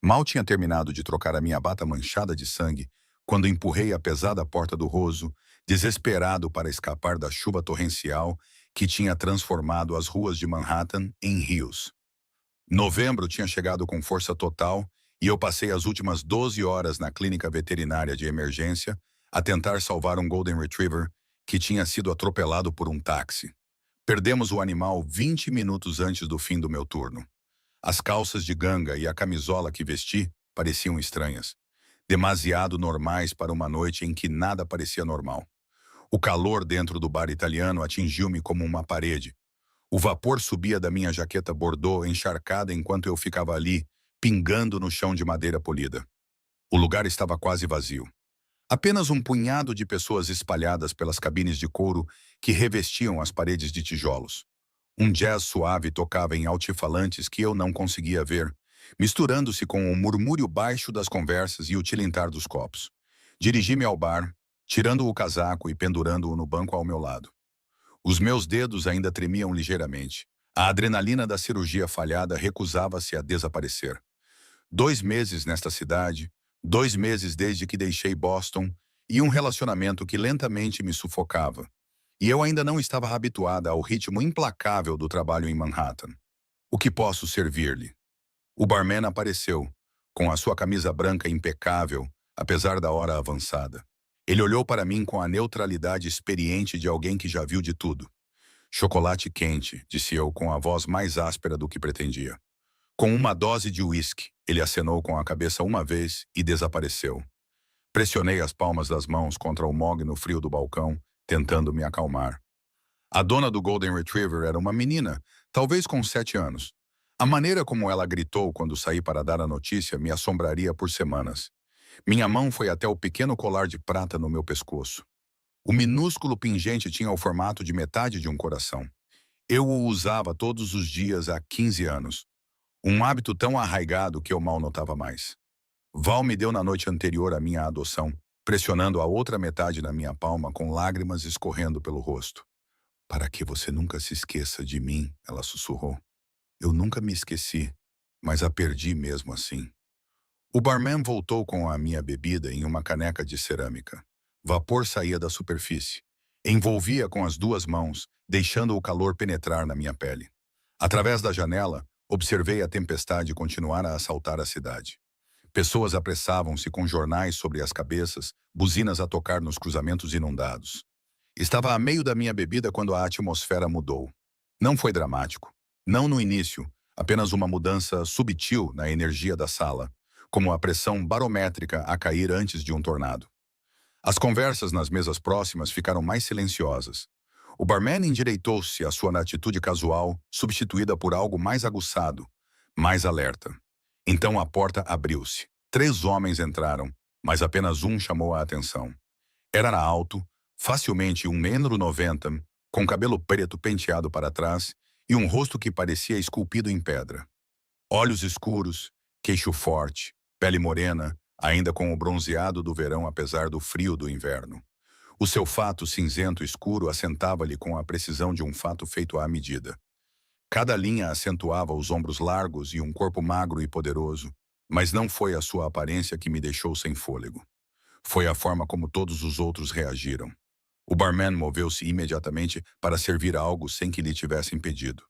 Mal tinha terminado de trocar a minha bata manchada de sangue, quando empurrei a pesada porta do Roso, desesperado para escapar da chuva torrencial que tinha transformado as ruas de Manhattan em rios. Novembro tinha chegado com força total e eu passei as últimas 12 horas na clínica veterinária de emergência a tentar salvar um Golden Retriever que tinha sido atropelado por um táxi. Perdemos o animal 20 minutos antes do fim do meu turno. As calças de ganga e a camisola que vesti pareciam estranhas, demasiado normais para uma noite em que nada parecia normal. O calor dentro do bar italiano atingiu-me como uma parede. O vapor subia da minha jaqueta bordô encharcada enquanto eu ficava ali, pingando no chão de madeira polida. O lugar estava quase vazio. Apenas um punhado de pessoas espalhadas pelas cabines de couro que revestiam as paredes de tijolos. Um jazz suave tocava em altifalantes que eu não conseguia ver, misturando-se com o murmúrio baixo das conversas e o tilintar dos copos. Dirigi-me ao bar, tirando o casaco e pendurando-o no banco ao meu lado. Os meus dedos ainda tremiam ligeiramente. A adrenalina da cirurgia falhada recusava-se a desaparecer. 2 meses nesta cidade, 2 meses desde que deixei Boston, e um relacionamento que lentamente me sufocava. E eu ainda não estava habituada ao ritmo implacável do trabalho em Manhattan. O que posso servir-lhe? O barman apareceu, com a sua camisa branca impecável, apesar da hora avançada. Ele olhou para mim com a neutralidade experiente de alguém que já viu de tudo. Chocolate quente, disse eu com a voz mais áspera do que pretendia. Com uma dose de uísque, ele acenou com a cabeça uma vez e desapareceu. Pressionei as palmas das mãos contra o mogno frio do balcão, tentando me acalmar. A dona do Golden Retriever era uma menina, talvez com 7 anos. A maneira como ela gritou quando saí para dar a notícia me assombraria por semanas. Minha mão foi até o pequeno colar de prata no meu pescoço. O minúsculo pingente tinha o formato de metade de um coração. Eu o usava todos os dias há 15 anos. Um hábito tão arraigado que eu mal notava mais. Val me deu na noite anterior à minha adoção, pressionando a outra metade na minha palma com lágrimas escorrendo pelo rosto. Para que você nunca se esqueça de mim, ela sussurrou. Eu nunca me esqueci, mas a perdi mesmo assim. O barman voltou com a minha bebida em uma caneca de cerâmica. Vapor saía da superfície. Envolvia com as 2 mãos, deixando o calor penetrar na minha pele. Através da janela, observei a tempestade continuar a assaltar a cidade. Pessoas apressavam-se com jornais sobre as cabeças, buzinas a tocar nos cruzamentos inundados. Estava a meio da minha bebida quando a atmosfera mudou. Não foi dramático. Não no início, apenas uma mudança subtil na energia da sala, como a pressão barométrica a cair antes de um tornado. As conversas nas mesas próximas ficaram mais silenciosas. O barman endireitou-se à sua atitude casual, substituída por algo mais aguçado, mais alerta. Então a porta abriu-se. 3 homens entraram, mas apenas um chamou a atenção. Era alto, facilmente 1,90 m, com cabelo preto penteado para trás e um rosto que parecia esculpido em pedra. Olhos escuros, queixo forte, pele morena, ainda com o bronzeado do verão apesar do frio do inverno. O seu fato cinzento escuro assentava-lhe com a precisão de um fato feito à medida. Cada linha acentuava os ombros largos e um corpo magro e poderoso, mas não foi a sua aparência que me deixou sem fôlego. Foi a forma como todos os outros reagiram. O barman moveu-se imediatamente para servir algo sem que lhe tivessem pedido.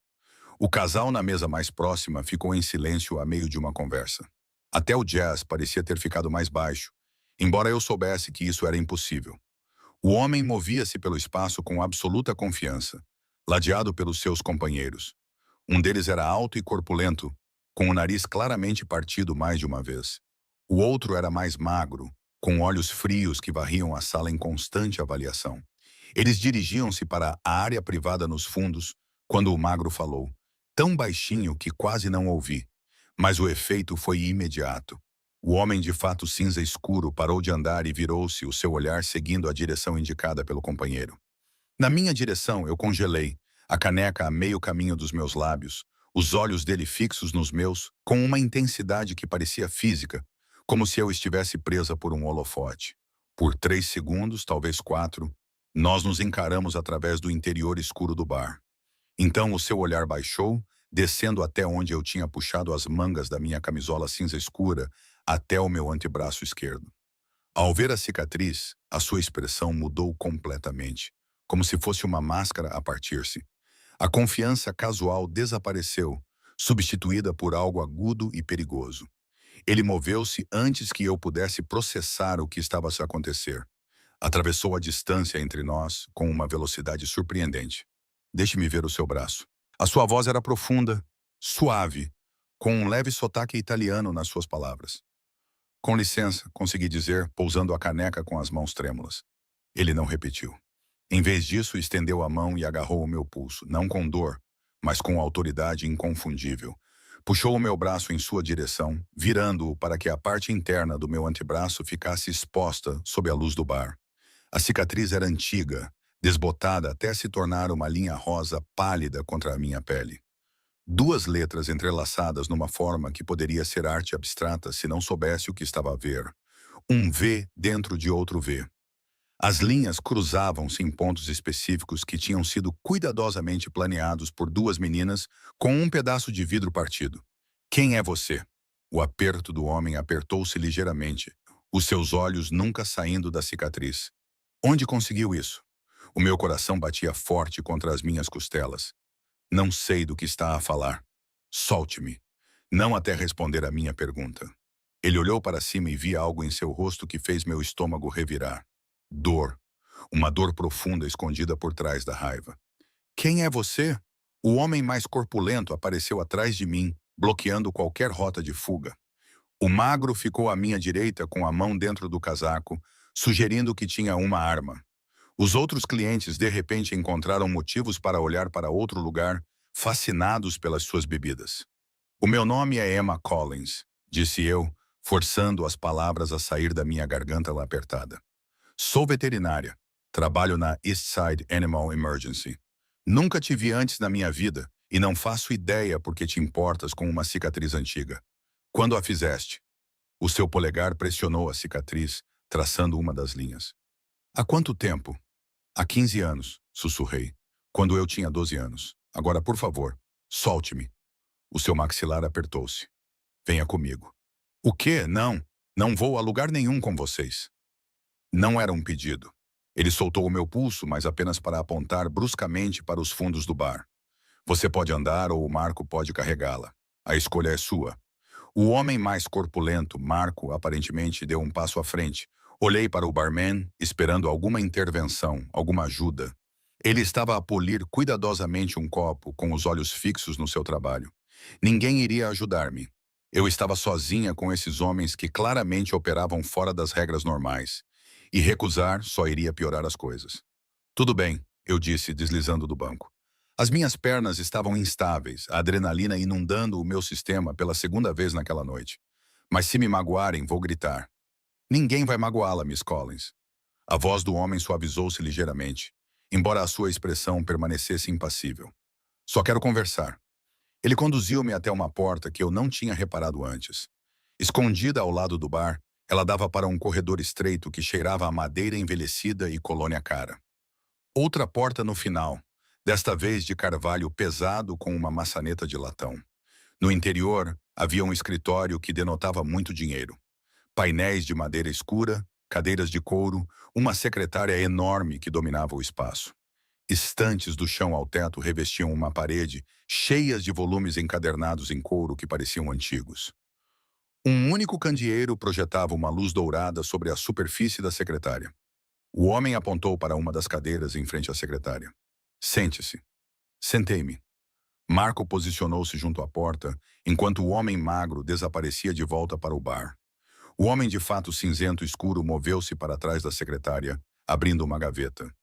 O casal na mesa mais próxima ficou em silêncio a meio de uma conversa. Até o jazz parecia ter ficado mais baixo, embora eu soubesse que isso era impossível. O homem movia-se pelo espaço com absoluta confiança, ladeado pelos seus companheiros. Um deles era alto e corpulento, com o nariz claramente partido mais de uma vez. O outro era mais magro, com olhos frios que varriam a sala em constante avaliação. Eles dirigiam-se para a área privada nos fundos, quando o magro falou, tão baixinho que quase não ouvi. Mas o efeito foi imediato. O homem de fato cinza escuro parou de andar e virou-se, o seu olhar seguindo a direção indicada pelo companheiro. Na minha direção, eu congelei, a caneca a meio caminho dos meus lábios, os olhos dele fixos nos meus, com uma intensidade que parecia física, como se eu estivesse presa por um holofote. Por 3 segundos, talvez 4, nós nos encaramos através do interior escuro do bar. Então o seu olhar baixou, descendo até onde eu tinha puxado as mangas da minha camisola cinza escura até o meu antebraço esquerdo. Ao ver a cicatriz, a sua expressão mudou completamente, como se fosse uma máscara a partir-se. A confiança casual desapareceu, substituída por algo agudo e perigoso. Ele moveu-se antes que eu pudesse processar o que estava a acontecer. Atravessou a distância entre nós com uma velocidade surpreendente. Deixe-me ver o seu braço. A sua voz era profunda, suave, com um leve sotaque italiano nas suas palavras. Com licença, consegui dizer, pousando a caneca com as mãos trêmulas. Ele não repetiu. Em vez disso, estendeu a mão e agarrou o meu pulso, não com dor, mas com autoridade inconfundível. Puxou o meu braço em sua direção, virando-o para que a parte interna do meu antebraço ficasse exposta sob a luz do bar. A cicatriz era antiga, desbotada até se tornar uma linha rosa pálida contra a minha pele. Duas letras entrelaçadas numa forma que poderia ser arte abstrata se não soubesse o que estava a ver. Um V dentro de outro V. As linhas cruzavam-se em pontos específicos que tinham sido cuidadosamente planeados por duas meninas com um pedaço de vidro partido. Quem é você? O aperto do homem apertou-se ligeiramente, os seus olhos nunca saindo da cicatriz. Onde conseguiu isso? O meu coração batia forte contra as minhas costelas. Não sei do que está a falar. Solte-me. Não até responder a minha pergunta. Ele olhou para cima e via algo em seu rosto que fez meu estômago revirar. Dor. Uma dor profunda escondida por trás da raiva. Quem é você? O homem mais corpulento apareceu atrás de mim, bloqueando qualquer rota de fuga. O magro ficou à minha direita com a mão dentro do casaco, sugerindo que tinha uma arma. Os outros clientes de repente encontraram motivos para olhar para outro lugar, fascinados pelas suas bebidas. O meu nome é Emma Collins, disse eu, forçando as palavras a sair da minha garganta apertada. Sou veterinária. Trabalho na Eastside Animal Emergency. Nunca te vi antes na minha vida e não faço ideia por que te importas com uma cicatriz antiga. Quando a fizeste? O seu polegar pressionou a cicatriz, traçando uma das linhas. Há quanto tempo? Há 15 anos, sussurrei. Quando eu tinha 12 anos. Agora, por favor, solte-me. O seu maxilar apertou-se. Venha comigo. O quê? Não. Não vou a lugar nenhum com vocês. Não era um pedido. Ele soltou o meu pulso, mas apenas para apontar bruscamente para os fundos do bar. Você pode andar ou o Marco pode carregá-la. A escolha é sua. O homem mais corpulento, Marco, aparentemente deu um passo à frente. Olhei para o barman, esperando alguma intervenção, alguma ajuda. Ele estava a polir cuidadosamente um copo, com os olhos fixos no seu trabalho. Ninguém iria ajudar-me. Eu estava sozinha com esses homens que claramente operavam fora das regras normais. E recusar só iria piorar as coisas. Tudo bem, eu disse, deslizando do banco. As minhas pernas estavam instáveis, a adrenalina inundando o meu sistema pela segunda vez naquela noite. Mas se me magoarem, vou gritar. Ninguém vai magoá-la, Miss Collins. A voz do homem suavizou-se ligeiramente, embora a sua expressão permanecesse impassível. Só quero conversar. Ele conduziu-me até uma porta que eu não tinha reparado antes. Escondida ao lado do bar, ela dava para um corredor estreito que cheirava a madeira envelhecida e colônia cara. Outra porta no final, desta vez de carvalho pesado com uma maçaneta de latão. No interior, havia um escritório que denotava muito dinheiro. Painéis de madeira escura, cadeiras de couro, uma secretária enorme que dominava o espaço. Estantes do chão ao teto revestiam uma parede, cheias de volumes encadernados em couro que pareciam antigos. Um único candeeiro projetava uma luz dourada sobre a superfície da secretária. O homem apontou para uma das cadeiras em frente à secretária. Sente-se. Sentei-me. Marco posicionou-se junto à porta, enquanto o homem magro desaparecia de volta para o bar. O homem de fato cinzento escuro moveu-se para trás da secretária, abrindo uma gaveta.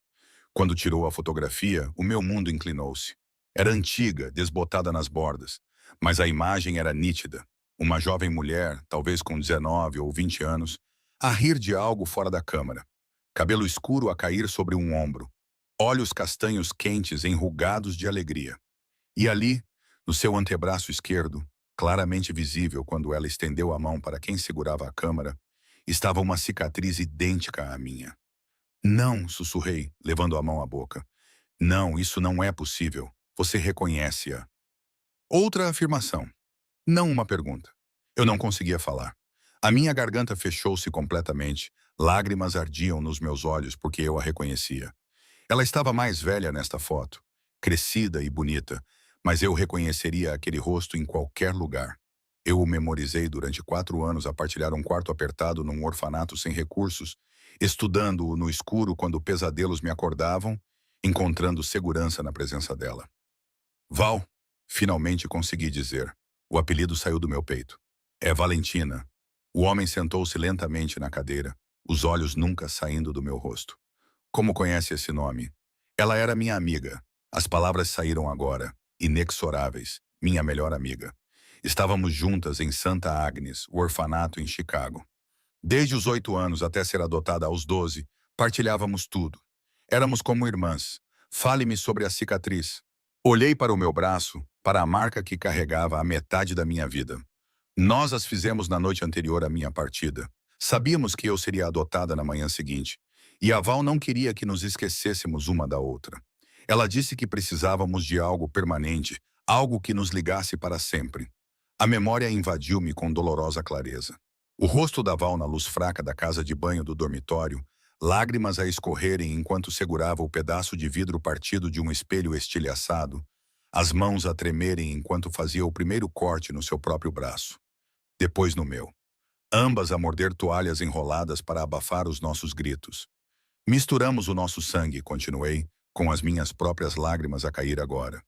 Quando tirou a fotografia, o meu mundo inclinou-se. Era antiga, desbotada nas bordas, mas a imagem era nítida. Uma jovem mulher, talvez com 19 ou 20 anos, a rir de algo fora da câmara. Cabelo escuro a cair sobre um ombro. Olhos castanhos quentes enrugados de alegria. E ali, no seu antebraço esquerdo, claramente visível quando ela estendeu a mão para quem segurava a câmara, estava uma cicatriz idêntica à minha. Não, sussurrei, levando a mão à boca. Não, isso não é possível. Você reconhece-a. Outra afirmação, não uma pergunta. Eu não conseguia falar. A minha garganta fechou-se completamente, lágrimas ardiam nos meus olhos porque eu a reconhecia. Ela estava mais velha nesta foto, crescida e bonita, mas eu reconheceria aquele rosto em qualquer lugar. Eu o memorizei durante 4 anos a partilhar um quarto apertado num orfanato sem recursos, estudando-o no escuro quando pesadelos me acordavam, encontrando segurança na presença dela. Val, finalmente consegui dizer. O apelido saiu do meu peito. É Valentina. O homem sentou-se lentamente na cadeira, os olhos nunca saindo do meu rosto. Como conhece esse nome? Ela era minha amiga. As palavras saíram agora, inexoráveis. Minha melhor amiga. Estávamos juntas em Santa Agnes, o orfanato em Chicago. Desde os 8 anos até ser adotada aos 12, partilhávamos tudo. Éramos como irmãs. Fale-me sobre a cicatriz. Olhei para o meu braço, para a marca que carregava a metade da minha vida. Nós as fizemos na noite anterior à minha partida. Sabíamos que eu seria adotada na manhã seguinte. E a Val não queria que nos esquecêssemos uma da outra. Ela disse que precisávamos de algo permanente, algo que nos ligasse para sempre. A memória invadiu-me com dolorosa clareza. O rosto da Val na luz fraca da casa de banho do dormitório, lágrimas a escorrerem enquanto segurava o pedaço de vidro partido de um espelho estilhaçado, as mãos a tremerem enquanto fazia o primeiro corte no seu próprio braço. Depois no meu. Ambas a morder toalhas enroladas para abafar os nossos gritos. Misturamos o nosso sangue, continuei, com as minhas próprias lágrimas a cair agora.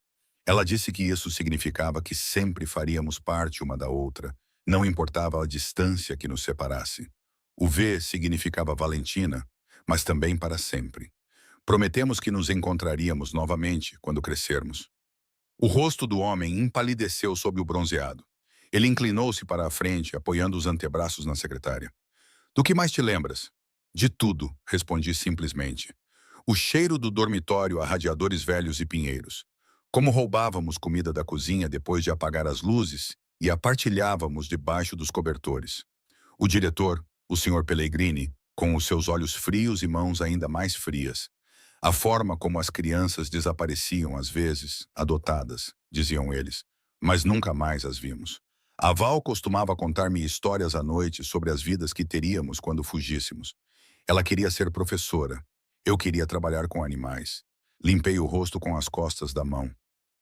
Ela disse que isso significava que sempre faríamos parte uma da outra, não importava a distância que nos separasse. O V significava Valentina, mas também para sempre. Prometemos que nos encontraríamos novamente quando crescermos. O rosto do homem empalideceu sob o bronzeado. Ele inclinou-se para a frente, apoiando os antebraços na secretária. Do que mais te lembras? De tudo, respondi simplesmente. O cheiro do dormitório a radiadores velhos e pinheiros. Como roubávamos comida da cozinha depois de apagar as luzes e a partilhávamos debaixo dos cobertores. O diretor, o Sr. Pellegrini, com os seus olhos frios e mãos ainda mais frias. A forma como as crianças desapareciam às vezes, adotadas, diziam eles, mas nunca mais as vimos. A Val costumava contar-me histórias à noite sobre as vidas que teríamos quando fugíssemos. Ela queria ser professora. Eu queria trabalhar com animais. Limpei o rosto com as costas da mão.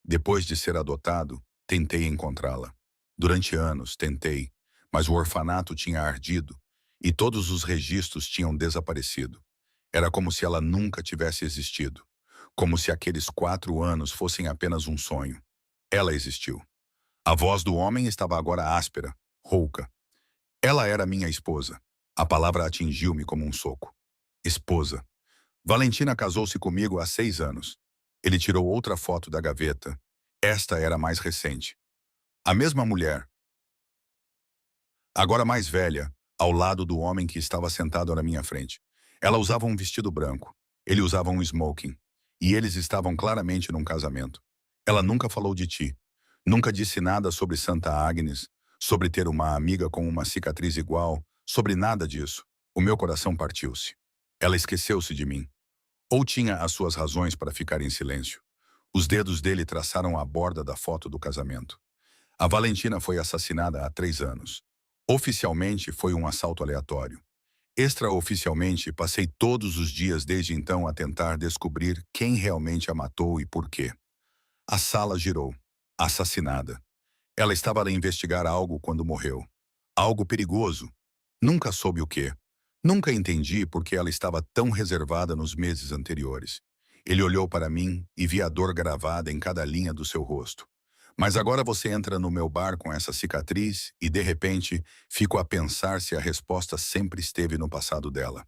Depois de ser adotado, tentei encontrá-la. Durante anos, tentei, mas o orfanato tinha ardido e todos os registros tinham desaparecido. Era como se ela nunca tivesse existido. Como se aqueles 4 anos fossem apenas um sonho. Ela existiu. A voz do homem estava agora áspera, rouca. Ela era minha esposa. A palavra atingiu-me como um soco. Esposa. Valentina casou-se comigo há 6 anos. Ele tirou outra foto da gaveta. Esta era a mais recente. A mesma mulher, agora mais velha, ao lado do homem que estava sentado na minha frente. Ela usava um vestido branco. Ele usava um smoking. E eles estavam claramente num casamento. Ela nunca falou de ti. Nunca disse nada sobre Santa Agnes, sobre ter uma amiga com uma cicatriz igual, sobre nada disso. O meu coração partiu-se. Ela esqueceu-se de mim. Ou tinha as suas razões para ficar em silêncio. Os dedos dele traçaram a borda da foto do casamento. A Valentina foi assassinada há 3 anos. Oficialmente foi um assalto aleatório. Extraoficialmente, passei todos os dias desde então a tentar descobrir quem realmente a matou e por quê. A sala girou. Assassinada. Ela estava a investigar algo quando morreu. Algo perigoso. Nunca soube o quê. Nunca entendi por que ela estava tão reservada nos meses anteriores. Ele olhou para mim e vi a dor gravada em cada linha do seu rosto. Mas agora você entra no meu bar com essa cicatriz e, de repente, fico a pensar se a resposta sempre esteve no passado dela.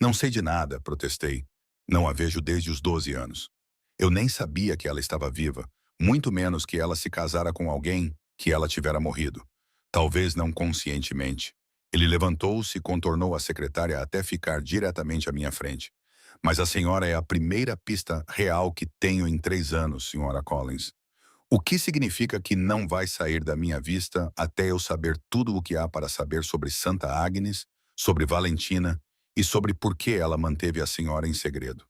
Não sei de nada, protestei. Não a vejo desde os 12 anos. Eu nem sabia que ela estava viva, muito menos que ela se casara com alguém que ela tivera morrido. Talvez não conscientemente. Ele levantou-se e contornou a secretária até ficar diretamente à minha frente. Mas a senhora é a primeira pista real que tenho em 3 anos, senhora Collins. O que significa que não vai sair da minha vista até eu saber tudo o que há para saber sobre Santa Agnes, sobre Valentina e sobre por que ela manteve a senhora em segredo.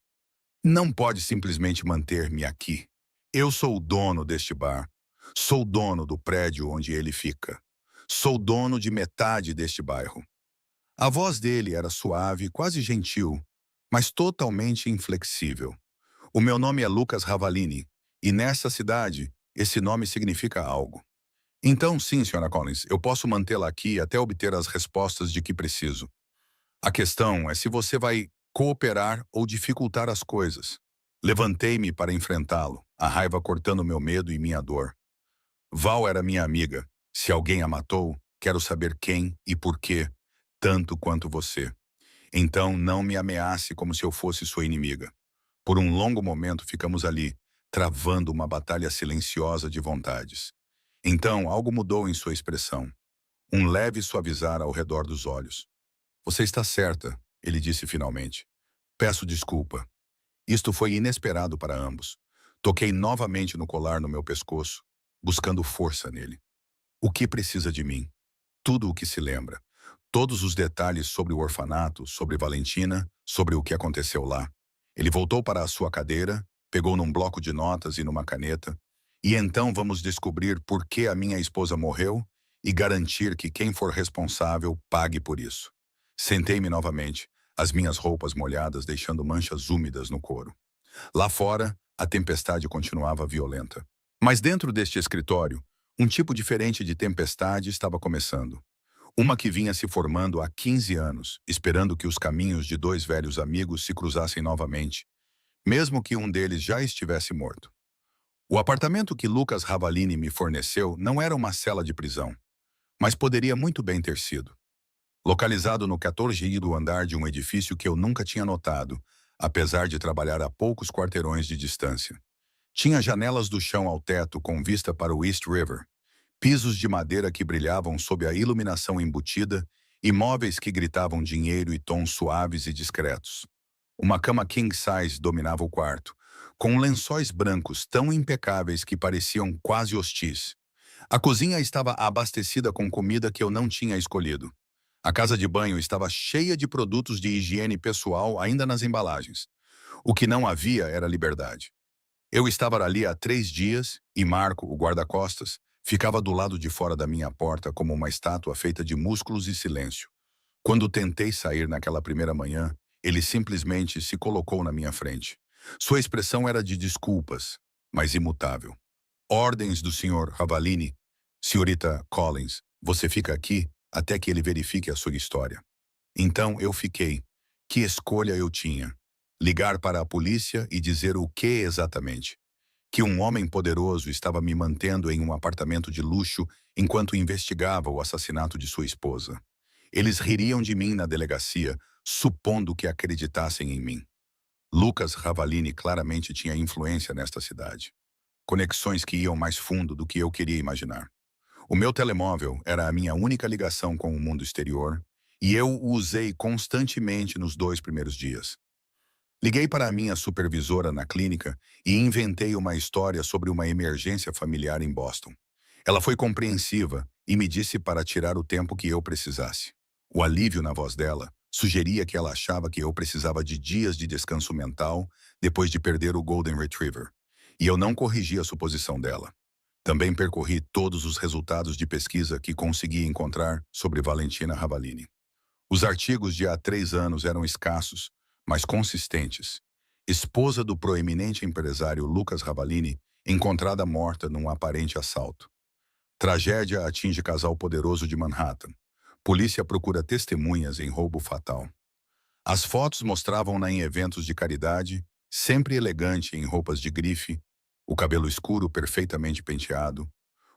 Não pode simplesmente manter-me aqui. Eu sou o dono deste bar. Sou dono do prédio onde ele fica. Sou dono de metade deste bairro. A voz dele era suave, quase gentil, mas totalmente inflexível. O meu nome é Lucas Ravalini, e nessa cidade, esse nome significa algo. Então, sim, Sra. Collins, eu posso mantê-la aqui até obter as respostas de que preciso. A questão é se você vai cooperar ou dificultar as coisas. Levantei-me para enfrentá-lo, a raiva cortando meu medo e minha dor. Val era minha amiga. Se alguém a matou, quero saber quem e por quê, tanto quanto você. Então não me ameace como se eu fosse sua inimiga. Por um longo momento ficamos ali, travando uma batalha silenciosa de vontades. Então algo mudou em sua expressão. Um leve suavizar ao redor dos olhos. Você está certa, ele disse finalmente. Peço desculpa. Isto foi inesperado para ambos. Toquei novamente no colar no meu pescoço, buscando força nele. O que precisa de mim? Tudo o que se lembra. Todos os detalhes sobre o orfanato, sobre Valentina, sobre o que aconteceu lá. Ele voltou para a sua cadeira, pegou num bloco de notas e numa caneta, e então vamos descobrir por que a minha esposa morreu e garantir que quem for responsável pague por isso. Sentei-me novamente, as minhas roupas molhadas deixando manchas úmidas no couro. Lá fora, a tempestade continuava violenta. Mas dentro deste escritório, um tipo diferente de tempestade estava começando. Uma que vinha se formando há 15 anos, esperando que os caminhos de dois velhos amigos se cruzassem novamente, mesmo que um deles já estivesse morto. O apartamento que Lucas Ravalini me forneceu não era uma cela de prisão, mas poderia muito bem ter sido. Localizado no 14º andar de um edifício que eu nunca tinha notado, apesar de trabalhar a poucos quarteirões de distância. Tinha janelas do chão ao teto com vista para o East River, pisos de madeira que brilhavam sob a iluminação embutida e móveis que gritavam dinheiro e tons suaves e discretos. Uma cama king size dominava o quarto, com lençóis brancos tão impecáveis que pareciam quase hostis. A cozinha estava abastecida com comida que eu não tinha escolhido. A casa de banho estava cheia de produtos de higiene pessoal ainda nas embalagens. O que não havia era liberdade. Eu estava ali há 3 dias e Marco, o guarda-costas, ficava do lado de fora da minha porta como uma estátua feita de músculos e silêncio. Quando tentei sair naquela primeira manhã, ele simplesmente se colocou na minha frente. Sua expressão era de desculpas, mas imutável. Ordens do Sr. Ravalini. Senhorita Collins, você fica aqui até que ele verifique a sua história. Então eu fiquei. Que escolha eu tinha? Ligar para a polícia e dizer o que exatamente? Que um homem poderoso estava me mantendo em um apartamento de luxo enquanto investigava o assassinato de sua esposa. Eles ririam de mim na delegacia, supondo que acreditassem em mim. Lucas Ravalini claramente tinha influência nesta cidade. Conexões que iam mais fundo do que eu queria imaginar. O meu telemóvel era a minha única ligação com o mundo exterior, e eu o usei constantemente nos 2 primeiros dias. Liguei para a minha supervisora na clínica e inventei uma história sobre uma emergência familiar em Boston. Ela foi compreensiva e me disse para tirar o tempo que eu precisasse. O alívio na voz dela sugeria que ela achava que eu precisava de dias de descanso mental depois de perder o Golden Retriever. E eu não corrigi a suposição dela. Também percorri todos os resultados de pesquisa que consegui encontrar sobre Valentina Ravalini. Os artigos de há 3 anos eram escassos, mas consistentes. Esposa do proeminente empresário Lucas Ravalini, encontrada morta num aparente assalto. Tragédia atinge casal poderoso de Manhattan. Polícia procura testemunhas em roubo fatal. As fotos mostravam-na em eventos de caridade, sempre elegante em roupas de grife, o cabelo escuro perfeitamente penteado,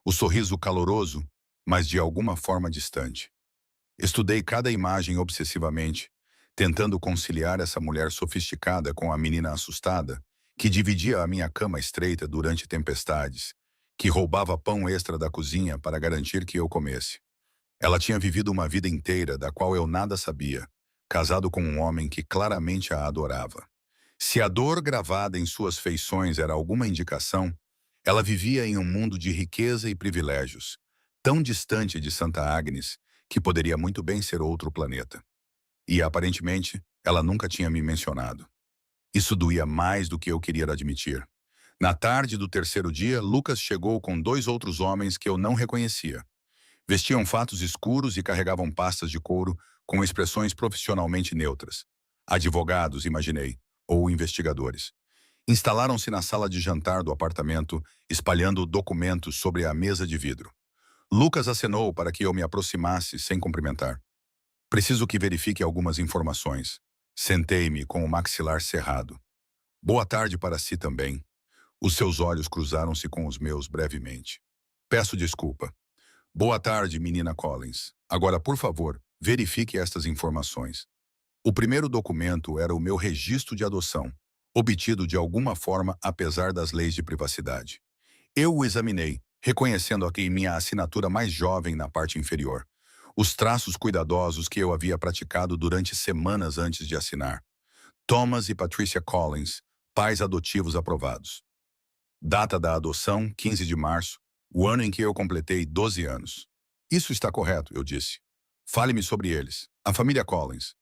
o sorriso caloroso, mas de alguma forma distante. Estudei cada imagem obsessivamente, tentando conciliar essa mulher sofisticada com a menina assustada, que dividia a minha cama estreita durante tempestades, que roubava pão extra da cozinha para garantir que eu comesse. Ela tinha vivido uma vida inteira da qual eu nada sabia, casado com um homem que claramente a adorava. Se a dor gravada em suas feições era alguma indicação, ela vivia em um mundo de riqueza e privilégios, tão distante de Santa Agnes, que poderia muito bem ser outro planeta. E, aparentemente, ela nunca tinha me mencionado. Isso doía mais do que eu queria admitir. Na tarde do terceiro dia, Lucas chegou com 2 outros homens que eu não reconhecia. Vestiam fatos escuros e carregavam pastas de couro com expressões profissionalmente neutras. Advogados, imaginei, ou investigadores. Instalaram-se na sala de jantar do apartamento, espalhando documentos sobre a mesa de vidro. Lucas acenou para que eu me aproximasse sem cumprimentar. Preciso que verifique algumas informações. Sentei-me com o maxilar cerrado. Boa tarde para si também. Os seus olhos cruzaram-se com os meus brevemente. Peço desculpa. Boa tarde, menina Collins. Agora, por favor, verifique estas informações. O primeiro documento era o meu registro de adoção, obtido de alguma forma apesar das leis de privacidade. Eu o examinei, reconhecendo aqui minha assinatura mais jovem na parte inferior. Os traços cuidadosos que eu havia praticado durante semanas antes de assinar. Thomas e Patricia Collins, pais adotivos aprovados. Data da adoção, 15 de março, o ano em que eu completei 12 anos. Isso está correto, eu disse. Fale-me sobre eles. A família Collins.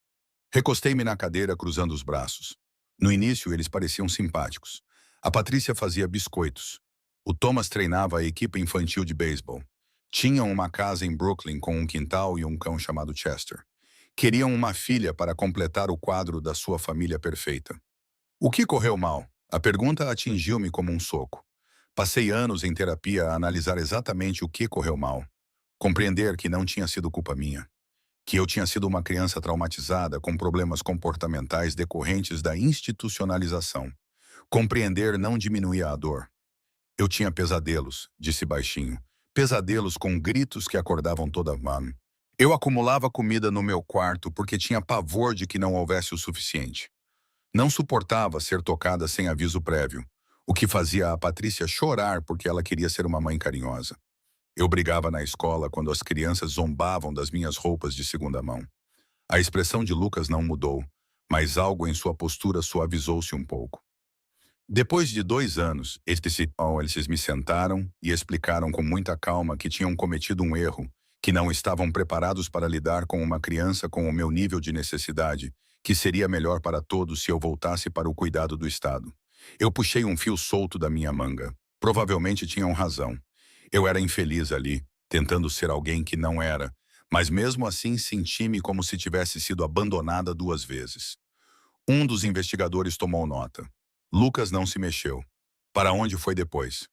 Recostei-me na cadeira cruzando os braços. No início, eles pareciam simpáticos. A Patrícia fazia biscoitos. O Thomas treinava a equipe infantil de beisebol. Tinham uma casa em Brooklyn com um quintal e um cão chamado Chester. Queriam uma filha para completar o quadro da sua família perfeita. O que correu mal? A pergunta atingiu-me como um soco. Passei anos em terapia a analisar exatamente o que correu mal. Compreender que não tinha sido culpa minha. Que eu tinha sido uma criança traumatizada com problemas comportamentais decorrentes da institucionalização. Compreender não diminuía a dor. Eu tinha pesadelos, disse baixinho. Pesadelos com gritos que acordavam toda a mano. Eu acumulava comida no meu quarto porque tinha pavor de que não houvesse o suficiente. Não suportava ser tocada sem aviso prévio, o que fazia a Patrícia chorar porque ela queria ser uma mãe carinhosa. Eu brigava na escola quando as crianças zombavam das minhas roupas de segunda mão. A expressão de Lucas não mudou, mas algo em sua postura suavizou-se um pouco. Depois de 2 anos, eles me sentaram e explicaram com muita calma que tinham cometido um erro, que não estavam preparados para lidar com uma criança com o meu nível de necessidade, que seria melhor para todos se eu voltasse para o cuidado do Estado. Eu puxei um fio solto da minha manga. Provavelmente tinham razão. Eu era infeliz ali, tentando ser alguém que não era, mas mesmo assim senti-me como se tivesse sido abandonada 2 vezes. Um dos investigadores tomou nota. Lucas não se mexeu. Para onde foi depois?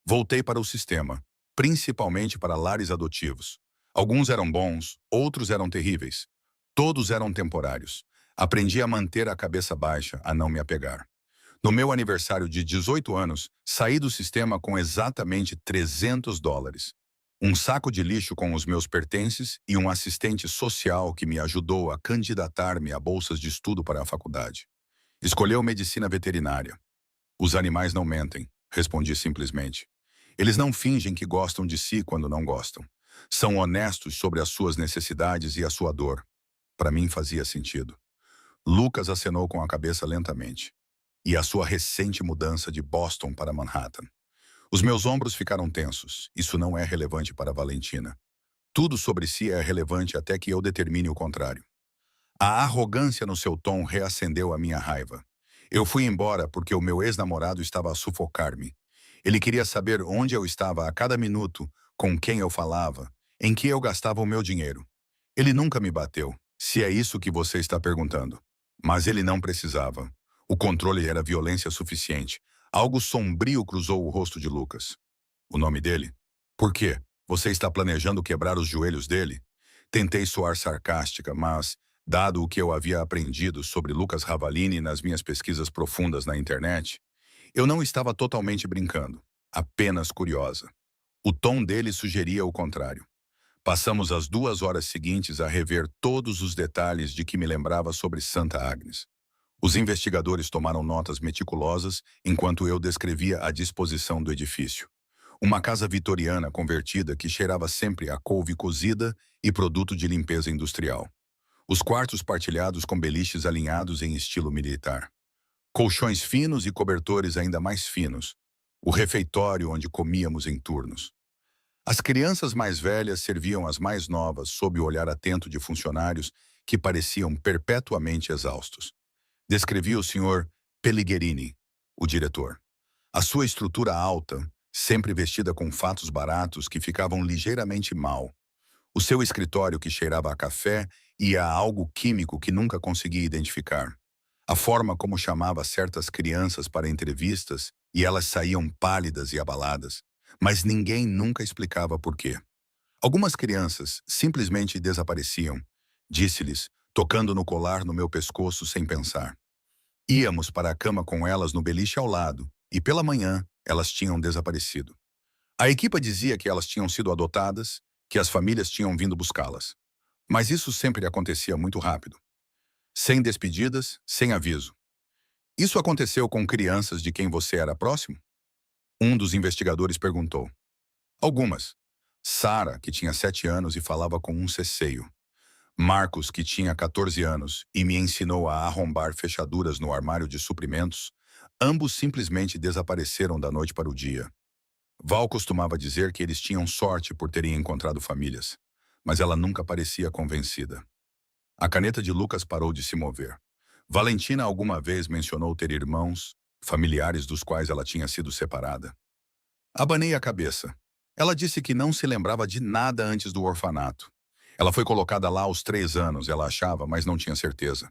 Voltei para o sistema, principalmente para lares adotivos. Alguns eram bons, outros eram terríveis. Todos eram temporários. Aprendi a manter a cabeça baixa, a não me apegar. No meu aniversário de 18 anos, saí do sistema com exatamente $300. Um saco de lixo com os meus pertences e um assistente social que me ajudou a candidatar-me a bolsas de estudo para a faculdade. Escolheu medicina veterinária. Os animais não mentem, respondi simplesmente. Eles não fingem que gostam de si quando não gostam. São honestos sobre as suas necessidades e a sua dor. Para mim fazia sentido. Lucas acenou com a cabeça lentamente. E a sua recente mudança de Boston para Manhattan. Os meus ombros ficaram tensos. Isso não é relevante para Valentina. Tudo sobre si é relevante até que eu determine o contrário. A arrogância no seu tom reacendeu a minha raiva. Eu fui embora porque o meu ex-namorado estava a sufocar-me. Ele queria saber onde eu estava a cada minuto, com quem eu falava, em que eu gastava o meu dinheiro. Ele nunca me bateu, se é isso que você está perguntando. Mas ele não precisava. O controle era violência suficiente. Algo sombrio cruzou o rosto de Lucas. O nome dele? Por quê? Você está planejando quebrar os joelhos dele? Tentei soar sarcástica, mas, dado o que eu havia aprendido sobre Lucas Ravalini nas minhas pesquisas profundas na internet, eu não estava totalmente brincando, apenas curiosa. O tom dele sugeria o contrário. Passamos as 2 horas seguintes a rever todos os detalhes de que me lembrava sobre Santa Agnes. Os investigadores tomaram notas meticulosas enquanto eu descrevia a disposição do edifício. Uma casa vitoriana convertida que cheirava sempre a couve cozida e produto de limpeza industrial. Os quartos partilhados com beliches alinhados em estilo militar. Colchões finos e cobertores ainda mais finos. O refeitório onde comíamos em turnos. As crianças mais velhas serviam as mais novas sob o olhar atento de funcionários que pareciam perpetuamente exaustos. Descrevi o Sr. Pellegrini, o diretor. A sua estrutura alta, sempre vestida com fatos baratos que ficavam ligeiramente mal. O seu escritório que cheirava a café e a algo químico que nunca conseguia identificar. A forma como chamava certas crianças para entrevistas e elas saíam pálidas e abaladas, mas ninguém nunca explicava por quê. Algumas crianças simplesmente desapareciam, disse-lhes, tocando no colar no meu pescoço sem pensar. Íamos para a cama com elas no beliche ao lado, e pela manhã elas tinham desaparecido. A equipa dizia que elas tinham sido adotadas, que as famílias tinham vindo buscá-las. Mas isso sempre acontecia muito rápido. Sem despedidas, sem aviso. Isso aconteceu com crianças de quem você era próximo? Um dos investigadores perguntou. Algumas. Sara, que tinha 7 anos e falava com um ceceio. Marcos, que tinha 14 anos e me ensinou a arrombar fechaduras no armário de suprimentos, ambos simplesmente desapareceram da noite para o dia. Val costumava dizer que eles tinham sorte por terem encontrado famílias, mas ela nunca parecia convencida. A caneta de Lucas parou de se mover. Valentina alguma vez mencionou ter irmãos, familiares dos quais ela tinha sido separada. Abanei a cabeça. Ela disse que não se lembrava de nada antes do orfanato. Ela foi colocada lá aos 3 anos, ela achava, mas não tinha certeza.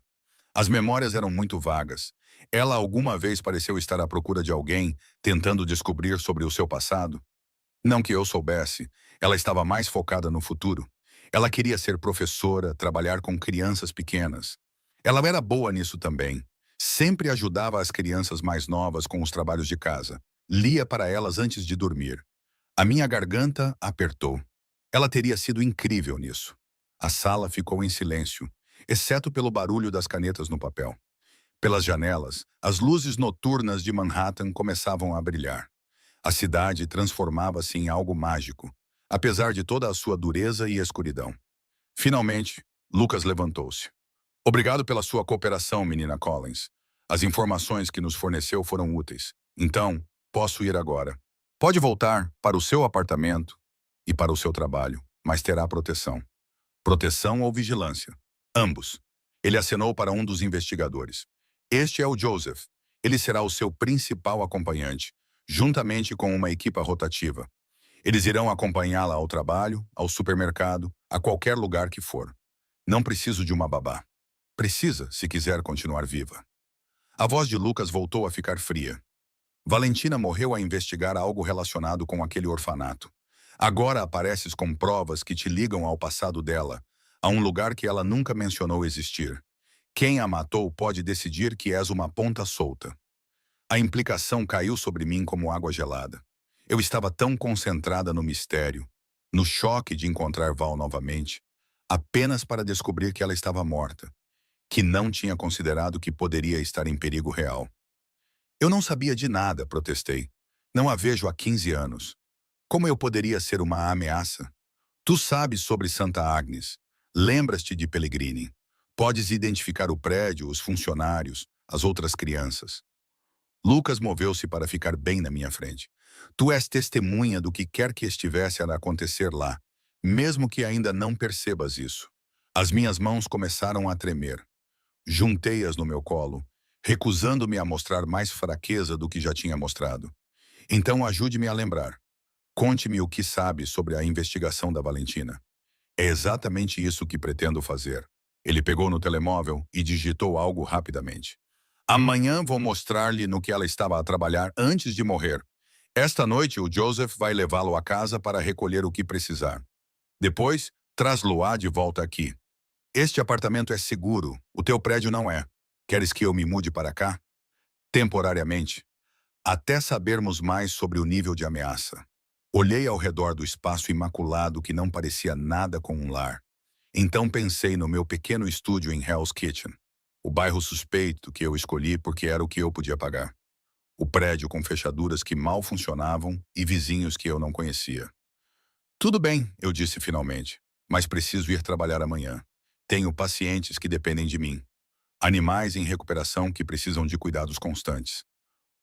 As memórias eram muito vagas. Ela alguma vez pareceu estar à procura de alguém, tentando descobrir sobre o seu passado. Não que eu soubesse, ela estava mais focada no futuro. Ela queria ser professora, trabalhar com crianças pequenas. Ela era boa nisso também. Sempre ajudava as crianças mais novas com os trabalhos de casa. Lia para elas antes de dormir. A minha garganta apertou. Ela teria sido incrível nisso. A sala ficou em silêncio, exceto pelo barulho das canetas no papel. Pelas janelas, as luzes noturnas de Manhattan começavam a brilhar. A cidade transformava-se em algo mágico, apesar de toda a sua dureza e escuridão. Finalmente, Lucas levantou-se. Obrigado pela sua cooperação, menina Collins. As informações que nos forneceu foram úteis. Então, posso ir agora. Pode voltar para o seu apartamento e para o seu trabalho, mas terá proteção. Proteção ou vigilância? Ambos. Ele acenou para um dos investigadores. Este é o Joseph. Ele será o seu principal acompanhante, juntamente com uma equipa rotativa. Eles irão acompanhá-la ao trabalho, ao supermercado, a qualquer lugar que for. Não preciso de uma babá. Precisa, se quiser continuar viva. A voz de Lucas voltou a ficar fria. Valentina morreu a investigar algo relacionado com aquele orfanato. Agora apareces com provas que te ligam ao passado dela, a um lugar que ela nunca mencionou existir. Quem a matou pode decidir que és uma ponta solta. A implicação caiu sobre mim como água gelada. Eu estava tão concentrada no mistério, no choque de encontrar Val novamente, apenas para descobrir que ela estava morta, que não tinha considerado que poderia estar em perigo real. Eu não sabia de nada, protestei. Não a vejo há 15 anos. Como eu poderia ser uma ameaça? Tu sabes sobre Santa Agnes. Lembras-te de Pellegrini. Podes identificar o prédio, os funcionários, as outras crianças. Lucas moveu-se para ficar bem na minha frente. Tu és testemunha do que quer que estivesse a acontecer lá, mesmo que ainda não percebas isso. As minhas mãos começaram a tremer. Juntei-as no meu colo, recusando-me a mostrar mais fraqueza do que já tinha mostrado. Então ajude-me a lembrar. Conte-me o que sabe sobre a investigação da Valentina. É exatamente isso que pretendo fazer. Ele pegou no telemóvel e digitou algo rapidamente. Amanhã vou mostrar-lhe no que ela estava a trabalhar antes de morrer. Esta noite o Joseph vai levá-lo a casa para recolher o que precisar. Depois, traz-lo-á de volta aqui. Este apartamento é seguro, o teu prédio não é. Queres que eu me mude para cá? Temporariamente. Até sabermos mais sobre o nível de ameaça. Olhei ao redor do espaço imaculado que não parecia nada com um lar. Então pensei no meu pequeno estúdio em Hell's Kitchen, o bairro suspeito que eu escolhi porque era o que eu podia pagar. O prédio com fechaduras que mal funcionavam e vizinhos que eu não conhecia. Tudo bem, eu disse finalmente, mas preciso ir trabalhar amanhã. Tenho pacientes que dependem de mim. Animais em recuperação que precisam de cuidados constantes.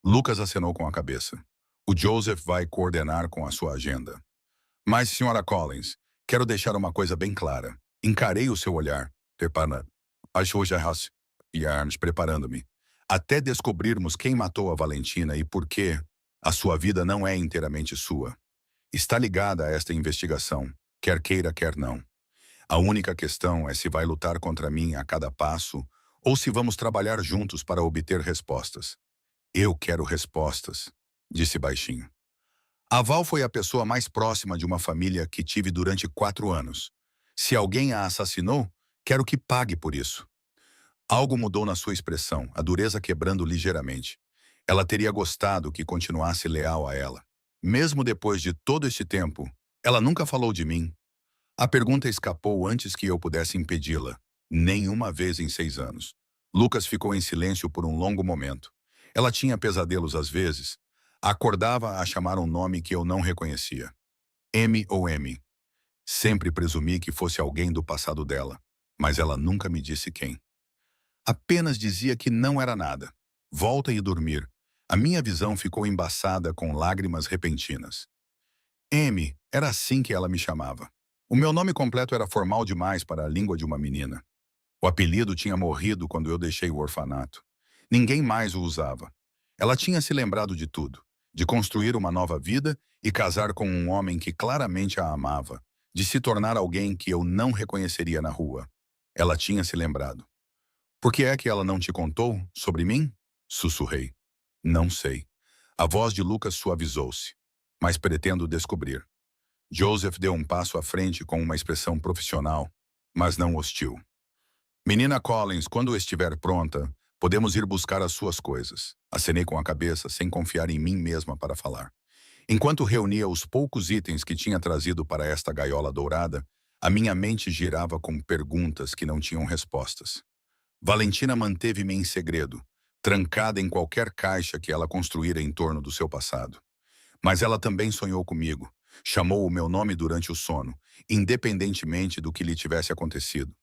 Lucas acenou com a cabeça. O Joseph vai coordenar com a sua agenda. Mas, Sra. Collins, quero deixar uma coisa bem clara. Encarei o seu olhar, preparando-me. Até descobrirmos quem matou a Valentina e por quê, A sua vida não é inteiramente sua. Está ligada a esta investigação, quer queira, quer não. A única questão é se vai lutar contra mim a cada passo ou se vamos trabalhar juntos para obter respostas. Eu quero respostas, disse baixinho. A Val foi a pessoa mais próxima de uma família que tive durante 4 anos. Se alguém a assassinou, quero que pague por isso. Algo mudou na sua expressão, a dureza quebrando ligeiramente. Ela teria gostado que continuasse leal a ela. Mesmo depois de todo este tempo, ela nunca falou de mim. A pergunta escapou antes que eu pudesse impedi-la. Nenhuma vez em 6 anos. Lucas ficou em silêncio por um longo momento. Ela tinha pesadelos às vezes. Acordava a chamar um nome que eu não reconhecia. M ou M. Sempre presumi que fosse alguém do passado dela, mas ela nunca me disse quem. Apenas dizia que não era nada. Volta e dormir. A minha visão ficou embaçada com lágrimas repentinas. M, era assim que ela me chamava. O meu nome completo era formal demais para a língua de uma menina. O apelido tinha morrido quando eu deixei o orfanato. Ninguém mais o usava. Ela tinha se lembrado de tudo, de construir uma nova vida e casar com um homem que claramente a amava, de se tornar alguém que eu não reconheceria na rua. Ela tinha se lembrado. Por que é que ela não te contou sobre mim? Sussurrei. Não sei. A voz de Lucas suavizou-se, mas pretendo descobrir. Joseph deu um passo à frente com uma expressão profissional, mas não hostil. Menina Collins, quando estiver pronta, podemos ir buscar as suas coisas. Acenei com a cabeça, sem confiar em mim mesma para falar. Enquanto reunia os poucos itens que tinha trazido para esta gaiola dourada, a minha mente girava com perguntas que não tinham respostas. Valentina manteve-me em segredo, trancada em qualquer caixa que ela construíra em torno do seu passado. Mas ela também sonhou comigo, chamou o meu nome durante o sono, independentemente do que lhe tivesse acontecido.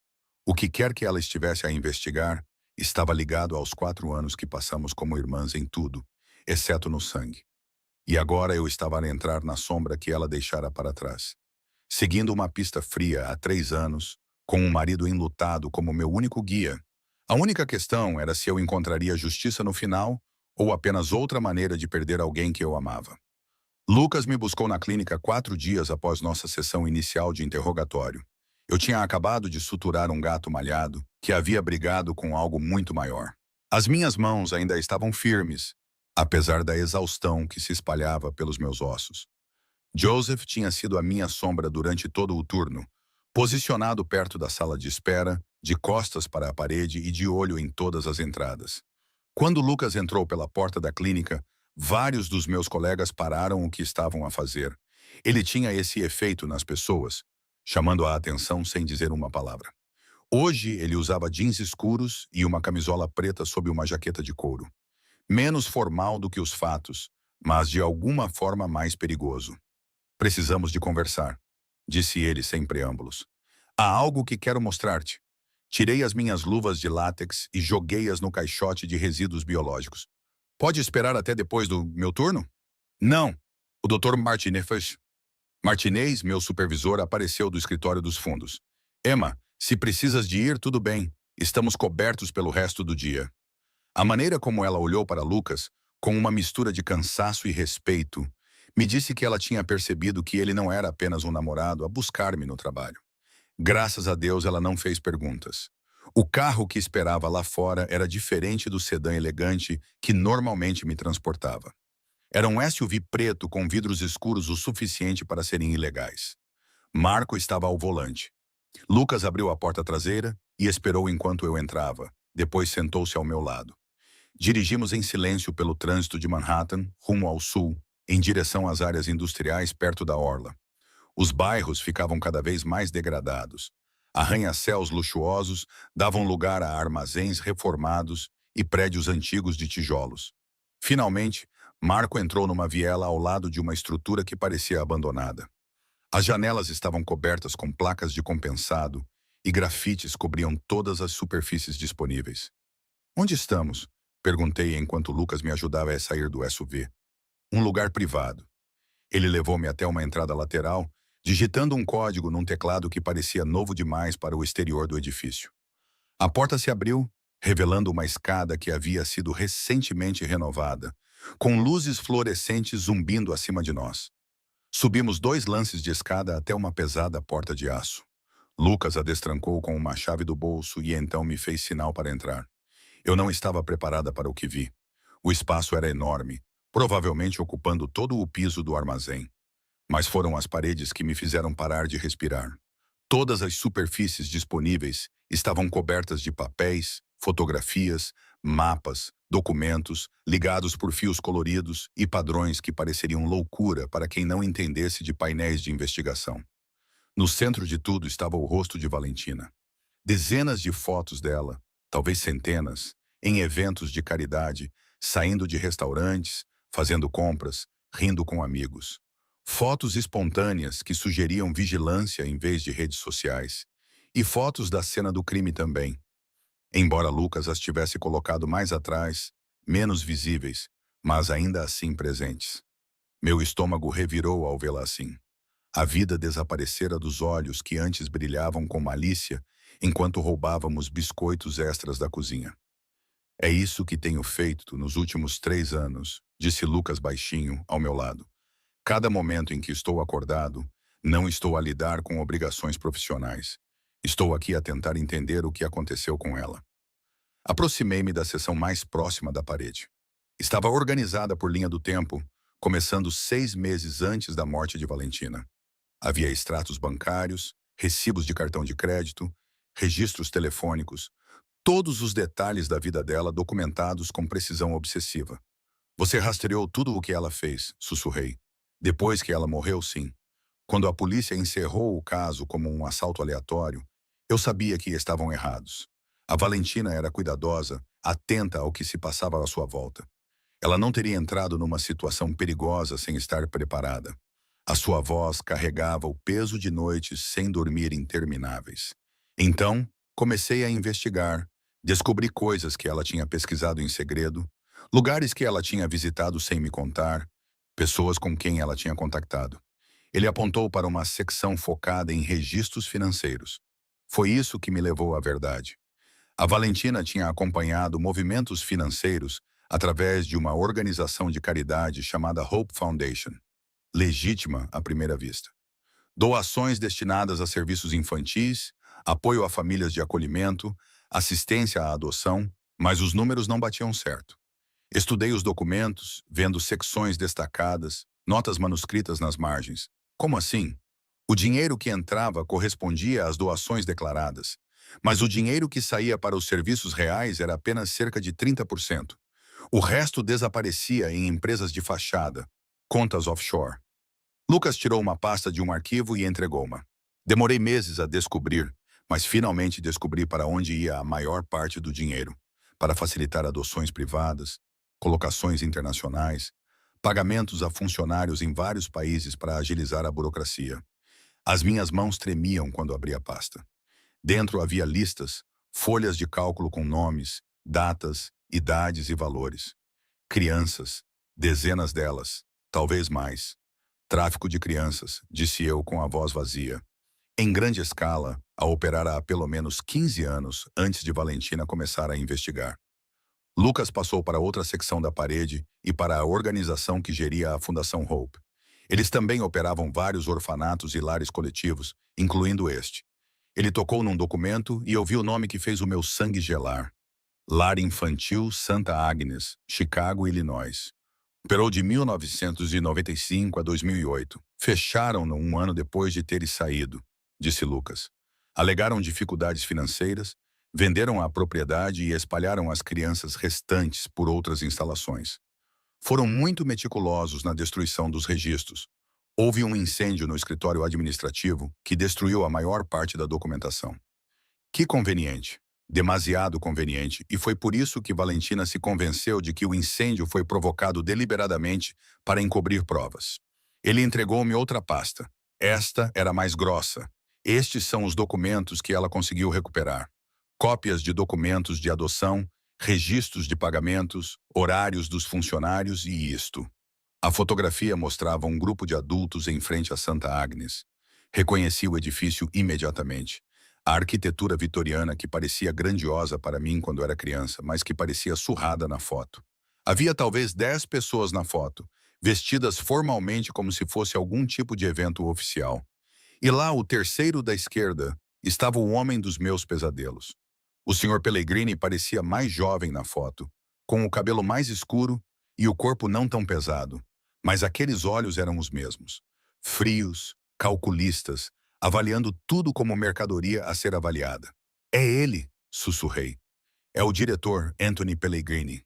O que quer que ela estivesse a investigar, estava ligado aos 4 anos que passamos como irmãs em tudo, exceto no sangue. E agora eu estava a entrar na sombra que ela deixara para trás. Seguindo uma pista fria há 3 anos, com um marido enlutado como meu único guia, a única questão era se eu encontraria justiça no final ou apenas outra maneira de perder alguém que eu amava. Lucas me buscou na clínica 4 dias após nossa sessão inicial de interrogatório. Eu tinha acabado de suturar um gato malhado que havia brigado com algo muito maior. As minhas mãos ainda estavam firmes, apesar da exaustão que se espalhava pelos meus ossos. Joseph tinha sido a minha sombra durante todo o turno, posicionado perto da sala de espera, de costas para a parede e de olho em todas as entradas. Quando Lucas entrou pela porta da clínica, vários dos meus colegas pararam o que estavam a fazer. Ele tinha esse efeito nas pessoas, chamando a atenção sem dizer uma palavra. Hoje ele usava jeans escuros e uma camisola preta sob uma jaqueta de couro. Menos formal do que os fatos, mas de alguma forma mais perigoso. Precisamos de conversar, disse ele sem preâmbulos. Há algo que quero mostrar-te. Tirei as minhas luvas de látex e joguei-as no caixote de resíduos biológicos. Pode esperar até depois do meu turno? Não. O Dr. Martinez, meu supervisor, apareceu do escritório dos fundos. Emma, se precisas de ir, tudo bem. Estamos cobertos pelo resto do dia. A maneira como ela olhou para Lucas, com uma mistura de cansaço e respeito, me disse que ela tinha percebido que ele não era apenas um namorado a buscar-me no trabalho. Graças a Deus ela não fez perguntas. O carro que esperava lá fora era diferente do sedã elegante que normalmente me transportava. Era um SUV preto com vidros escuros o suficiente para serem ilegais. Marco estava ao volante. Lucas abriu a porta traseira e esperou enquanto eu entrava. Depois sentou-se ao meu lado. Dirigimos em silêncio pelo trânsito de Manhattan, rumo ao sul, em direção às áreas industriais perto da orla. Os bairros ficavam cada vez mais degradados. Arranha-céus luxuosos davam lugar a armazéns reformados e prédios antigos de tijolos. Finalmente, Marco entrou numa viela ao lado de uma estrutura que parecia abandonada. As janelas estavam cobertas com placas de compensado e grafites cobriam todas as superfícies disponíveis. Onde estamos? Perguntei enquanto Lucas me ajudava a sair do SUV. Um lugar privado. Ele levou-me até uma entrada lateral, digitando um código num teclado que parecia novo demais para o exterior do edifício. A porta se abriu, revelando uma escada que havia sido recentemente renovada, com luzes fluorescentes zumbindo acima de nós. Subimos 2 lances de escada até uma pesada porta de aço. Lucas a destrancou com uma chave do bolso e então me fez sinal para entrar. Eu não estava preparada para o que vi. O espaço era enorme, provavelmente ocupando todo o piso do armazém. Mas foram as paredes que me fizeram parar de respirar. Todas as superfícies disponíveis estavam cobertas de papéis, fotografias, mapas, documentos, ligados por fios coloridos e padrões que pareceriam loucura para quem não entendesse de painéis de investigação. No centro de tudo estava o rosto de Valentina. Dezenas de fotos dela, talvez centenas, em eventos de caridade, saindo de restaurantes, fazendo compras, rindo com amigos. Fotos espontâneas que sugeriam vigilância em vez de redes sociais. E fotos da cena do crime também. Embora Lucas as tivesse colocado mais atrás, menos visíveis, mas ainda assim presentes. Meu estômago revirou ao vê-la assim. A vida desaparecera dos olhos que antes brilhavam com malícia enquanto roubávamos biscoitos extras da cozinha. É isso que tenho feito nos últimos 3 anos, disse Lucas baixinho, ao meu lado. Cada momento em que estou acordado, não estou a lidar com obrigações profissionais. Estou aqui a tentar entender o que aconteceu com ela. Aproximei-me da seção mais próxima da parede. Estava organizada por linha do tempo, começando 6 meses antes da morte de Valentina. Havia extratos bancários, recibos de cartão de crédito, registros telefônicos, todos os detalhes da vida dela documentados com precisão obsessiva. Você rastreou tudo o que ela fez, sussurrei. Depois que ela morreu, sim. Quando a polícia encerrou o caso como um assalto aleatório, eu sabia que estavam errados. A Valentina era cuidadosa, atenta ao que se passava à sua volta. Ela não teria entrado numa situação perigosa sem estar preparada. A sua voz carregava o peso de noites sem dormir intermináveis. Então, comecei a investigar. Descobri coisas que ela tinha pesquisado em segredo, lugares que ela tinha visitado sem me contar, pessoas com quem ela tinha contactado. Ele apontou para uma secção focada em registros financeiros. Foi isso que me levou à verdade. A Valentina tinha acompanhado movimentos financeiros através de uma organização de caridade chamada Hope Foundation, legítima à primeira vista. Doações destinadas a serviços infantis, apoio a famílias de acolhimento, assistência à adoção, mas os números não batiam certo. Estudei os documentos, vendo secções destacadas, notas manuscritas nas margens. Como assim? O dinheiro que entrava correspondia às doações declaradas, mas o dinheiro que saía para os serviços reais era apenas cerca de 30%. O resto desaparecia em empresas de fachada, contas offshore. Lucas tirou uma pasta de um arquivo e entregou-ma. Demorei meses a descobrir, mas finalmente descobri para onde ia a maior parte do dinheiro, para facilitar adoções privadas, colocações internacionais, pagamentos a funcionários em vários países para agilizar a burocracia. As minhas mãos tremiam quando abri a pasta. Dentro havia listas, folhas de cálculo com nomes, datas, idades e valores. Crianças, dezenas delas, talvez mais. Tráfico de crianças, disse eu com a voz vazia. Em grande escala, a operar há pelo menos 15 anos antes de Valentina começar a investigar. Lucas passou para outra secção da parede e para a organização que geria a Fundação Hope. Eles também operavam vários orfanatos e lares coletivos, incluindo este. Ele tocou num documento e eu vi o nome que fez o meu sangue gelar. Lar Infantil Santa Agnes, Chicago, Illinois. Operou de 1995 a 2008. Fecharam-no um ano depois de ter saído, disse Lucas. Alegaram dificuldades financeiras, venderam a propriedade e espalharam as crianças restantes por outras instalações. Foram muito meticulosos na destruição dos registros. Houve um incêndio no escritório administrativo que destruiu a maior parte da documentação. Que conveniente. Demasiado conveniente, e foi por isso que Valentina se convenceu de que o incêndio foi provocado deliberadamente para encobrir provas. Ele entregou-me outra pasta. Esta era mais grossa. Estes são os documentos que ela conseguiu recuperar. Cópias de documentos de adoção, registros de pagamentos, horários dos funcionários e isto. A fotografia mostrava um grupo de adultos em frente a Santa Agnes. Reconheci o edifício imediatamente. A arquitetura vitoriana que parecia grandiosa para mim quando era criança, mas que parecia surrada na foto. Havia talvez 10 pessoas na foto, vestidas formalmente como se fosse algum tipo de evento oficial. E lá, o terceiro da esquerda, estava o homem dos meus pesadelos. O Sr. Pellegrini parecia mais jovem na foto, com o cabelo mais escuro e o corpo não tão pesado, mas aqueles olhos eram os mesmos. Frios, calculistas, avaliando tudo como mercadoria a ser avaliada. É ele, sussurrei. É o diretor Anthony Pellegrini.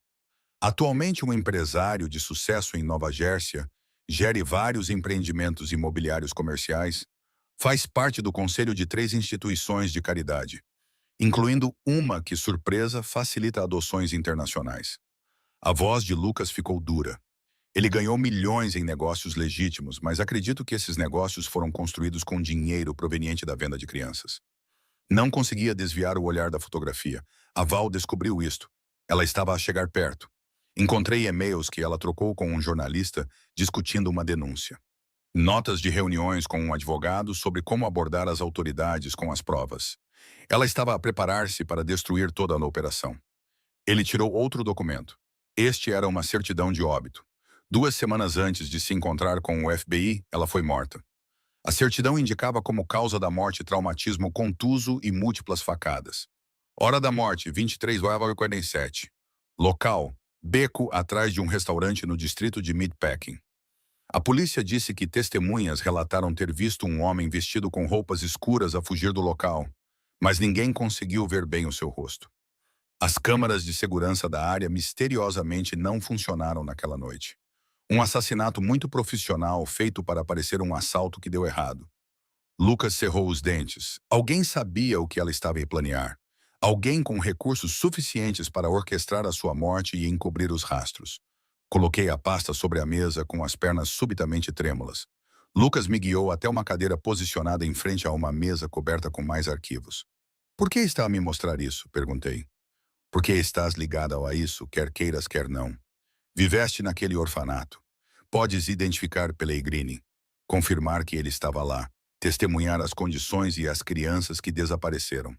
Atualmente um empresário de sucesso em Nova Jersey, gere vários empreendimentos imobiliários comerciais, faz parte do conselho de 3 instituições de caridade, incluindo uma que, surpresa, facilita adoções internacionais. A voz de Lucas ficou dura. Ele ganhou milhões em negócios legítimos, mas acredito que esses negócios foram construídos com dinheiro proveniente da venda de crianças. Não conseguia desviar o olhar da fotografia. A Val descobriu isto. Ela estava a chegar perto. Encontrei e-mails que ela trocou com um jornalista discutindo uma denúncia. Notas de reuniões com um advogado sobre como abordar as autoridades com as provas. Ela estava a preparar-se para destruir toda a operação. Ele tirou outro documento. Este era uma certidão de óbito. 2 semanas antes de se encontrar com o FBI, ela foi morta. A certidão indicava como causa da morte traumatismo contuso e múltiplas facadas. Hora da morte, 23h47. Local, beco atrás de um restaurante no distrito de Meatpacking. A polícia disse que testemunhas relataram ter visto um homem vestido com roupas escuras a fugir do local, mas ninguém conseguiu ver bem o seu rosto. As câmaras de segurança da área misteriosamente não funcionaram naquela noite. Um assassinato muito profissional feito para parecer um assalto que deu errado. Lucas cerrou os dentes. Alguém sabia o que ela estava a planear. Alguém com recursos suficientes para orquestrar a sua morte e encobrir os rastros. Coloquei a pasta sobre a mesa com as pernas subitamente trêmulas. Lucas me guiou até uma cadeira posicionada em frente a uma mesa coberta com mais arquivos. "Por que está a me mostrar isso?" perguntei. "Porque estás ligada a isso, quer queiras, quer não. Viveste naquele orfanato. Podes identificar Pellegrini, confirmar que ele estava lá, testemunhar as condições e as crianças que desapareceram."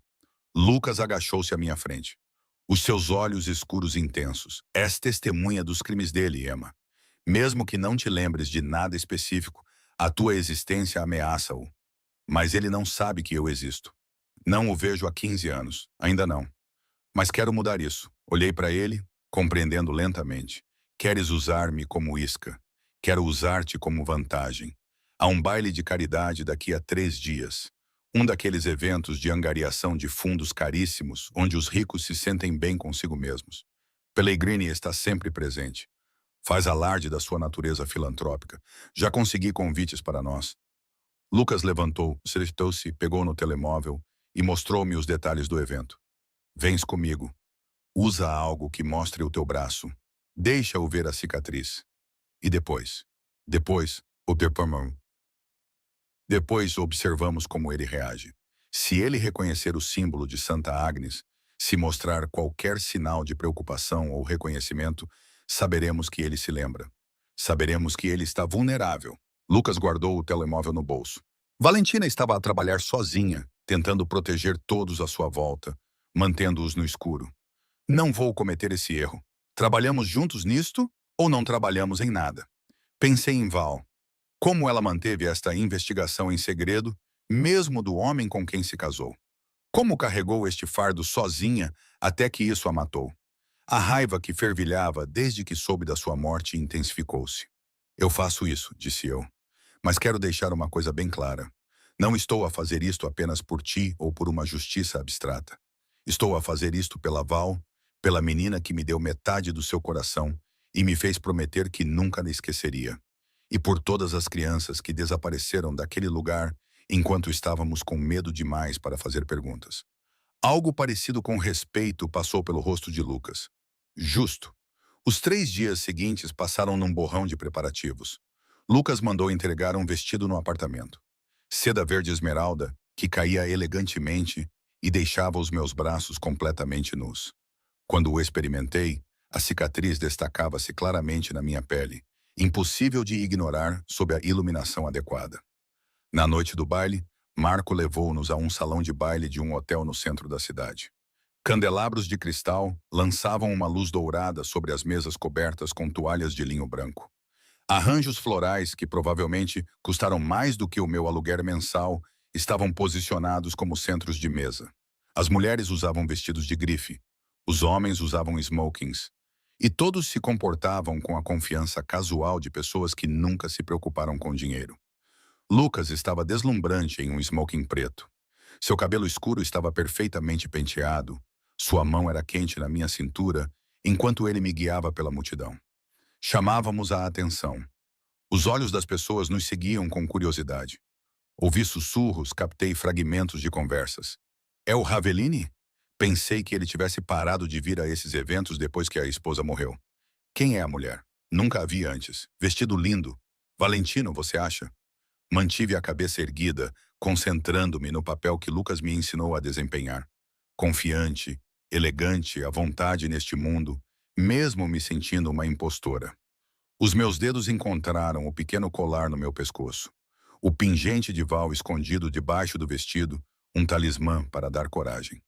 Lucas agachou-se à minha frente. Os seus olhos escuros intensos. "És testemunha dos crimes dele, Emma. Mesmo que não te lembres de nada específico, a tua existência ameaça-o. Mas ele não sabe que eu existo. Não o vejo há 15 anos. Ainda não. Mas quero mudar isso." Olhei para ele, compreendendo lentamente. "Queres usar-me como isca. Quero usar-te como vantagem. Há um baile de caridade daqui a 3 dias. Um daqueles eventos de angariação de fundos caríssimos, onde os ricos se sentem bem consigo mesmos. Pellegrini está sempre presente. Faz alarde da sua natureza filantrópica. Já consegui convites para nós." Lucas levantou, sentou-se, pegou no telemóvel e mostrou-me os detalhes do evento. "Vens comigo. Usa algo que mostre o teu braço. Deixa-o ver a cicatriz. E depois? Depois, o performance. Depois observamos como ele reage. Se ele reconhecer o símbolo de Santa Agnes, se mostrar qualquer sinal de preocupação ou reconhecimento, saberemos que ele se lembra. Saberemos que ele está vulnerável." Lucas guardou o telemóvel no bolso. Valentina estava a trabalhar sozinha, tentando proteger todos à sua volta, mantendo-os no escuro. "Não vou cometer esse erro. Trabalhamos juntos nisto ou não trabalhamos em nada?" Pensei em Val. Como ela manteve esta investigação em segredo, mesmo do homem com quem se casou? Como carregou este fardo sozinha até que isso a matou? A raiva que fervilhava desde que soube da sua morte intensificou-se. "Eu faço isso", disse eu. "Mas quero deixar uma coisa bem clara. Não estou a fazer isto apenas por ti ou por uma justiça abstrata. Estou a fazer isto pela Val, pela menina que me deu metade do seu coração e me fez prometer que nunca a esqueceria. E por todas as crianças que desapareceram daquele lugar enquanto estávamos com medo demais para fazer perguntas." Algo parecido com respeito passou pelo rosto de Lucas. "Justo." Os 3 dias seguintes passaram num borrão de preparativos. Lucas mandou entregar um vestido no apartamento. Seda verde esmeralda, que caía elegantemente e deixava os meus braços completamente nus. Quando o experimentei, a cicatriz destacava-se claramente na minha pele, impossível de ignorar sob a iluminação adequada. Na noite do baile, Marco levou-nos a um salão de baile de um hotel no centro da cidade. Candelabros de cristal lançavam uma luz dourada sobre as mesas cobertas com toalhas de linho branco. Arranjos florais, que provavelmente custaram mais do que o meu aluguer mensal, estavam posicionados como centros de mesa. As mulheres usavam vestidos de grife, os homens usavam smokings, e todos se comportavam com a confiança casual de pessoas que nunca se preocuparam com dinheiro. Lucas estava deslumbrante em um smoking preto. Seu cabelo escuro estava perfeitamente penteado, sua mão era quente na minha cintura, enquanto ele me guiava pela multidão. Chamávamos a atenção. Os olhos das pessoas nos seguiam com curiosidade. Ouvi sussurros, captei fragmentos de conversas. É o Ravelini? Pensei que ele tivesse parado de vir a esses eventos depois que a esposa morreu. Quem é a mulher? Nunca a vi antes. Vestido lindo. Valentino, você acha? Mantive a cabeça erguida, concentrando-me no papel que Lucas me ensinou a desempenhar. Confiante, elegante, à vontade neste mundo, mesmo me sentindo uma impostora. Os meus dedos encontraram o pequeno colar no meu pescoço. O pingente de val escondido debaixo do vestido, um talismã para dar coragem.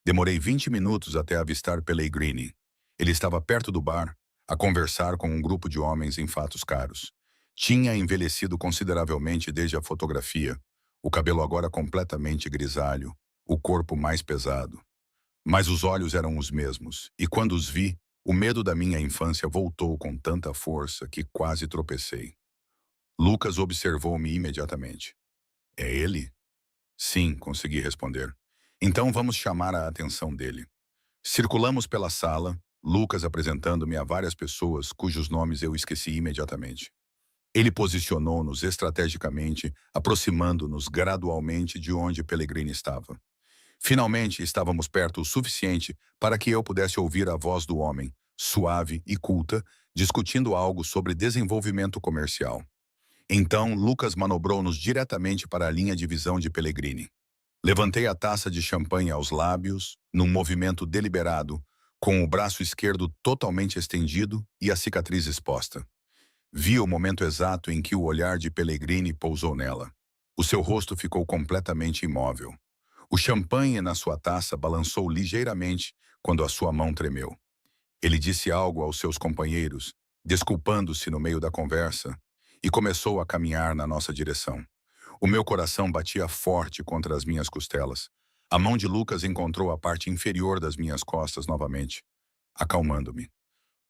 Demorei 20 minutos até avistar Pellegrini. Ele estava perto do bar, a conversar com um grupo de homens em fatos caros. Tinha envelhecido consideravelmente desde a fotografia, o cabelo agora completamente grisalho, o corpo mais pesado. Mas os olhos eram os mesmos, e quando os vi, o medo da minha infância voltou com tanta força que quase tropecei. Lucas observou-me imediatamente. É ele? Sim, consegui responder. Então vamos chamar a atenção dele. Circulamos pela sala, Lucas apresentando-me a várias pessoas cujos nomes eu esqueci imediatamente. Ele posicionou-nos estrategicamente, aproximando-nos gradualmente de onde Pellegrini estava. Finalmente estávamos perto o suficiente para que eu pudesse ouvir a voz do homem, suave e culta, discutindo algo sobre desenvolvimento comercial. Então, Lucas manobrou-nos diretamente para a linha de visão de Pellegrini. Levantei a taça de champanhe aos lábios, num movimento deliberado, com o braço esquerdo totalmente estendido e a cicatriz exposta. Vi o momento exato em que o olhar de Pellegrini pousou nela. O seu rosto ficou completamente imóvel. O champanhe na sua taça balançou ligeiramente quando a sua mão tremeu. Ele disse algo aos seus companheiros, desculpando-se no meio da conversa, e começou a caminhar na nossa direção. O meu coração batia forte contra as minhas costelas. A mão de Lucas encontrou a parte inferior das minhas costas novamente, acalmando-me.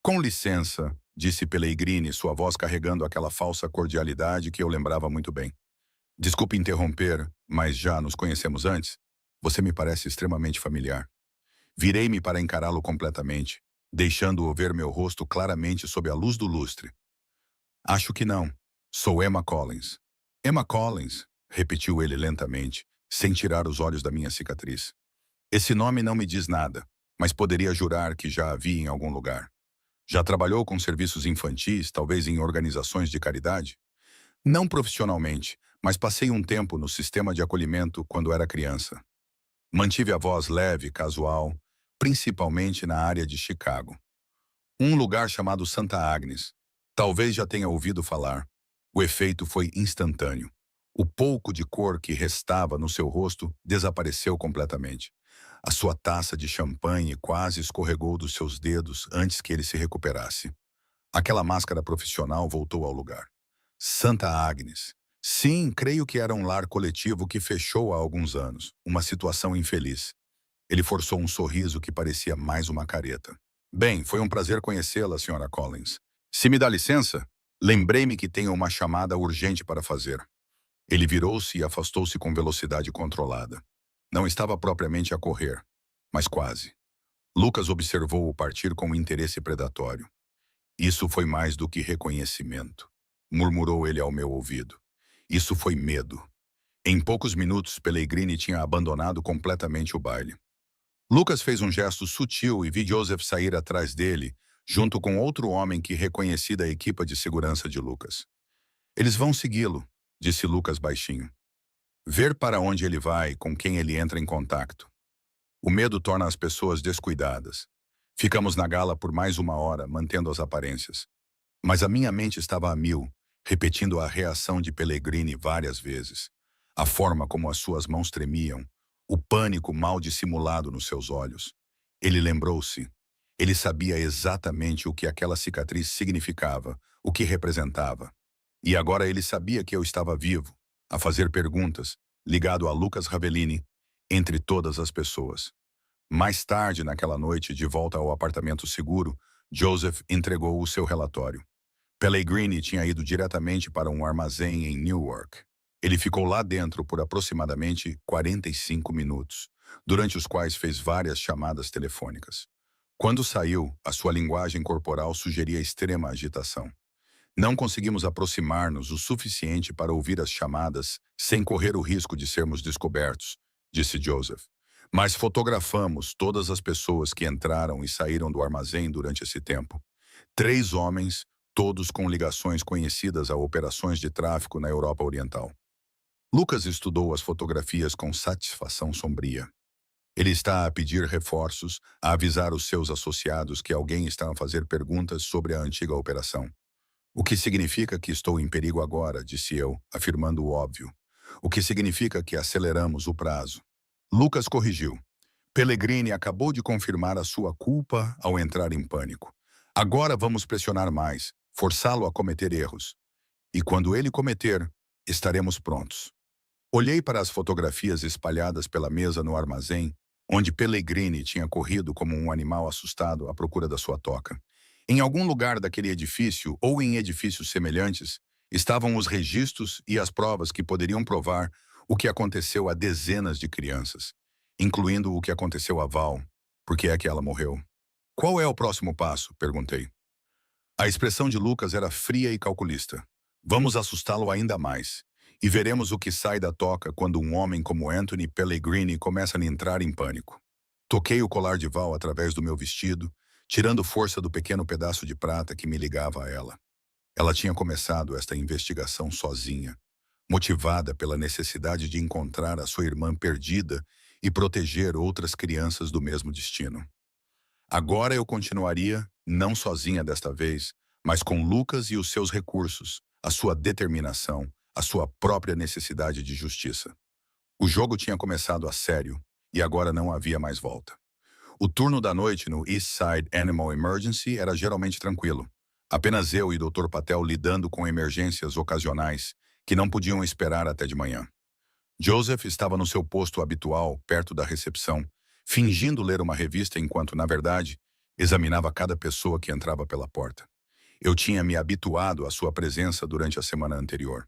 Com licença, disse Pellegrini, sua voz carregando aquela falsa cordialidade que eu lembrava muito bem. Desculpe interromper, mas já nos conhecemos antes? Você me parece extremamente familiar. Virei-me para encará-lo completamente, deixando-o ver meu rosto claramente sob a luz do lustre. Acho que não. Sou Emma Collins. Emma Collins, repetiu ele lentamente, sem tirar os olhos da minha cicatriz. Esse nome não me diz nada, mas poderia jurar que já a vi em algum lugar. Já trabalhou com serviços infantis, talvez em organizações de caridade? Não profissionalmente, mas passei um tempo no sistema de acolhimento quando era criança. Mantive a voz leve, casual, principalmente na área de Chicago. Um lugar chamado Santa Agnes. Talvez já tenha ouvido falar. O efeito foi instantâneo. O pouco de cor que restava no seu rosto desapareceu completamente. A sua taça de champanhe quase escorregou dos seus dedos antes que ele se recuperasse. Aquela máscara profissional voltou ao lugar. Santa Agnes. Sim, creio que era um lar coletivo que fechou há alguns anos. Uma situação infeliz. Ele forçou um sorriso que parecia mais uma careta. Bem, foi um prazer conhecê-la, Sra. Collins. Se me dá licença, lembrei-me que tenho uma chamada urgente para fazer. Ele virou-se e afastou-se com velocidade controlada. Não estava propriamente a correr, mas quase. Lucas observou-o partir com interesse predatório. Isso foi mais do que reconhecimento, murmurou ele ao meu ouvido. Isso foi medo. Em poucos minutos, Pellegrini tinha abandonado completamente o baile. Lucas fez um gesto sutil e vi Joseph sair atrás dele, junto com outro homem que reconheci da equipa de segurança de Lucas. Eles vão segui-lo, disse Lucas baixinho. Ver para onde ele vai e com quem ele entra em contato. O medo torna as pessoas descuidadas. Ficamos na gala por mais uma hora, mantendo as aparências. Mas a minha mente estava a mil, repetindo a reação de Pellegrini várias vezes. A forma como as suas mãos tremiam, o pânico mal dissimulado nos seus olhos. Ele lembrou-se. Ele sabia exatamente o que aquela cicatriz significava, o que representava. E agora ele sabia que eu estava vivo, a fazer perguntas, ligado a Lucas Ravelini, entre todas as pessoas. Mais tarde, naquela noite, de volta ao apartamento seguro, Joseph entregou o seu relatório. Pellegrini tinha ido diretamente para um armazém em Newark. Ele ficou lá dentro por aproximadamente 45 minutos, durante os quais fez várias chamadas telefônicas. Quando saiu, a sua linguagem corporal sugeria extrema agitação. Não conseguimos aproximar-nos o suficiente para ouvir as chamadas sem correr o risco de sermos descobertos, disse Joseph. Mas fotografamos todas as pessoas que entraram e saíram do armazém durante esse tempo. 3 homens, todos com ligações conhecidas a operações de tráfico na Europa Oriental. Lucas estudou as fotografias com satisfação sombria. Ele está a pedir reforços, a avisar os seus associados que alguém está a fazer perguntas sobre a antiga operação. O que significa que estou em perigo agora, disse eu, afirmando o óbvio. O que significa que aceleramos o prazo. Lucas corrigiu. Pellegrini acabou de confirmar a sua culpa ao entrar em pânico. Agora vamos pressionar mais, forçá-lo a cometer erros. E quando ele cometer, estaremos prontos. Olhei para as fotografias espalhadas pela mesa no armazém, onde Pellegrini tinha corrido como um animal assustado à procura da sua toca. Em algum lugar daquele edifício, ou em edifícios semelhantes, estavam os registros e as provas que poderiam provar o que aconteceu a dezenas de crianças, incluindo o que aconteceu a Val, porque é que ela morreu. Qual é o próximo passo? Perguntei. A expressão de Lucas era fria e calculista. Vamos assustá-lo ainda mais. E veremos o que sai da toca quando um homem como Anthony Pellegrini começa a entrar em pânico. Toquei o colar de Val através do meu vestido, tirando força do pequeno pedaço de prata que me ligava a ela. Ela tinha começado esta investigação sozinha, motivada pela necessidade de encontrar a sua irmã perdida e proteger outras crianças do mesmo destino. Agora eu continuaria, não sozinha desta vez, mas com Lucas e os seus recursos, a sua determinação, a sua própria necessidade de justiça. O jogo tinha começado a sério e agora não havia mais volta. O turno da noite no East Side Animal Emergency era geralmente tranquilo. Apenas eu e Dr. Patel lidando com emergências ocasionais que não podiam esperar até de manhã. Joseph estava no seu posto habitual, perto da recepção, fingindo ler uma revista enquanto, na verdade, examinava cada pessoa que entrava pela porta. Eu tinha me habituado à sua presença durante a semana anterior.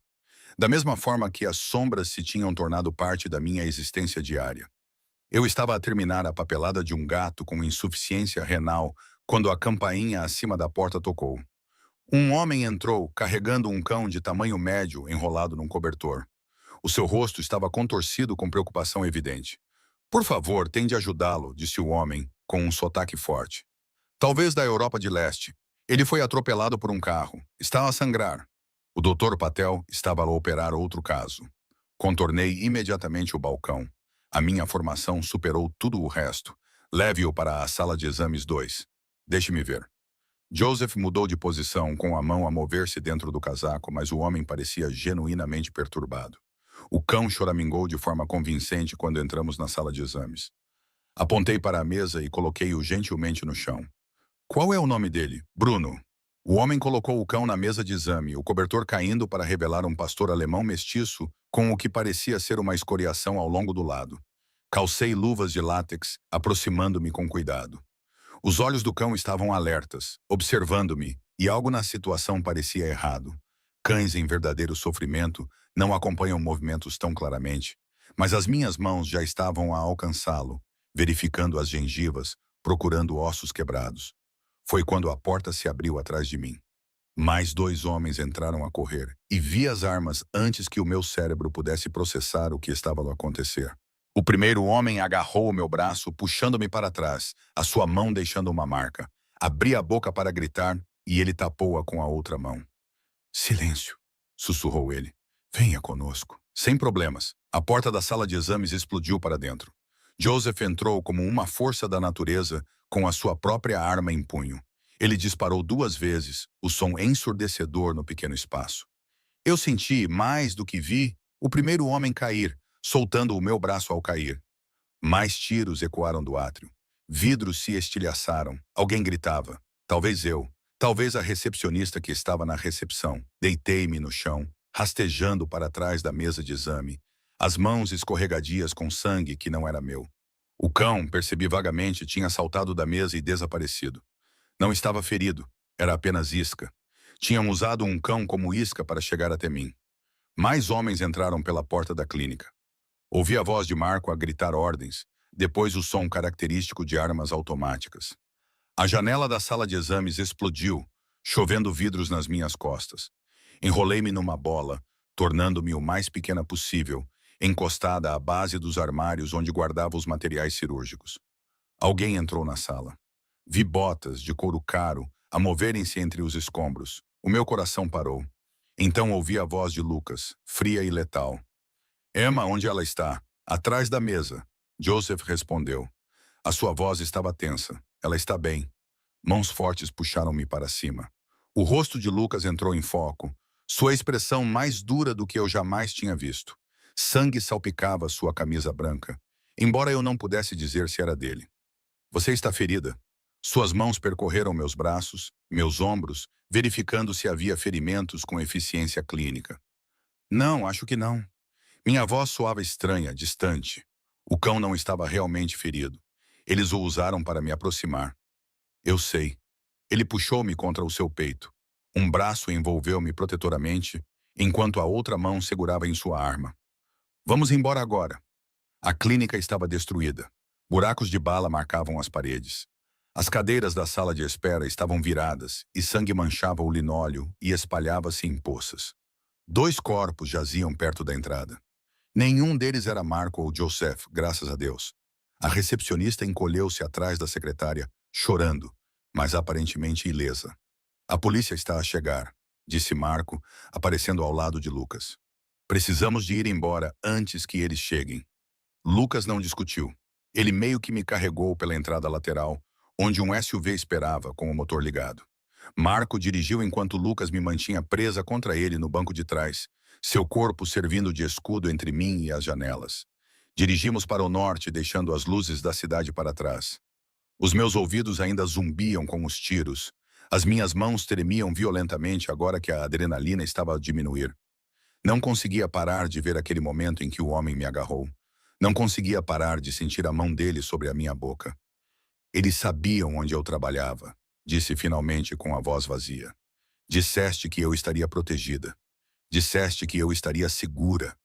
Da mesma forma que as sombras se tinham tornado parte da minha existência diária. Eu estava a terminar a papelada de um gato com insuficiência renal quando a campainha acima da porta tocou. Um homem entrou carregando um cão de tamanho médio enrolado num cobertor. O seu rosto estava contorcido com preocupação evidente. Por favor, tente ajudá-lo, disse o homem, com um sotaque forte. Talvez da Europa de Leste. Ele foi atropelado por um carro. Está a sangrar. O Dr. Patel estava a operar outro caso. Contornei imediatamente o balcão. A minha formação superou tudo o resto. Leve-o para a sala de exames 2. Deixe-me ver. Joseph mudou de posição, com a mão a mover-se dentro do casaco, mas o homem parecia genuinamente perturbado. O cão choramingou de forma convincente quando entramos na sala de exames. Apontei para a mesa e coloquei-o gentilmente no chão. Qual é o nome dele? Bruno. O homem colocou o cão na mesa de exame, o cobertor caindo para revelar um pastor alemão mestiço com o que parecia ser uma escoriação ao longo do lado. Calcei luvas de látex, aproximando-me com cuidado. Os olhos do cão estavam alertas, observando-me, e algo na situação parecia errado. Cães em verdadeiro sofrimento não acompanham movimentos tão claramente, mas as minhas mãos já estavam a alcançá-lo, verificando as gengivas, procurando ossos quebrados. Foi quando a porta se abriu atrás de mim. Mais 2 homens entraram a correr, e vi as armas antes que o meu cérebro pudesse processar o que estava a acontecer. O primeiro homem agarrou o meu braço, puxando-me para trás, a sua mão deixando uma marca. Abri a boca para gritar, e ele tapou-a com a outra mão. Silêncio, sussurrou ele. Venha conosco. Sem problemas. A porta da sala de exames explodiu para dentro. Joseph entrou como uma força da natureza, com a sua própria arma em punho. Ele disparou 2 vezes, o som ensurdecedor no pequeno espaço. Eu senti, mais do que vi, o primeiro homem cair, soltando o meu braço ao cair. Mais tiros ecoaram do átrio. Vidros se estilhaçaram. Alguém gritava. Talvez eu. Talvez a recepcionista que estava na recepção. Deitei-me no chão, rastejando para trás da mesa de exame, as mãos escorregadias com sangue que não era meu. O cão, percebi vagamente, tinha saltado da mesa e desaparecido. Não estava ferido. Era apenas isca. Tinham usado um cão como isca para chegar até mim. Mais homens entraram pela porta da clínica. Ouvi a voz de Marco a gritar ordens, depois o som característico de armas automáticas. A janela da sala de exames explodiu, chovendo vidros nas minhas costas. Enrolei-me numa bola, tornando-me o mais pequena possível, encostada à base dos armários onde guardava os materiais cirúrgicos. Alguém entrou na sala. Vi botas de couro caro a moverem-se entre os escombros. O meu coração parou. Então ouvi a voz de Lucas, fria e letal. Emma, onde ela está? Atrás da mesa. Joseph respondeu. A sua voz estava tensa. Ela está bem. Mãos fortes puxaram-me para cima. O rosto de Lucas entrou em foco, sua expressão mais dura do que eu jamais tinha visto. Sangue salpicava sua camisa branca, embora eu não pudesse dizer se era dele. Você está ferida. Suas mãos percorreram meus braços, meus ombros, verificando se havia ferimentos com eficiência clínica. Não, acho que não. Minha voz soava estranha, distante. O cão não estava realmente ferido. Eles o usaram para me aproximar. Eu sei. Ele puxou-me contra o seu peito. Um braço envolveu-me protetoramente, enquanto a outra mão segurava em sua arma. Vamos embora agora. A clínica estava destruída. Buracos de bala marcavam as paredes. As cadeiras da sala de espera estavam viradas e sangue manchava o linóleo e espalhava-se em poças. 2 corpos jaziam perto da entrada. Nenhum deles era Marco ou Joseph, graças a Deus. A recepcionista encolheu-se atrás da secretária, chorando, mas aparentemente ilesa. A polícia está a chegar, disse Marco, aparecendo ao lado de Lucas. Precisamos de ir embora antes que eles cheguem. Lucas não discutiu. Ele meio que me carregou pela entrada lateral, onde um SUV esperava com o motor ligado. Marco dirigiu enquanto Lucas me mantinha presa contra ele no banco de trás, seu corpo servindo de escudo entre mim e as janelas. Dirigimos para o norte, deixando as luzes da cidade para trás. Os meus ouvidos ainda zumbiam com os tiros. As minhas mãos tremiam violentamente agora que a adrenalina estava a diminuir. Não conseguia parar de ver aquele momento em que o homem me agarrou. Não conseguia parar de sentir a mão dele sobre a minha boca. Eles sabiam onde eu trabalhava, disse finalmente com a voz vazia. Disseste que eu estaria protegida. Disseste que eu estaria segura.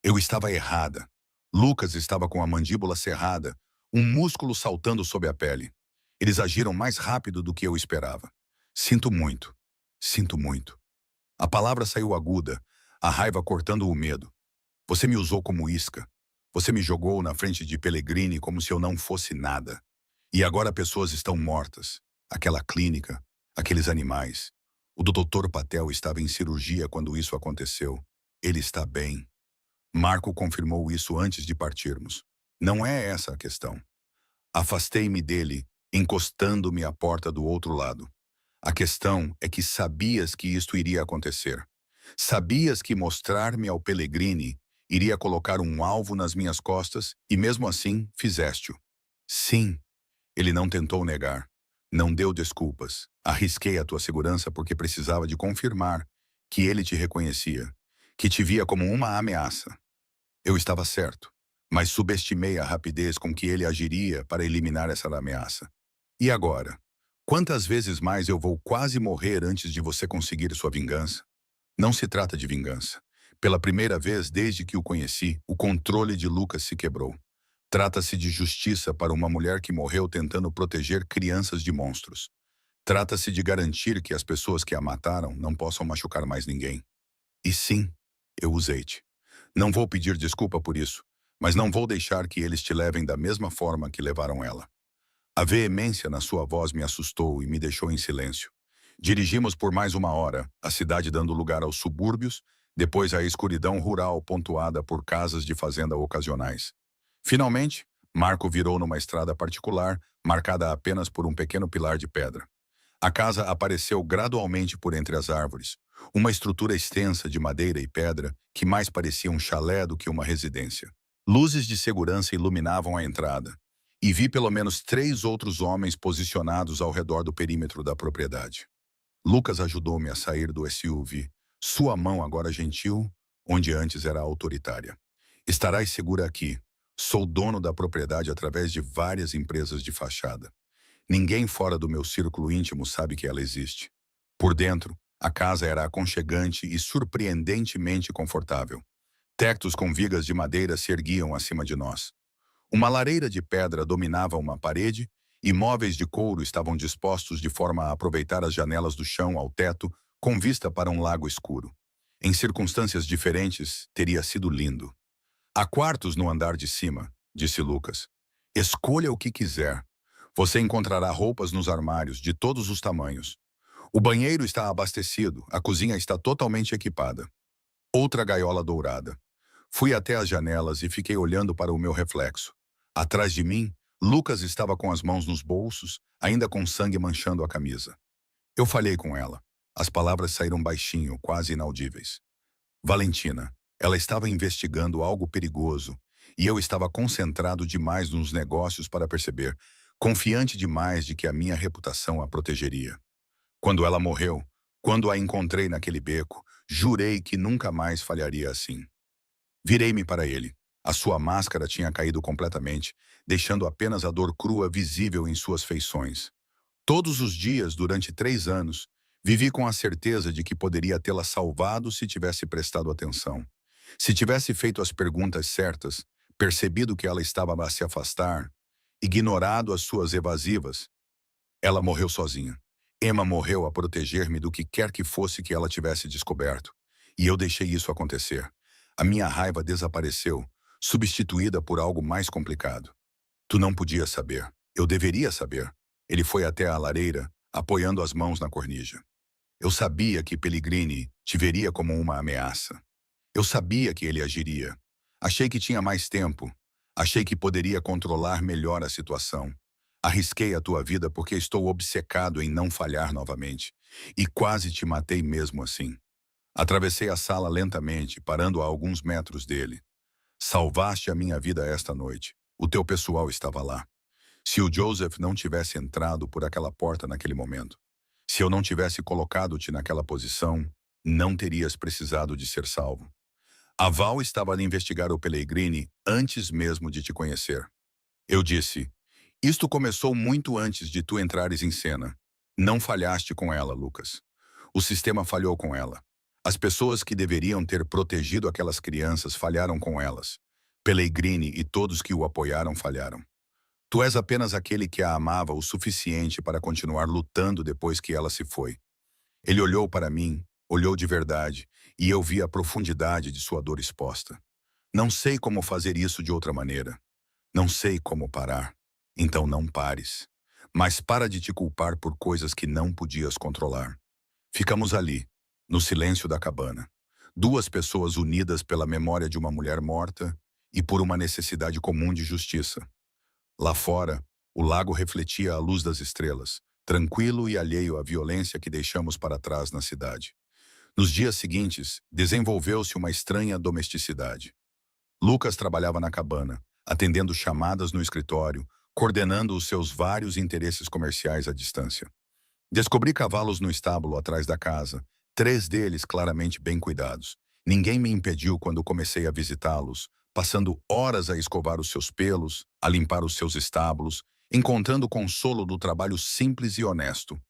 Eu estava errada. Lucas estava com a mandíbula cerrada, um músculo saltando sob a pele. Eles agiram mais rápido do que eu esperava. Sinto muito. Sinto muito. A palavra saiu aguda, a raiva cortando o medo. Você me usou como isca. Você me jogou na frente de Pellegrini como se eu não fosse nada. E agora pessoas estão mortas. Aquela clínica, aqueles animais. O Dr. Patel estava em cirurgia quando isso aconteceu. Ele está bem. Marco confirmou isso antes de partirmos. Não é essa a questão. Afastei-me dele, encostando-me à porta do outro lado. A questão é que sabias que isto iria acontecer. Sabias que mostrar-me ao Pellegrini iria colocar um alvo nas minhas costas e mesmo assim fizeste-o. Sim. Ele não tentou negar. Não deu desculpas. Arrisquei a tua segurança porque precisava de confirmar que ele te reconhecia, que te via como uma ameaça. Eu estava certo, mas subestimei a rapidez com que ele agiria para eliminar essa ameaça. E agora? Quantas vezes mais eu vou quase morrer antes de você conseguir sua vingança? Não se trata de vingança. Pela primeira vez desde que o conheci, o controle de Lucas se quebrou. Trata-se de justiça para uma mulher que morreu tentando proteger crianças de monstros. Trata-se de garantir que as pessoas que a mataram não possam machucar mais ninguém. E sim, eu usei-te. Não vou pedir desculpa por isso, mas não vou deixar que eles te levem da mesma forma que levaram ela. A veemência na sua voz me assustou e me deixou em silêncio. Dirigimos por mais 1 hora, a cidade dando lugar aos subúrbios, depois à escuridão rural pontuada por casas de fazenda ocasionais. Finalmente, Marco virou numa estrada particular, marcada apenas por um pequeno pilar de pedra. A casa apareceu gradualmente por entre as árvores, uma estrutura extensa de madeira e pedra que mais parecia um chalé do que uma residência. Luzes de segurança iluminavam a entrada, e vi pelo menos 3 outros homens posicionados ao redor do perímetro da propriedade. Lucas ajudou-me a sair do SUV, sua mão agora gentil, onde antes era autoritária. Estarás segura aqui. Sou dono da propriedade através de várias empresas de fachada. Ninguém fora do meu círculo íntimo sabe que ela existe. Por dentro, a casa era aconchegante e surpreendentemente confortável. Tectos com vigas de madeira se erguiam acima de nós. Uma lareira de pedra dominava uma parede e móveis de couro estavam dispostos de forma a aproveitar as janelas do chão ao teto com vista para um lago escuro. Em circunstâncias diferentes, teria sido lindo. Há quartos no andar de cima, disse Lucas. Escolha o que quiser. Você encontrará roupas nos armários de todos os tamanhos. O banheiro está abastecido, a cozinha está totalmente equipada. Outra gaiola dourada. Fui até as janelas e fiquei olhando para o meu reflexo. Atrás de mim, Lucas estava com as mãos nos bolsos, ainda com sangue manchando a camisa. Eu falhei com ela. As palavras saíram baixinho, quase inaudíveis. Valentina, ela estava investigando algo perigoso, e eu estava concentrado demais nos negócios para perceber, confiante demais de que a minha reputação a protegeria. Quando ela morreu, quando a encontrei naquele beco, jurei que nunca mais falharia assim. Virei-me para ele. A sua máscara tinha caído completamente, deixando apenas a dor crua visível em suas feições. Todos os dias, durante 3 anos, vivi com a certeza de que poderia tê-la salvado se tivesse prestado atenção. Se tivesse feito as perguntas certas, percebido que ela estava a se afastar, ignorado as suas evasivas. Ela morreu sozinha. Emma morreu a proteger-me do que quer que fosse que ela tivesse descoberto. E eu deixei isso acontecer. A minha raiva desapareceu, substituída por algo mais complicado. Tu não podias saber. Eu deveria saber. Ele foi até a lareira, apoiando as mãos na cornija. Eu sabia que Pellegrini te veria como uma ameaça. Eu sabia que ele agiria. Achei que tinha mais tempo. Achei que poderia controlar melhor a situação. Arrisquei a tua vida porque estou obcecado em não falhar novamente. E quase te matei mesmo assim. Atravessei a sala lentamente, parando a alguns metros dele. Salvaste a minha vida esta noite. O teu pessoal estava lá. Se o Joseph não tivesse entrado por aquela porta naquele momento, se eu não tivesse colocado-te naquela posição, não terias precisado de ser salvo. A Val estava a investigar o Pellegrini antes mesmo de te conhecer. Eu disse, isto começou muito antes de tu entrares em cena. Não falhaste com ela, Lucas. O sistema falhou com ela. As pessoas que deveriam ter protegido aquelas crianças falharam com elas. Pellegrini e todos que o apoiaram falharam. Tu és apenas aquele que a amava o suficiente para continuar lutando depois que ela se foi. Ele olhou para mim, olhou de verdade, e eu vi a profundidade de sua dor exposta. Não sei como fazer isso de outra maneira. Não sei como parar. Então não pares. Mas para de te culpar por coisas que não podias controlar. Ficamos ali, no silêncio da cabana. 2 pessoas unidas pela memória de uma mulher morta e por uma necessidade comum de justiça. Lá fora, o lago refletia a luz das estrelas, tranquilo e alheio à violência que deixamos para trás na cidade. Nos dias seguintes, desenvolveu-se uma estranha domesticidade. Lucas trabalhava na cabana, atendendo chamadas no escritório, coordenando os seus vários interesses comerciais à distância. Descobri cavalos no estábulo atrás da casa, 3 deles claramente bem cuidados. Ninguém me impediu quando comecei a visitá-los, passando horas a escovar os seus pelos, a limpar os seus estábulos, encontrando consolo do trabalho simples e honesto.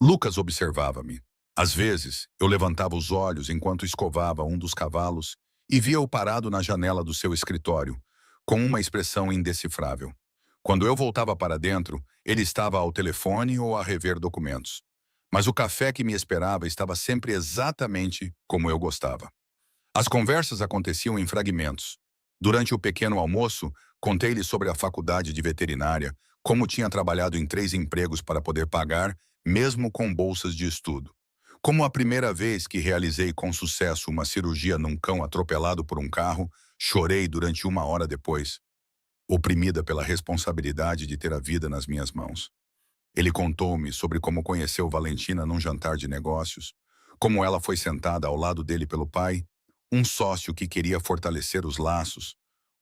Lucas observava-me. Às vezes, eu levantava os olhos enquanto escovava um dos cavalos e via-o parado na janela do seu escritório, com uma expressão indecifrável. Quando eu voltava para dentro, ele estava ao telefone ou a rever documentos. Mas o café que me esperava estava sempre exatamente como eu gostava. As conversas aconteciam em fragmentos. Durante o pequeno almoço, contei-lhe sobre a faculdade de veterinária, como tinha trabalhado em 3 empregos para poder pagar, mesmo com bolsas de estudo. Como a primeira vez que realizei com sucesso uma cirurgia num cão atropelado por um carro, chorei durante 1 hora depois, oprimida pela responsabilidade de ter a vida nas minhas mãos. Ele contou-me sobre como conheceu Valentina num jantar de negócios, como ela foi sentada ao lado dele pelo pai, um sócio que queria fortalecer os laços,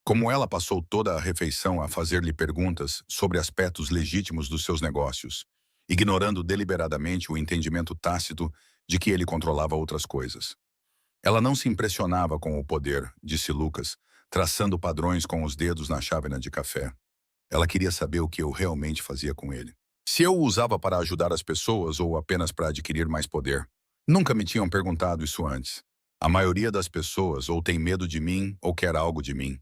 Como ela passou toda a refeição a fazer-lhe perguntas sobre aspectos legítimos dos seus negócios, ignorando deliberadamente o entendimento tácito de que ele controlava outras coisas. Ela não se impressionava com o poder, disse Lucas, traçando padrões com os dedos na chávena de café. Ela queria saber o que eu realmente fazia com ele. Se eu o usava para ajudar as pessoas ou apenas para adquirir mais poder. Nunca me tinham perguntado isso antes. A maioria das pessoas ou tem medo de mim ou quer algo de mim.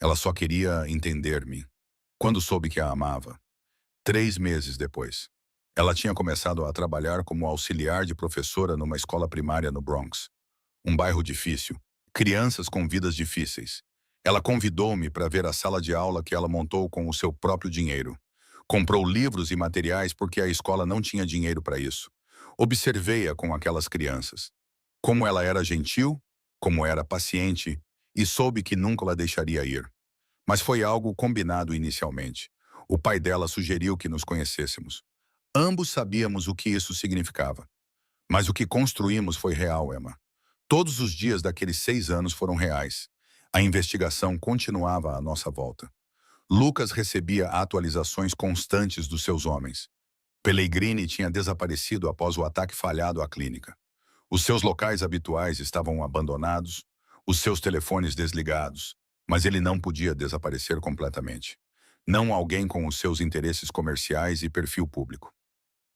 Ela só queria entender-me. Quando soube que a amava. 3 meses depois. Ela tinha começado a trabalhar como auxiliar de professora numa escola primária no Bronx. Um bairro difícil. Crianças com vidas difíceis. Ela convidou-me para ver a sala de aula que ela montou com o seu próprio dinheiro. Comprou livros e materiais porque a escola não tinha dinheiro para isso. Observei-a com aquelas crianças. Como ela era gentil, como era paciente, e soube que nunca a deixaria ir. Mas foi algo combinado inicialmente. O pai dela sugeriu que nos conhecêssemos. Ambos sabíamos o que isso significava. Mas o que construímos foi real, Emma. Todos os dias daqueles 6 anos foram reais. A investigação continuava à nossa volta. Lucas recebia atualizações constantes dos seus homens. Pellegrini tinha desaparecido após o ataque falhado à clínica. Os seus locais habituais estavam abandonados, os seus telefones desligados, mas ele não podia desaparecer completamente. Não alguém com os seus interesses comerciais e perfil público.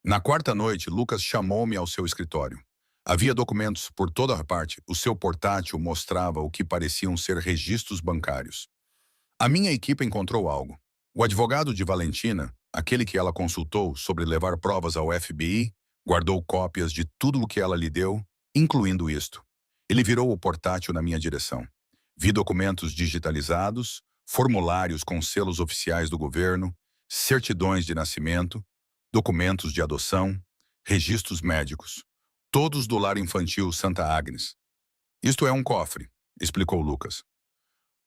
Na quarta noite, Lucas chamou-me ao seu escritório. Havia documentos por toda a parte. O seu portátil mostrava o que pareciam ser registros bancários. A minha equipe encontrou algo. O advogado de Valentina, aquele que ela consultou sobre levar provas ao FBI, guardou cópias de tudo o que ela lhe deu, incluindo isto. Ele virou o portátil na minha direção. Vi documentos digitalizados, formulários com selos oficiais do governo, certidões de nascimento, documentos de adoção, registros médicos, todos do lar infantil Santa Agnes. Isto é um cofre, explicou Lucas.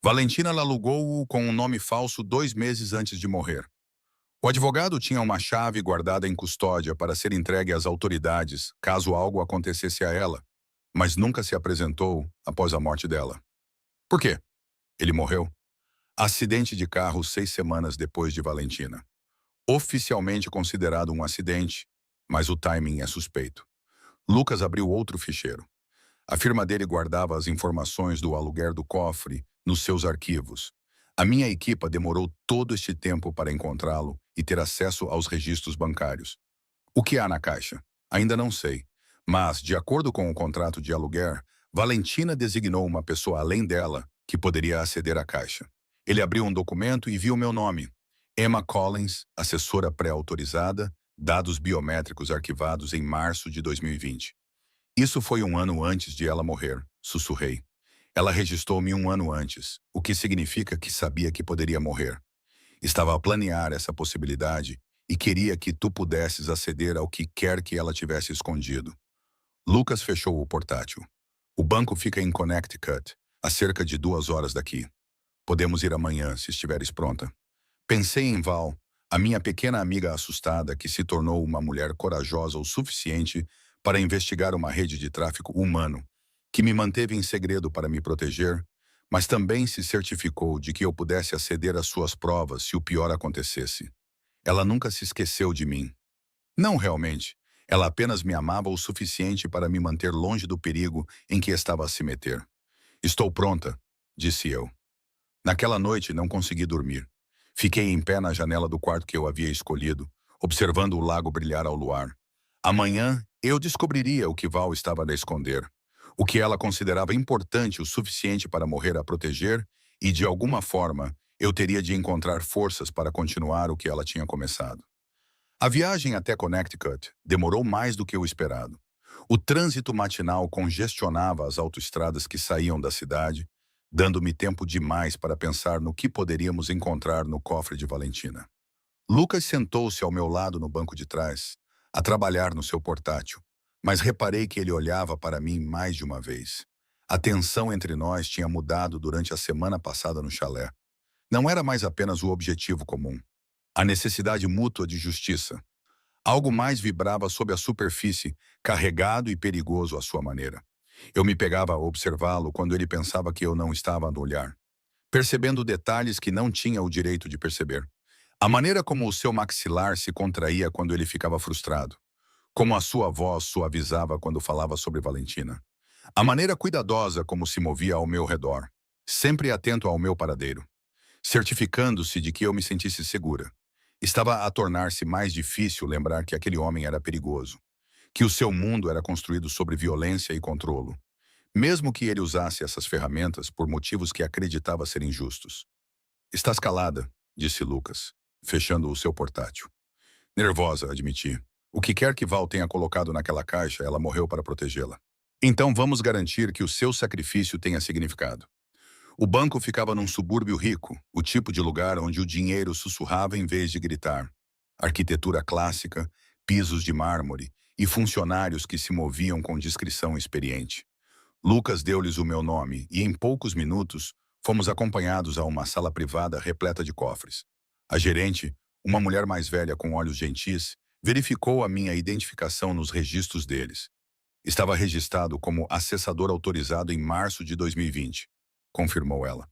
Valentina alugou-o com um nome falso 2 meses antes de morrer. O advogado tinha uma chave guardada em custódia para ser entregue às autoridades caso algo acontecesse a ela, mas nunca se apresentou após a morte dela. Por quê? Ele morreu. Acidente de carro 6 semanas depois de Valentina. Oficialmente considerado um acidente, mas o timing é suspeito. Lucas abriu outro ficheiro. A firma dele guardava as informações do aluguer do cofre nos seus arquivos. A minha equipe demorou todo este tempo para encontrá-lo e ter acesso aos registros bancários. O que há na caixa? Ainda não sei. Mas, de acordo com o contrato de aluguer, Valentina designou uma pessoa além dela que poderia aceder à caixa. Ele abriu um documento e viu meu nome. Emma Collins, assessora pré-autorizada, dados biométricos arquivados em março de 2020. Isso foi um ano antes de ela morrer, sussurrei. Ela registrou-me um ano antes, o que significa que sabia que poderia morrer. Estava a planear essa possibilidade e queria que tu pudesses aceder ao que quer que ela tivesse escondido. Lucas fechou o portátil. O banco fica em Connecticut, a cerca de 2 horas daqui. Podemos ir amanhã, se estiveres pronta. Pensei em Val, a minha pequena amiga assustada que se tornou uma mulher corajosa o suficiente para investigar uma rede de tráfico humano, que me manteve em segredo para me proteger, mas também se certificou de que eu pudesse aceder às suas provas se o pior acontecesse. Ela nunca se esqueceu de mim. Não realmente. Ela apenas me amava o suficiente para me manter longe do perigo em que estava a se meter. Estou pronta, disse eu. Naquela noite não consegui dormir. Fiquei em pé na janela do quarto que eu havia escolhido, observando o lago brilhar ao luar. Amanhã eu descobriria o que Val estava a esconder, o que ela considerava importante o suficiente para morrer a proteger e, de alguma forma, eu teria de encontrar forças para continuar o que ela tinha começado. A viagem até Connecticut demorou mais do que o esperado. O trânsito matinal congestionava as autoestradas que saíam da cidade, dando-me tempo demais para pensar no que poderíamos encontrar no cofre de Valentina. Lucas sentou-se ao meu lado no banco de trás, a trabalhar no seu portátil, mas reparei que ele olhava para mim mais de uma vez. A tensão entre nós tinha mudado durante a semana passada no chalé. Não era mais apenas o objetivo comum. A necessidade mútua de justiça. Algo mais vibrava sob a superfície, carregado e perigoso à sua maneira. Eu me pegava a observá-lo quando ele pensava que eu não estava a olhar. percebendo detalhes que não tinha o direito de perceber. A maneira como o seu maxilar se contraía quando ele ficava frustrado. Como a sua voz suavizava quando falava sobre Valentina. A maneira cuidadosa como se movia ao meu redor, sempre atento ao meu paradeiro, certificando-se de que eu me sentisse segura. Estava a tornar-se mais difícil lembrar que aquele homem era perigoso, que o seu mundo era construído sobre violência e controlo, mesmo que ele usasse essas ferramentas por motivos que acreditava serem justos. Estás calada, disse Lucas, fechando o seu portátil. Nervosa, admiti. O que quer que Val tenha colocado naquela caixa, ela morreu para protegê-la. Então vamos garantir que o seu sacrifício tenha significado. O banco ficava num subúrbio rico, o tipo de lugar onde o dinheiro sussurrava em vez de gritar. Arquitetura clássica, pisos de mármore e funcionários que se moviam com discrição experiente. Lucas deu-lhes o meu nome e, em poucos minutos, fomos acompanhados a uma sala privada repleta de cofres. A gerente, uma mulher mais velha com olhos gentis, verificou a minha identificação nos registros deles. Estava registrado como acessador autorizado em março de 2020, confirmou ela.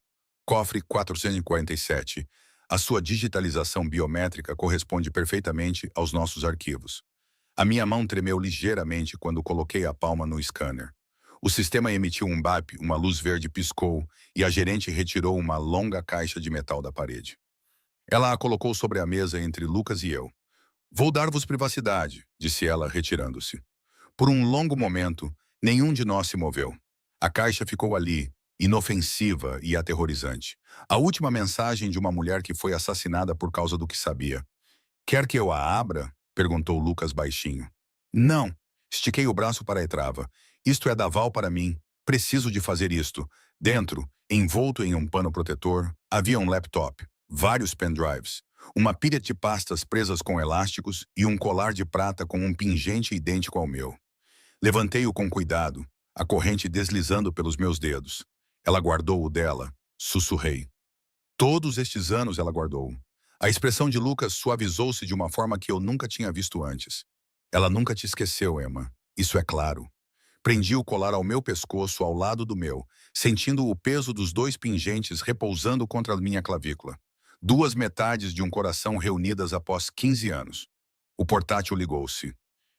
Cofre 447. A sua digitalização biométrica corresponde perfeitamente aos nossos arquivos. A minha mão tremeu ligeiramente quando coloquei a palma no scanner. O sistema emitiu um bap, uma luz verde piscou e a gerente retirou uma longa caixa de metal da parede. Ela a colocou sobre a mesa entre Lucas e eu. Vou dar-vos privacidade, disse ela, retirando-se. Por um longo momento, nenhum de nós se moveu. A caixa ficou ali, inofensiva e aterrorizante. A última mensagem de uma mulher que foi assassinada por causa do que sabia. Quer que eu a abra? Perguntou Lucas baixinho. Não. Estiquei o braço para a trava. Isto é da Val para mim. Preciso de fazer isto. Dentro, envolto em um pano protetor, havia um laptop, vários pendrives, uma pilha de pastas presas com elásticos e um colar de prata com um pingente idêntico ao meu. Levantei-o com cuidado, a corrente deslizando pelos meus dedos. Ela guardou o dela. Sussurrei. Todos estes anos ela guardou. A expressão de Lucas suavizou-se de uma forma que eu nunca tinha visto antes. Ela nunca te esqueceu, Emma. Isso é claro. Prendi o colar ao meu pescoço ao lado do meu, sentindo o peso dos dois pingentes repousando contra a minha clavícula. Duas metades de um coração reunidas após 15 anos. O portátil ligou-se.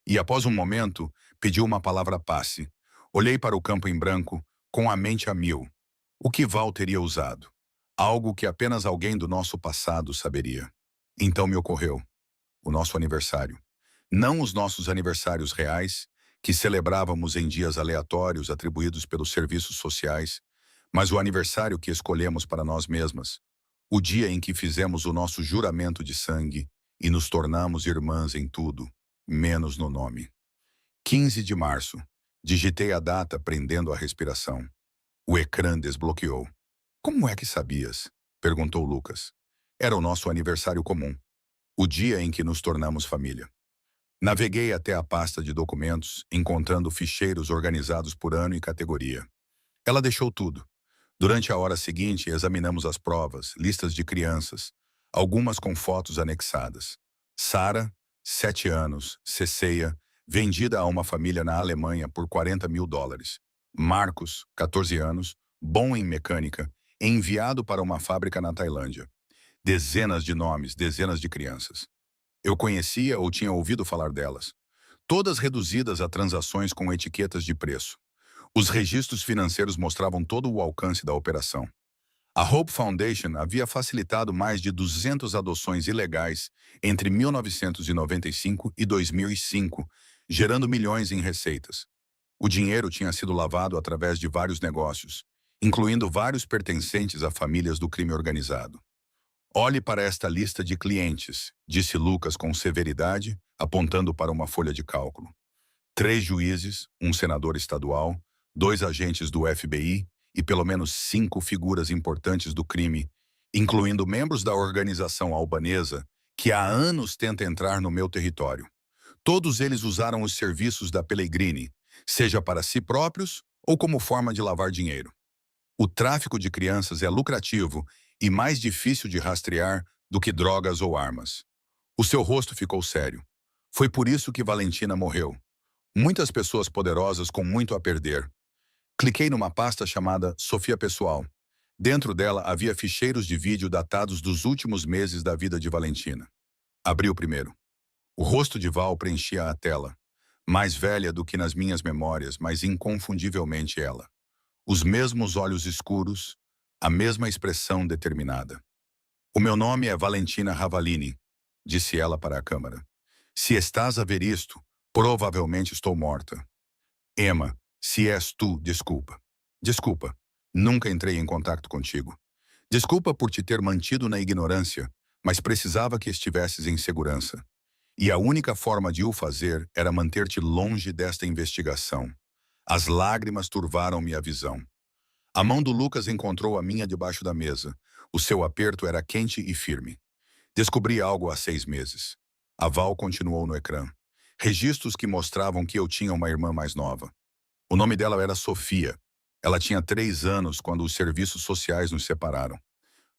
E após um momento, pediu uma palavra passe. Olhei para o campo em branco, com a mente a mil. O que Val teria usado? Algo que apenas alguém do nosso passado saberia. Então me ocorreu. O nosso aniversário. Não os nossos aniversários reais, que celebrávamos em dias aleatórios atribuídos pelos serviços sociais, mas o aniversário que escolhemos para nós mesmas. O dia em que fizemos o nosso juramento de sangue e nos tornamos irmãs em tudo, menos no nome. 15 de março. Digitei a data prendendo a respiração. O ecrã desbloqueou. Como é que sabias? Perguntou Lucas. Era o nosso aniversário comum. O dia em que nos tornamos família. Naveguei até a pasta de documentos, encontrando ficheiros organizados por ano e categoria. Ela deixou tudo. Durante a hora seguinte, examinamos as provas, listas de crianças, algumas com fotos anexadas. Sara, 7 anos, Ceceia, vendida a uma família na Alemanha por $40.000. Marcos, 14 anos, bom em mecânica, enviado para uma fábrica na Tailândia. Dezenas de nomes, dezenas de crianças. Eu conhecia ou tinha ouvido falar delas. Todas reduzidas a transações com etiquetas de preço. Os registros financeiros mostravam todo o alcance da operação. A Hope Foundation havia facilitado mais de 200 adoções ilegais entre 1995 e 2005, gerando milhões em receitas. O dinheiro tinha sido lavado através de vários negócios, incluindo vários pertencentes a famílias do crime organizado. Olhe para esta lista de clientes, disse Lucas com severidade, apontando para uma folha de cálculo. 3 juízes, um senador estadual, 2 agentes do FBI e pelo menos 5 figuras importantes do crime, incluindo membros da organização albanesa que há anos tenta entrar no meu território. Todos eles usaram os serviços da Pellegrini, seja para si próprios ou como forma de lavar dinheiro. O tráfico de crianças é lucrativo e mais difícil de rastrear do que drogas ou armas. O seu rosto ficou sério. Foi por isso que Valentina morreu. Muitas pessoas poderosas com muito a perder. Cliquei numa pasta chamada Sofia Pessoal. Dentro dela havia ficheiros de vídeo datados dos últimos meses da vida de Valentina. Abri o primeiro. O rosto de Val preenchia a tela. Mais velha do que nas minhas memórias, mas inconfundivelmente ela. Os mesmos olhos escuros, a mesma expressão determinada. "O meu nome é Valentina Ravalini", disse ela para a câmara. "Se estás a ver isto, provavelmente estou morta. Emma, se és tu, desculpa. Desculpa, nunca entrei em contato contigo. Desculpa por te ter mantido na ignorância, mas precisava que estivesses em segurança. E a única forma de o fazer era manter-te longe desta investigação." As lágrimas turvaram-me a visão. A mão do Lucas encontrou a minha debaixo da mesa. O seu aperto era quente e firme. "Descobri algo há 6 meses." A Val continuou no ecrã. Registros que mostravam que eu tinha uma irmã mais nova. O nome dela era Sofia. Ela tinha 3 anos quando os serviços sociais nos separaram.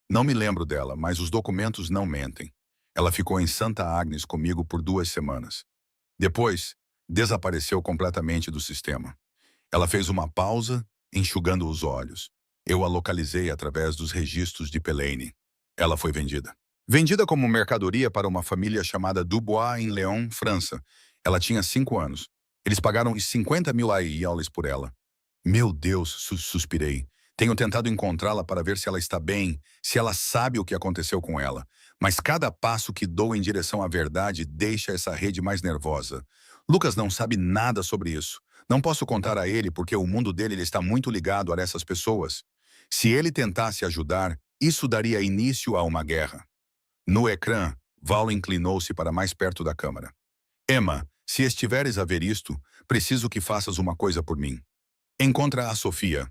Não me lembro dela, mas os documentos não mentem. Ela ficou em Santa Agnes comigo por 2 semanas. Depois, desapareceu completamente do sistema. Ela fez uma pausa, enxugando os olhos. Eu a localizei através dos registros de Pelaine. Ela foi vendida. Vendida como mercadoria para uma família chamada Dubois em Lyon, França. Ela tinha 5 anos. Eles pagaram 50 mil IOLs por ela. Meu Deus, suspirei. Tenho tentado encontrá-la para ver se ela está bem, se ela sabe o que aconteceu com ela. Mas cada passo que dou em direção à verdade deixa essa rede mais nervosa. Lucas não sabe nada sobre isso. Não posso contar a ele porque o mundo dele está muito ligado a essas pessoas. Se ele tentasse ajudar, isso daria início a uma guerra. No ecrã, Val inclinou-se para mais perto da câmara. "Emma, se estiveres a ver isto, preciso que faças uma coisa por mim. Encontra a Sofia.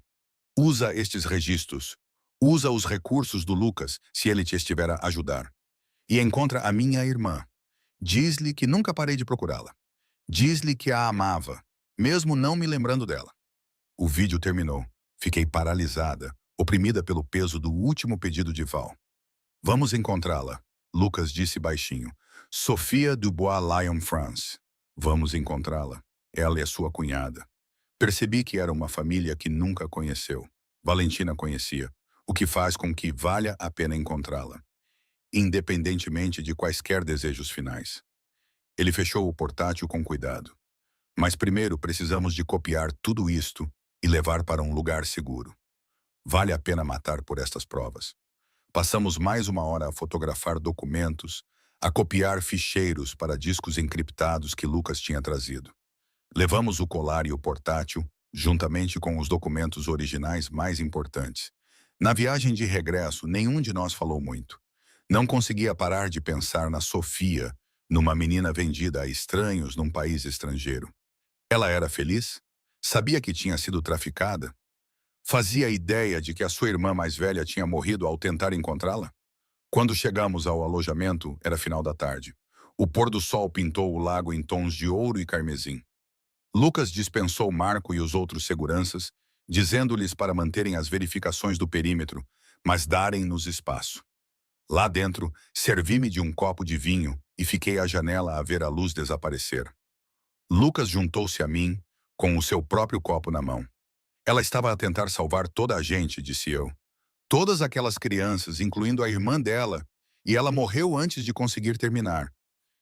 Usa estes registros. Usa os recursos do Lucas, se ele te estiver a ajudar. E encontra a minha irmã. Diz-lhe que nunca parei de procurá-la. Diz-lhe que a amava, mesmo não me lembrando dela." O vídeo terminou. Fiquei paralisada, oprimida pelo peso do último pedido de Val. "Vamos encontrá-la", Lucas disse baixinho. "Sofia Dubois Lyon, France. Vamos encontrá-la. Ela é sua cunhada." Percebi que era uma família que nunca conheceu. Valentina conhecia, o que faz com que valha a pena encontrá-la, independentemente de quaisquer desejos finais. Ele fechou o portátil com cuidado. "Mas primeiro precisamos de copiar tudo isto e levar para um lugar seguro. Vale a pena matar por estas provas." Passamos mais 1 hora a fotografar documentos, a copiar ficheiros para discos encriptados que Lucas tinha trazido. Levamos o colar e o portátil, juntamente com os documentos originais mais importantes. Na viagem de regresso, nenhum de nós falou muito. Não conseguia parar de pensar na Sofia, numa menina vendida a estranhos num país estrangeiro. Ela era feliz? Sabia que tinha sido traficada? Fazia ideia de que a sua irmã mais velha tinha morrido ao tentar encontrá-la? Quando chegamos ao alojamento, era final da tarde. O pôr do sol pintou o lago em tons de ouro e carmesim. Lucas dispensou Marco e os outros seguranças, dizendo-lhes para manterem as verificações do perímetro, mas darem-nos espaço. Lá dentro, servi-me de um copo de vinho e fiquei à janela a ver a luz desaparecer. Lucas juntou-se a mim, com o seu próprio copo na mão. "Ela estava a tentar salvar toda a gente", disse eu. "Todas aquelas crianças, incluindo a irmã dela, e ela morreu antes de conseguir terminar.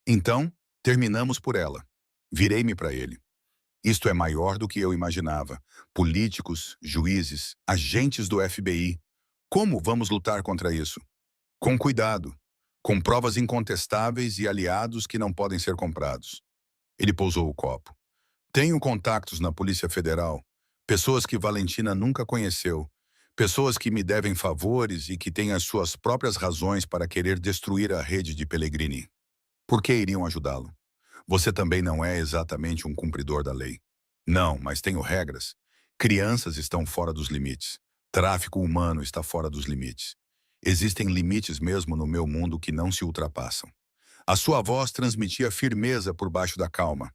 Então, terminamos por ela." Virei-me para ele. "Isto é maior do que eu imaginava. Políticos, juízes, agentes do FBI. Como vamos lutar contra isso? Com cuidado, com provas incontestáveis e aliados que não podem ser comprados." Ele pousou o copo. "Tenho contactos na Polícia Federal, pessoas que Valentina nunca conheceu, pessoas que me devem favores e que têm as suas próprias razões para querer destruir a rede de Pellegrini. Por que iriam ajudá-lo? Você também não é exatamente um cumpridor da lei." "Não, mas tenho regras. Crianças estão fora dos limites. Tráfico humano está fora dos limites. Existem limites mesmo no meu mundo que não se ultrapassam." A sua voz transmitia firmeza por baixo da calma.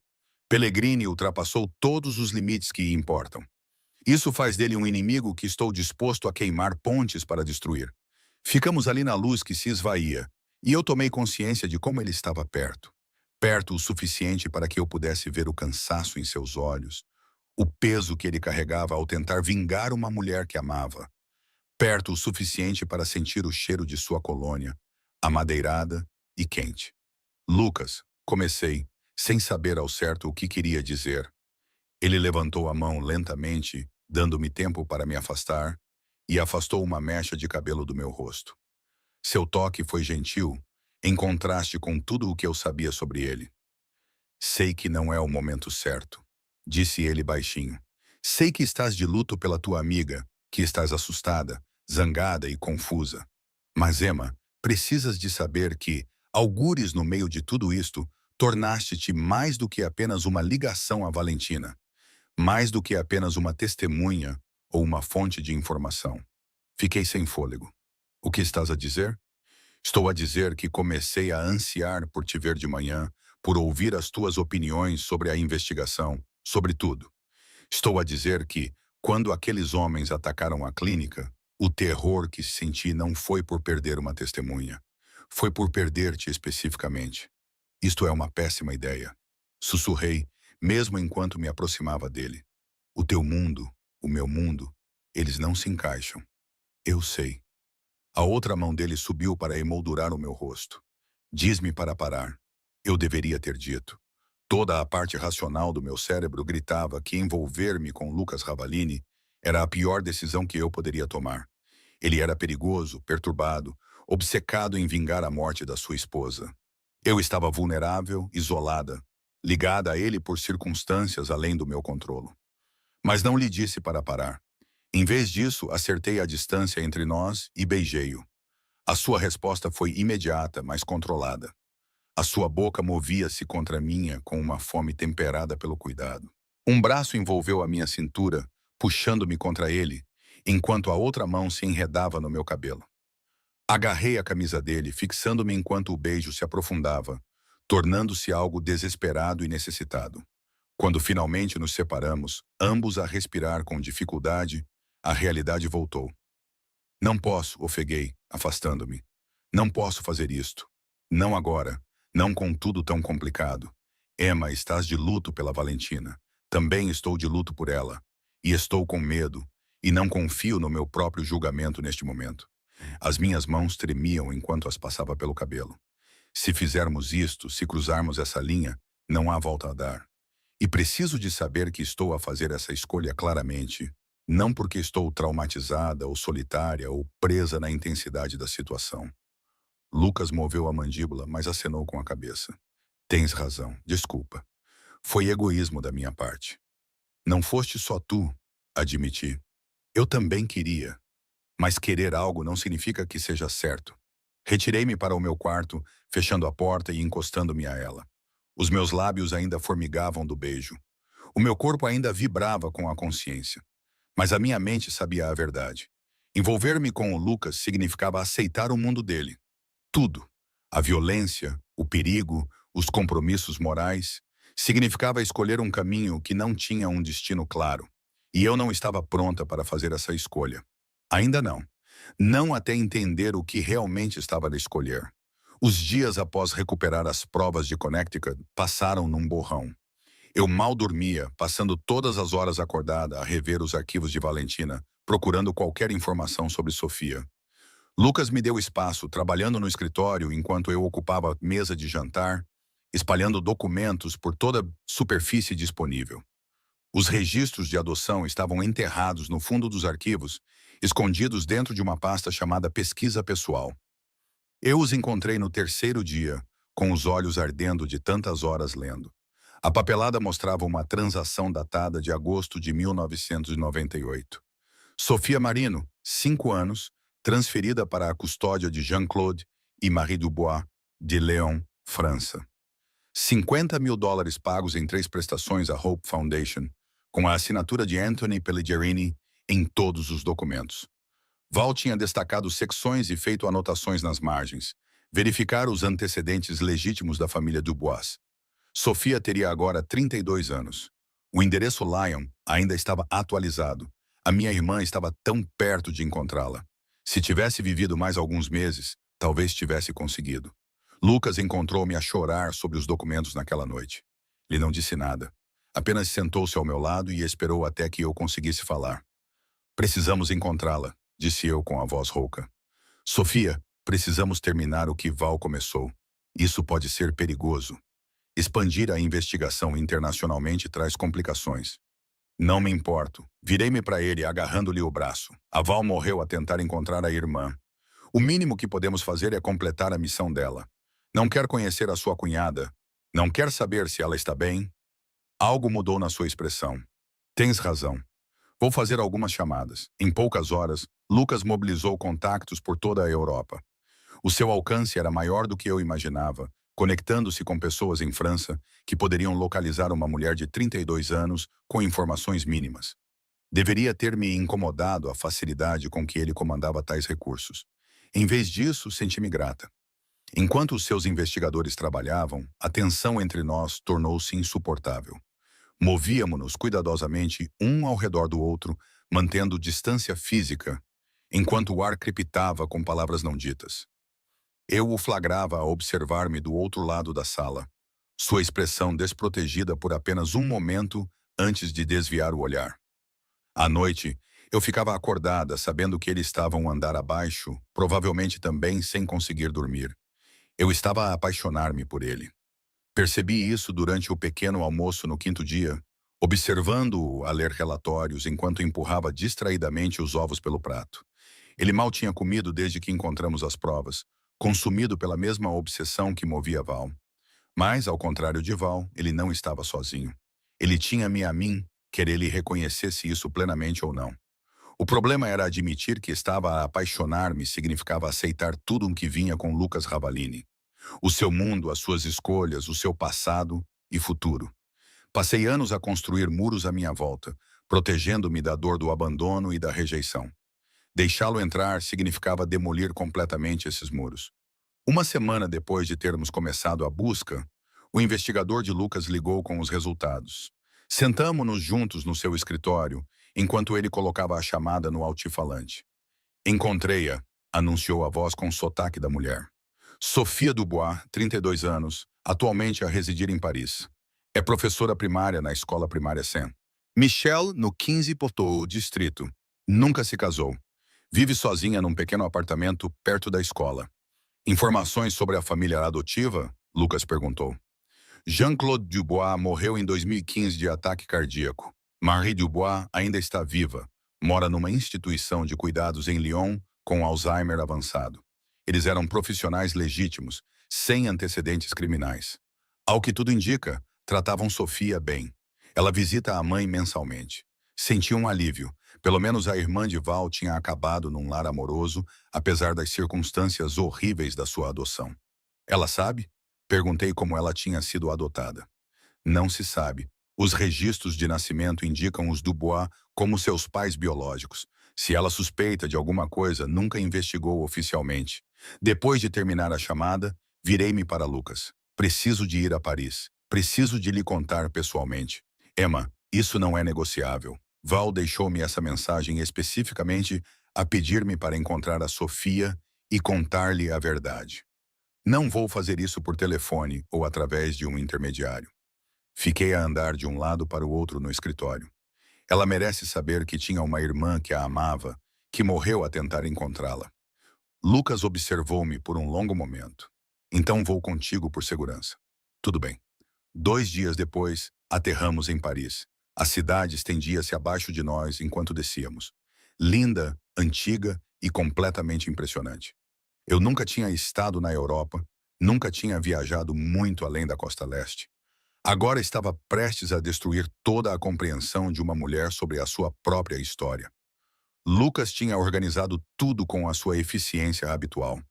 "Pellegrini ultrapassou todos os limites que importam. Isso faz dele um inimigo que estou disposto a queimar pontes para destruir." Ficamos ali na luz que se esvaía, e eu tomei consciência de como ele estava perto. Perto o suficiente para que eu pudesse ver o cansaço em seus olhos, o peso que ele carregava ao tentar vingar uma mulher que amava. perto o suficiente para sentir o cheiro de sua colônia, amadeirada e quente. Lucas, comecei, sem saber ao certo o que queria dizer. Ele levantou a mão lentamente, dando-me tempo para me afastar, e afastou uma mecha de cabelo do meu rosto. Seu toque foi gentil, em contraste com tudo o que eu sabia sobre ele. Sei que não é o momento certo, disse ele baixinho. Sei que estás de luto pela tua amiga, que estás assustada, zangada e confusa. Mas, Emma, precisas de saber que, algures no meio de tudo isto, tornaste-te mais do que apenas uma ligação a Valentina, mais do que apenas uma testemunha ou uma fonte de informação. Fiquei sem fôlego. O que estás a dizer? Estou a dizer que comecei a ansiar por te ver de manhã, por ouvir as tuas opiniões sobre a investigação, sobre tudo. Estou a dizer que, quando aqueles homens atacaram a clínica, o terror que senti não foi por perder uma testemunha. Foi por perder-te especificamente. Isto é uma péssima ideia. Sussurrei, mesmo enquanto me aproximava dele. O teu mundo, o meu mundo, eles não se encaixam. Eu sei. A outra mão dele subiu para emoldurar o meu rosto. Diz-me para parar. Eu deveria ter dito. Toda a parte racional do meu cérebro gritava que envolver-me com Lucas Ravalini era a pior decisão que eu poderia tomar. Ele era perigoso, perturbado, obcecado em vingar a morte da sua esposa. Eu estava vulnerável, isolada, ligada a ele por circunstâncias além do meu controlo. Mas não lhe disse para parar. Em vez disso, acertei a distância entre nós e beijei-o. A sua resposta foi imediata, mas controlada. A sua boca movia-se contra a minha com uma fome temperada pelo cuidado. Um braço envolveu a minha cintura, puxando-me contra ele, enquanto a outra mão se enredava no meu cabelo. Agarrei a camisa dele, fixando-me enquanto o beijo se aprofundava, tornando-se algo desesperado e necessitado. Quando finalmente nos separamos, ambos a respirar com dificuldade, a realidade voltou. Não posso, ofeguei, afastando-me. Não posso fazer isto. Não agora. Não com tudo tão complicado. Emma, estás de luto pela Valentina. Também estou de luto por ela. E estou com medo. E não confio no meu próprio julgamento neste momento. As minhas mãos tremiam enquanto as passava pelo cabelo. Se fizermos isto, se cruzarmos essa linha, não há volta a dar. E preciso de saber que estou a fazer essa escolha claramente, não porque estou traumatizada ou solitária ou presa na intensidade da situação. Lucas moveu a mandíbula, mas acenou com a cabeça. Tens razão, desculpa. Foi egoísmo da minha parte. Não foste só tu, admiti. Eu também queria. Mas querer algo não significa que seja certo. Retirei-me para o meu quarto, fechando a porta e encostando-me a ela. Os meus lábios ainda formigavam do beijo. O meu corpo ainda vibrava com a consciência. Mas a minha mente sabia a verdade. Envolver-me com o Lucas significava aceitar o mundo dele. Tudo. A violência, o perigo, os compromissos morais. Significava escolher um caminho que não tinha um destino claro. E eu não estava pronta para fazer essa escolha. Ainda não. Não até entender o que realmente estava a escolher. Os dias após recuperar as provas de Connecticut passaram num borrão. Eu mal dormia, passando todas as horas acordada a rever os arquivos de Valentina, procurando qualquer informação sobre Sofia. Lucas me deu espaço, trabalhando no escritório enquanto eu ocupava a mesa de jantar, espalhando documentos por toda a superfície disponível. Os registros de adoção estavam enterrados no fundo dos arquivos, escondidos dentro de uma pasta chamada Pesquisa Pessoal. Eu os encontrei no terceiro dia, com os olhos ardendo de tantas horas lendo. A papelada mostrava uma transação datada de agosto de 1998. Sofia Marino, 5 anos, transferida para a custódia de Jean-Claude e Marie Dubois, de Lyon, França. $50.000 pagos em 3 prestações à Hope Foundation, com a assinatura de Anthony Pellegrini em todos os documentos. Val tinha destacado secções e feito anotações nas margens, verificar os antecedentes legítimos da família Dubois. Sofia teria agora 32 anos. O endereço Lyon ainda estava atualizado. A minha irmã estava tão perto de encontrá-la. Se tivesse vivido mais alguns meses, talvez tivesse conseguido. Lucas encontrou-me a chorar sobre os documentos naquela noite. Ele não disse nada. Apenas sentou-se ao meu lado e esperou até que eu conseguisse falar. Precisamos encontrá-la, disse eu com a voz rouca. Sofia, precisamos terminar o que Val começou. Isso pode ser perigoso. Expandir a investigação internacionalmente traz complicações. Não me importo. Virei-me para ele, agarrando-lhe o braço. A Val morreu a tentar encontrar a irmã. O mínimo que podemos fazer é completar a missão dela. Não quer conhecer a sua cunhada. Não quer saber se ela está bem. Algo mudou na sua expressão. Tens razão. Vou fazer algumas chamadas. Em poucas horas, Lucas mobilizou contactos por toda a Europa. O seu alcance era maior do que eu imaginava, conectando-se com pessoas em França que poderiam localizar uma mulher de 32 anos com informações mínimas. Deveria ter me incomodado a facilidade com que ele comandava tais recursos. Em vez disso, senti-me grata. Enquanto os seus investigadores trabalhavam, a tensão entre nós tornou-se insuportável. Movíamo-nos cuidadosamente um ao redor do outro, mantendo distância física, enquanto o ar crepitava com palavras não ditas. Eu o flagrava a observar-me do outro lado da sala, sua expressão desprotegida por apenas um momento antes de desviar o olhar. À noite, eu ficava acordada, sabendo que ele estava um andar abaixo, provavelmente também sem conseguir dormir. Eu estava a apaixonar-me por ele. Percebi isso durante o pequeno almoço no quinto dia, observando-o a ler relatórios enquanto empurrava distraidamente os ovos pelo prato. Ele mal tinha comido desde que encontramos as provas, consumido pela mesma obsessão que movia Val. Mas, ao contrário de Val, ele não estava sozinho. Ele tinha-me a mim, quer ele reconhecesse isso plenamente ou não. O problema era admitir que estava a apaixonar-me significava aceitar tudo o que vinha com Lucas Ravalini. O seu mundo, as suas escolhas, o seu passado e futuro. Passei anos a construir muros à minha volta, protegendo-me da dor do abandono e da rejeição. Deixá-lo entrar significava demolir completamente esses muros. Uma semana depois de termos começado a busca, o investigador de Lucas ligou com os resultados. Sentamo-nos juntos no seu escritório, enquanto ele colocava a chamada no altifalante. Encontrei-a, anunciou a voz com sotaque da mulher. Sofia Dubois, 32 anos, atualmente a residir em Paris. É professora primária na escola primária Saint. Michel, no 15 Poteau, distrito. Nunca se casou. Vive sozinha num pequeno apartamento perto da escola. Informações sobre a família adotiva? Lucas perguntou. Jean-Claude Dubois morreu em 2015 de ataque cardíaco. Marie Dubois ainda está viva. Mora numa instituição de cuidados em Lyon com Alzheimer avançado. Eles eram profissionais legítimos, sem antecedentes criminais. Ao que tudo indica, tratavam Sofia bem. Ela visita a mãe mensalmente. Senti um alívio. Pelo menos a irmã de Val tinha acabado num lar amoroso, apesar das circunstâncias horríveis da sua adoção. Ela sabe? Perguntei como ela tinha sido adotada. Não se sabe. Os registros de nascimento indicam os Dubois como seus pais biológicos. Se ela suspeita de alguma coisa, nunca investigou oficialmente. Depois de terminar a chamada, virei-me para Lucas. Preciso de ir a Paris. Preciso de lhe contar pessoalmente. Emma, isso não é negociável. Val deixou-me essa mensagem especificamente a pedir-me para encontrar a Sofia e contar-lhe a verdade. Não vou fazer isso por telefone ou através de um intermediário. Fiquei a andar de um lado para o outro no escritório. Ela merece saber que tinha uma irmã que a amava, que morreu a tentar encontrá-la. Lucas observou-me por um longo momento. Então vou contigo por segurança. Tudo bem. 2 dias depois, aterramos em Paris. A cidade estendia-se abaixo de nós enquanto descíamos. Linda, antiga e completamente impressionante. Eu nunca tinha estado na Europa, nunca tinha viajado muito além da costa leste. Agora estava prestes a destruir toda a compreensão de uma mulher sobre a sua própria história. Lucas tinha organizado tudo com a sua eficiência habitual.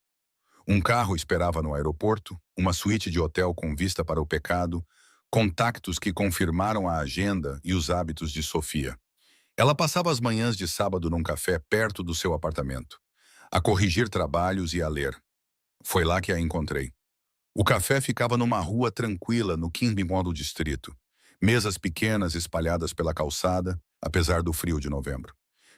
Um carro esperava no aeroporto, uma suíte de hotel com vista para o pecado, contactos que confirmaram a agenda e os hábitos de Sofia. Ela passava as manhãs de sábado num café perto do seu apartamento, a corrigir trabalhos e a ler. Foi lá que a encontrei. O café ficava numa rua tranquila no Kingsmont do distrito. Mesas pequenas espalhadas pela calçada, apesar do frio de novembro.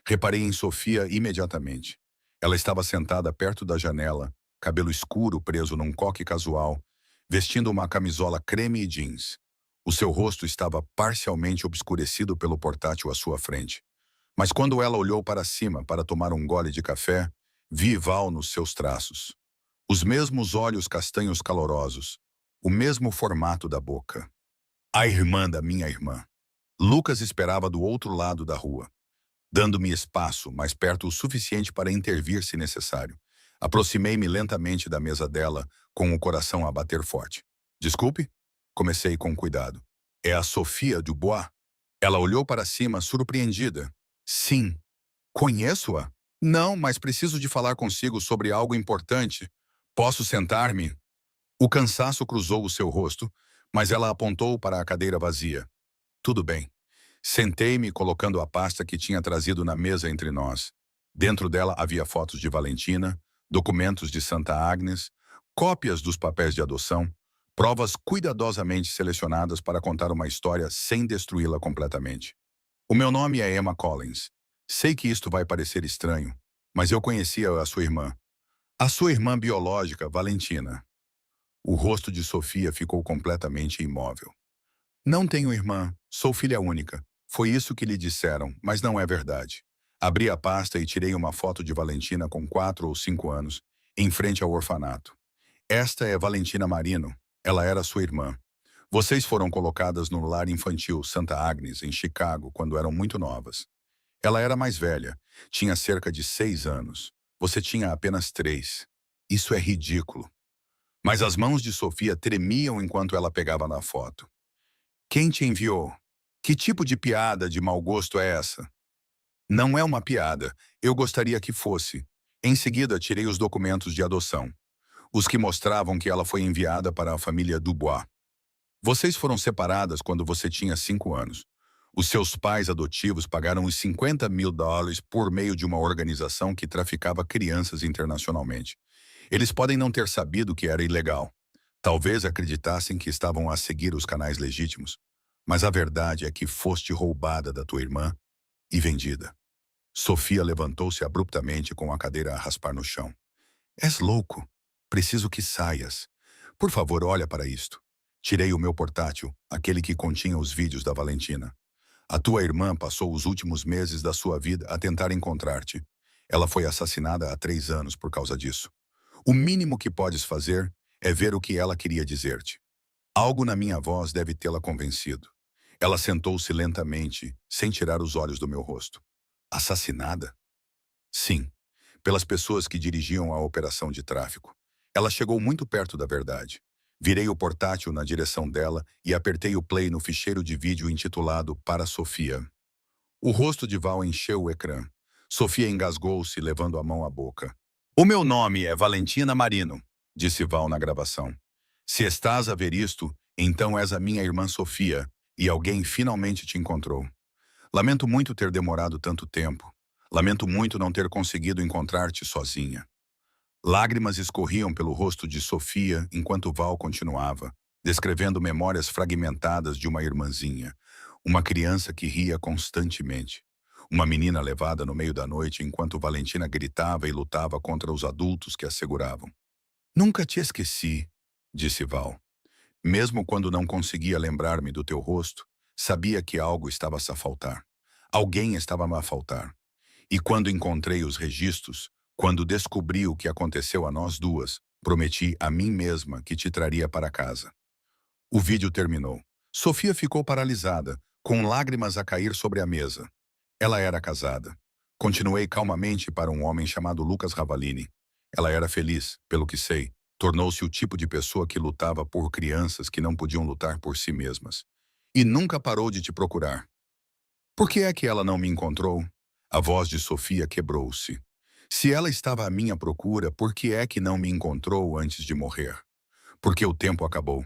Reparei em Sofia imediatamente. Ela estava sentada perto da janela, cabelo escuro preso num coque casual, vestindo uma camisola creme e jeans. O seu rosto estava parcialmente obscurecido pelo portátil à sua frente. Mas quando ela olhou para cima para tomar um gole de café, vi Val nos seus traços. Os mesmos olhos castanhos calorosos, o mesmo formato da boca. A irmã da minha irmã. Lucas esperava do outro lado da rua, dando-me espaço, mais perto o suficiente para intervir se necessário. Aproximei-me lentamente da mesa dela, com o coração a bater forte. Desculpe? Comecei com cuidado. É a Sofia Dubois? Ela olhou para cima, surpreendida. Sim. Conheço-a? Não, mas preciso de falar consigo sobre algo importante. Posso sentar-me? O cansaço cruzou o seu rosto, mas ela apontou para a cadeira vazia. Tudo bem. Sentei-me colocando a pasta que tinha trazido na mesa entre nós. Dentro dela havia fotos de Valentina, documentos de Santa Agnes, cópias dos papéis de adoção, provas cuidadosamente selecionadas para contar uma história sem destruí-la completamente. O meu nome é Emma Collins. Sei que isto vai parecer estranho, mas eu conhecia a sua irmã. A sua irmã biológica, Valentina. O rosto de Sofia ficou completamente imóvel. Não tenho irmã, sou filha única. Foi isso que lhe disseram, mas não é verdade. Abri a pasta e tirei uma foto de Valentina com 4 ou 5 anos, em frente ao orfanato. Esta é Valentina Marino. Ela era sua irmã. Vocês foram colocadas no lar infantil Santa Agnes, em Chicago, quando eram muito novas. Ela era mais velha, tinha cerca de 6 anos. Você tinha apenas 3. Isso é ridículo. Mas as mãos de Sofia tremiam enquanto ela pegava na foto. Quem te enviou? Que tipo de piada de mau gosto é essa? Não é uma piada. Eu gostaria que fosse. Em seguida, tirei os documentos de adoção. Os que mostravam que ela foi enviada para a família Dubois. Vocês foram separadas quando você tinha 5 anos. Os seus pais adotivos pagaram os US$ 50.000 por meio de uma organização que traficava crianças internacionalmente. Eles podem não ter sabido que era ilegal. Talvez acreditassem que estavam a seguir os canais legítimos. Mas a verdade é que foste roubada da tua irmã e vendida. Sofia levantou-se abruptamente com a cadeira a raspar no chão. És louco. Preciso que saias. Por favor, olha para isto. Tirei o meu portátil, aquele que continha os vídeos da Valentina. A tua irmã passou os últimos meses da sua vida a tentar encontrar-te. Ela foi assassinada há 3 anos por causa disso. O mínimo que podes fazer é ver o que ela queria dizer-te. Algo na minha voz deve tê-la convencido. Ela sentou-se lentamente, sem tirar os olhos do meu rosto. Assassinada? Sim, pelas pessoas que dirigiam a operação de tráfico. Ela chegou muito perto da verdade. Virei o portátil na direção dela e apertei o play no ficheiro de vídeo intitulado Para Sofia. O rosto de Val encheu o ecrã. Sofia engasgou-se, levando a mão à boca. O meu nome é Valentina Marino, disse Val na gravação. Se estás a ver isto, então és a minha irmã Sofia, e alguém finalmente te encontrou. Lamento muito ter demorado tanto tempo. Lamento muito não ter conseguido encontrar-te sozinha. Lágrimas escorriam pelo rosto de Sofia enquanto Val continuava, descrevendo memórias fragmentadas de uma irmãzinha, uma criança que ria constantemente, uma menina levada no meio da noite enquanto Valentina gritava e lutava contra os adultos que a seguravam. Nunca te esqueci, disse Val. Mesmo quando não conseguia lembrar-me do teu rosto, sabia que algo estava-se a faltar. Alguém estava-me a faltar. E quando encontrei os registros, quando descobri o que aconteceu a nós duas, prometi a mim mesma que te traria para casa. O vídeo terminou. Sofia ficou paralisada, com lágrimas a cair sobre a mesa. Ela era casada. Continuei calmamente para um homem chamado Lucas Ravalini. Ela era feliz, pelo que sei. Tornou-se o tipo de pessoa que lutava por crianças que não podiam lutar por si mesmas. E nunca parou de te procurar. Por que é que ela não me encontrou? A voz de Sofia quebrou-se. Se ela estava à minha procura, por que é que não me encontrou antes de morrer? Porque o tempo acabou.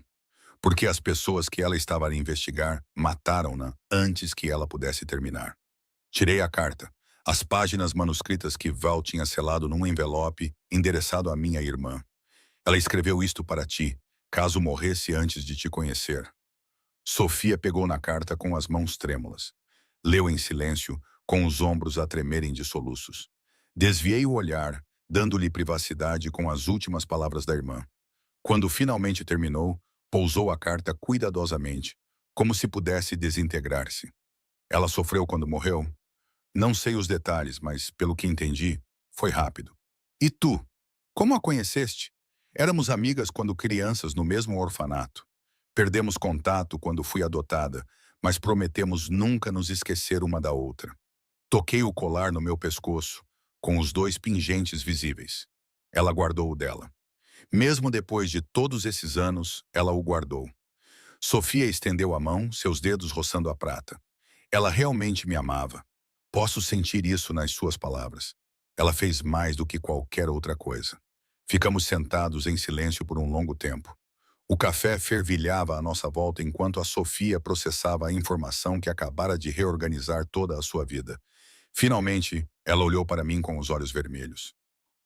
Porque as pessoas que ela estava a investigar mataram-na antes que ela pudesse terminar. Tirei a carta, as páginas manuscritas que Val tinha selado num envelope endereçado à minha irmã. Ela escreveu isto para ti, caso morresse antes de te conhecer. Sofia pegou na carta com as mãos trêmulas. Leu em silêncio, com os ombros a tremerem de soluços. Desviei o olhar, dando-lhe privacidade com as últimas palavras da irmã. Quando finalmente terminou, pousou a carta cuidadosamente, como se pudesse desintegrar-se. Ela sofreu quando morreu? Não sei os detalhes, mas pelo que entendi, foi rápido. E tu? Como a conheceste? Éramos amigas quando crianças no mesmo orfanato. Perdemos contato quando fui adotada, mas prometemos nunca nos esquecer uma da outra. Toquei o colar no meu pescoço, com os dois pingentes visíveis. Ela guardou o dela. Mesmo depois de todos esses anos, ela o guardou. Sofia estendeu a mão, seus dedos roçando a prata. Ela realmente me amava. Posso sentir isso nas suas palavras. Ela fez mais do que qualquer outra coisa. Ficamos sentados em silêncio por um longo tempo. O café fervilhava à nossa volta enquanto a Sofia processava a informação que acabara de reorganizar toda a sua vida. Finalmente, ela olhou para mim com os olhos vermelhos.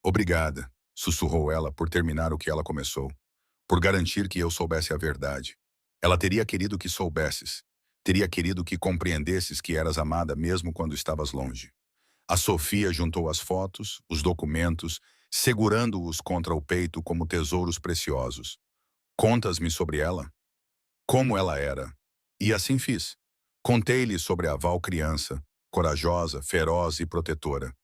Obrigada, sussurrou ela por terminar o que ela começou. Por garantir que eu soubesse a verdade. Ela teria querido que soubesses. Teria querido que compreendesses que eras amada mesmo quando estavas longe. A Sofia juntou as fotos, os documentos, segurando-os contra o peito como tesouros preciosos. Contas-me sobre ela? Como ela era? E assim fiz. Contei-lhe sobre a Val criança, corajosa, feroz e protetora.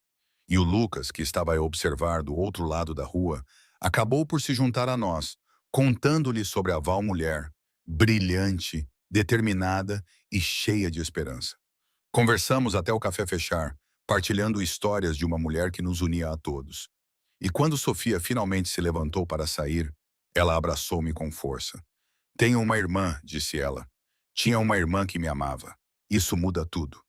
E o Lucas, que estava a observar do outro lado da rua, acabou por se juntar a nós, contando-lhe sobre a Val mulher, brilhante, determinada e cheia de esperança. Conversamos até o café fechar, partilhando histórias de uma mulher que nos unia a todos. E quando Sofia finalmente se levantou para sair, ela abraçou-me com força. Tenho uma irmã, disse ela. Tinha uma irmã que me amava. Isso muda tudo.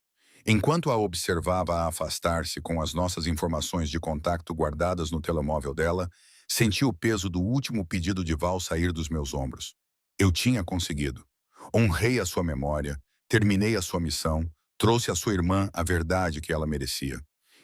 Enquanto a observava a afastar-se com as nossas informações de contato guardadas no telemóvel dela, senti o peso do último pedido de Val sair dos meus ombros. Eu tinha conseguido. Honrei a sua memória, terminei a sua missão, trouxe à sua irmã a verdade que ela merecia.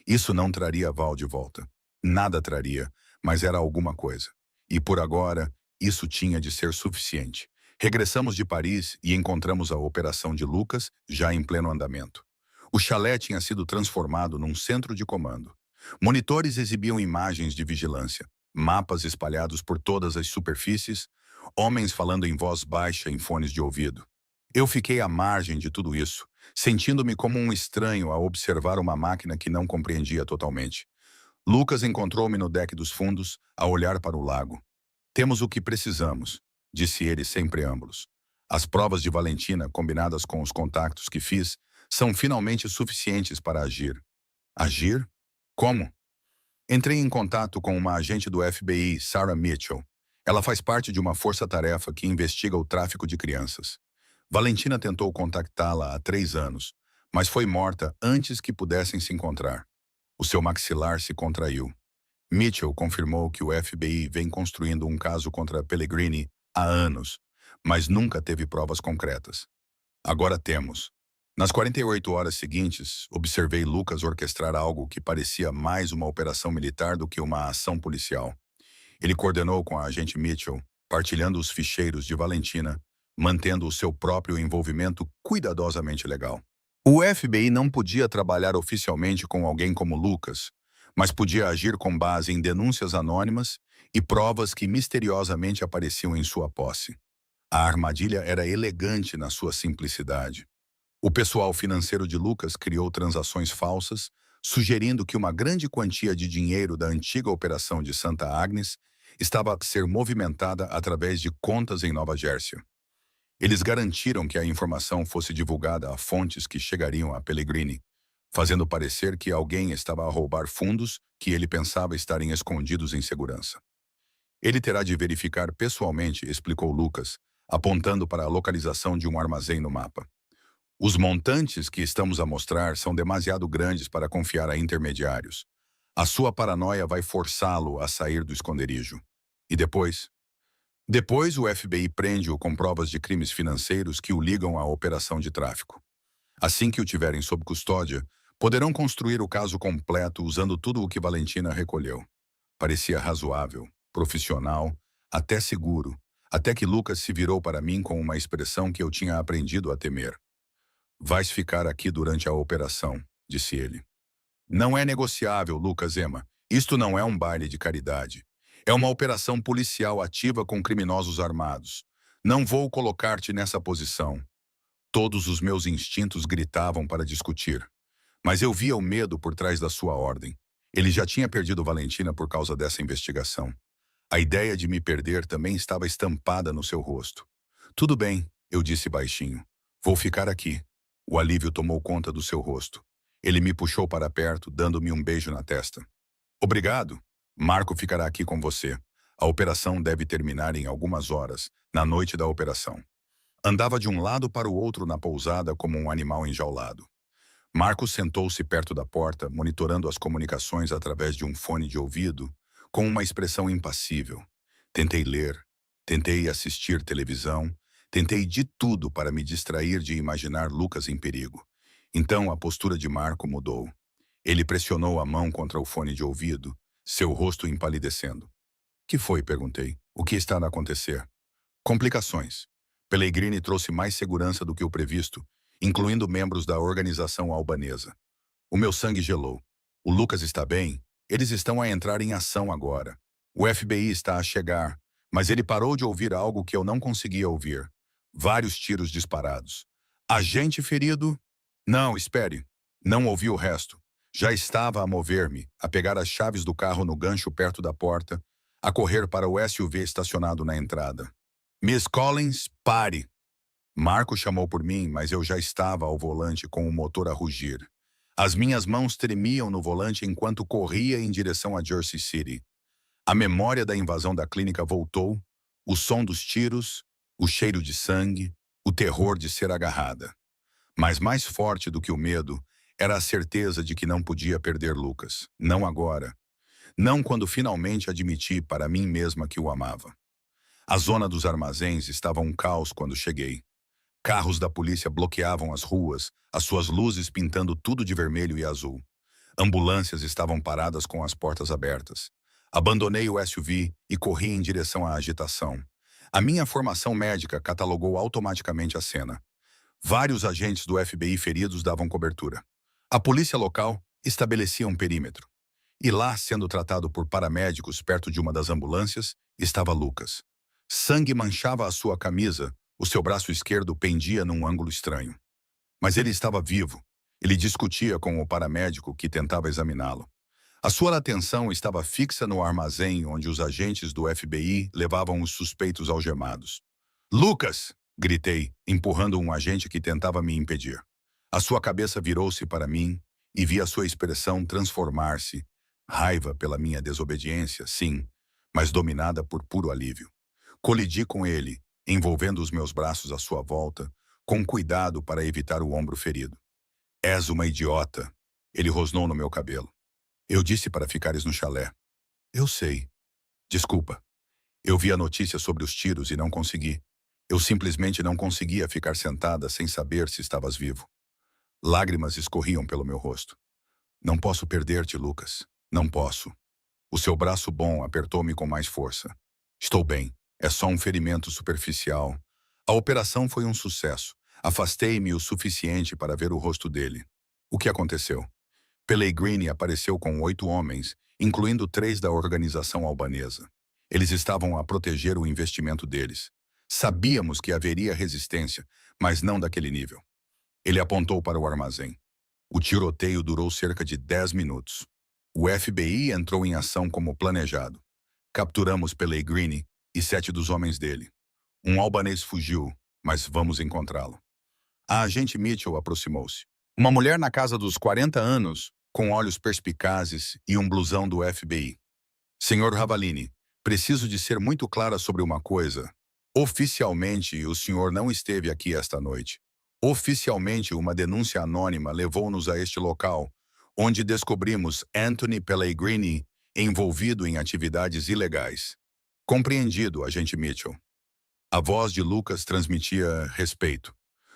Isso não traria Val de volta. Nada traria, mas era alguma coisa. E por agora, isso tinha de ser suficiente. Regressamos de Paris e encontramos a operação de Lucas já em pleno andamento. O chalé tinha sido transformado num centro de comando. Monitores exibiam imagens de vigilância, mapas espalhados por todas as superfícies, homens falando em voz baixa em fones de ouvido. Eu fiquei à margem de tudo isso, sentindo-me como um estranho a observar uma máquina que não compreendia totalmente. Lucas encontrou-me no deck dos fundos, a olhar para o lago. Temos o que precisamos, disse ele sem preâmbulos. As provas de Valentina, combinadas com os contactos que fiz, são finalmente suficientes para agir. Agir? Como? Entrei em contato com uma agente do FBI, Sarah Mitchell. Ela faz parte de uma força-tarefa que investiga o tráfico de crianças. Valentina tentou contactá-la há 3 anos, mas foi morta antes que pudessem se encontrar. O seu maxilar se contraiu. Mitchell confirmou que o FBI vem construindo um caso contra Pellegrini há anos, mas nunca teve provas concretas. Agora temos. Nas 48 horas seguintes, observei Lucas orquestrar algo que parecia mais uma operação militar do que uma ação policial. Ele coordenou com a agente Mitchell, partilhando os ficheiros de Valentina, mantendo o seu próprio envolvimento cuidadosamente legal. O FBI não podia trabalhar oficialmente com alguém como Lucas, mas podia agir com base em denúncias anônimas e provas que misteriosamente apareciam em sua posse. A armadilha era elegante na sua simplicidade. O pessoal financeiro de Lucas criou transações falsas, sugerindo que uma grande quantia de dinheiro da antiga operação de Santa Agnes estava a ser movimentada através de contas em Nova Jersey. Eles garantiram que a informação fosse divulgada a fontes que chegariam a Pellegrini, fazendo parecer que alguém estava a roubar fundos que ele pensava estarem escondidos em segurança. Ele terá de verificar pessoalmente, explicou Lucas, apontando para a localização de um armazém no mapa. Os montantes que estamos a mostrar são demasiado grandes para confiar a intermediários. A sua paranoia vai forçá-lo a sair do esconderijo. E depois? Depois, o FBI prende-o com provas de crimes financeiros que o ligam à operação de tráfico. Assim que o tiverem sob custódia, poderão construir o caso completo usando tudo o que Valentina recolheu. Parecia razoável, profissional, até seguro, até que Lucas se virou para mim com uma expressão que eu tinha aprendido a temer. Vais ficar aqui durante a operação, disse ele. Não é negociável, Lucas Emma. Isto não é um baile de caridade. É uma operação policial ativa com criminosos armados. Não vou colocar-te nessa posição. Todos os meus instintos gritavam para discutir. Mas eu via o medo por trás da sua ordem. Ele já tinha perdido Valentina por causa dessa investigação. A ideia de me perder também estava estampada no seu rosto. Tudo bem, eu disse baixinho. Vou ficar aqui. O alívio tomou conta do seu rosto. Ele me puxou para perto, dando-me um beijo na testa. Obrigado. Marco ficará aqui com você. A operação deve terminar em algumas horas, na noite da operação. Andava de um lado para o outro na pousada como um animal enjaulado. Marcos sentou-se perto da porta, monitorando as comunicações através de um fone de ouvido, com uma expressão impassível. Tentei ler, tentei assistir televisão, tentei de tudo para me distrair de imaginar Lucas em perigo. Então a postura de Marco mudou. Ele pressionou a mão contra o fone de ouvido, seu rosto empalidecendo. Que foi? Perguntei. O que está a acontecer? Complicações. Pellegrini trouxe mais segurança do que o previsto, incluindo membros da organização albanesa. O meu sangue gelou. O Lucas está bem? Eles estão a entrar em ação agora. O FBI está a chegar, mas ele parou de ouvir algo que eu não conseguia ouvir. Vários tiros disparados. Agente ferido? Não, espere. Não ouvi o resto. Já estava a mover-me, a pegar as chaves do carro no gancho perto da porta, a correr para o SUV estacionado na entrada. Miss Collins, pare! Marco chamou por mim, mas eu já estava ao volante com o motor a rugir. As minhas mãos tremiam no volante enquanto corria em direção a Jersey City. A memória da invasão da clínica voltou, o som dos tiros, o cheiro de sangue, o terror de ser agarrada. Mas mais forte do que o medo era a certeza de que não podia perder Lucas. Não agora. Não quando finalmente admiti para mim mesma que o amava. A zona dos armazéns estava um caos quando cheguei. Carros da polícia bloqueavam as ruas, as suas luzes pintando tudo de vermelho e azul. Ambulâncias estavam paradas com as portas abertas. Abandonei o SUV e corri em direção à agitação. A minha formação médica catalogou automaticamente a cena. Vários agentes do FBI feridos davam cobertura. A polícia local estabelecia um perímetro. E lá, sendo tratado por paramédicos perto de uma das ambulâncias, estava Lucas. Sangue manchava a sua camisa, o seu braço esquerdo pendia num ângulo estranho. Mas ele estava vivo. Ele discutia com o paramédico que tentava examiná-lo. A sua atenção estava fixa no armazém onde os agentes do FBI levavam os suspeitos algemados. Lucas! Gritei, empurrando um agente que tentava me impedir. A sua cabeça virou-se para mim e vi a sua expressão transformar-se. Raiva pela minha desobediência, sim, mas dominada por puro alívio. Colidi com ele, envolvendo os meus braços à sua volta, com cuidado para evitar o ombro ferido. És uma idiota, ele rosnou no meu cabelo. Eu disse para ficares no chalé. Eu sei. Desculpa. Eu vi a notícia sobre os tiros e não consegui. Eu simplesmente não conseguia ficar sentada sem saber se estavas vivo. Lágrimas escorriam pelo meu rosto. Não posso perder-te, Lucas. Não posso. O seu braço bom apertou-me com mais força. Estou bem. É só um ferimento superficial. A operação foi um sucesso. Afastei-me o suficiente para ver o rosto dele. O que aconteceu? Pellegrini apareceu com 8 homens, incluindo 3 da organização albanesa. Eles estavam a proteger o investimento deles. Sabíamos que haveria resistência, mas não daquele nível. Ele apontou para o armazém. O tiroteio durou cerca de 10 minutos. O FBI entrou em ação como planejado. Capturamos Pellegrini e 7 dos homens dele. Um albanês fugiu, mas vamos encontrá-lo. A agente Mitchell aproximou-se. Uma mulher na casa dos 40 anos, com olhos perspicazes e um blusão do FBI. Senhor Ravalini, preciso de ser muito clara sobre uma coisa. Oficialmente, o senhor não esteve aqui esta noite. Oficialmente, uma denúncia anônima levou-nos a este local, onde descobrimos Anthony Pellegrini envolvido em atividades ilegais. Compreendido, agente Mitchell. A voz de Lucas transmitia respeito.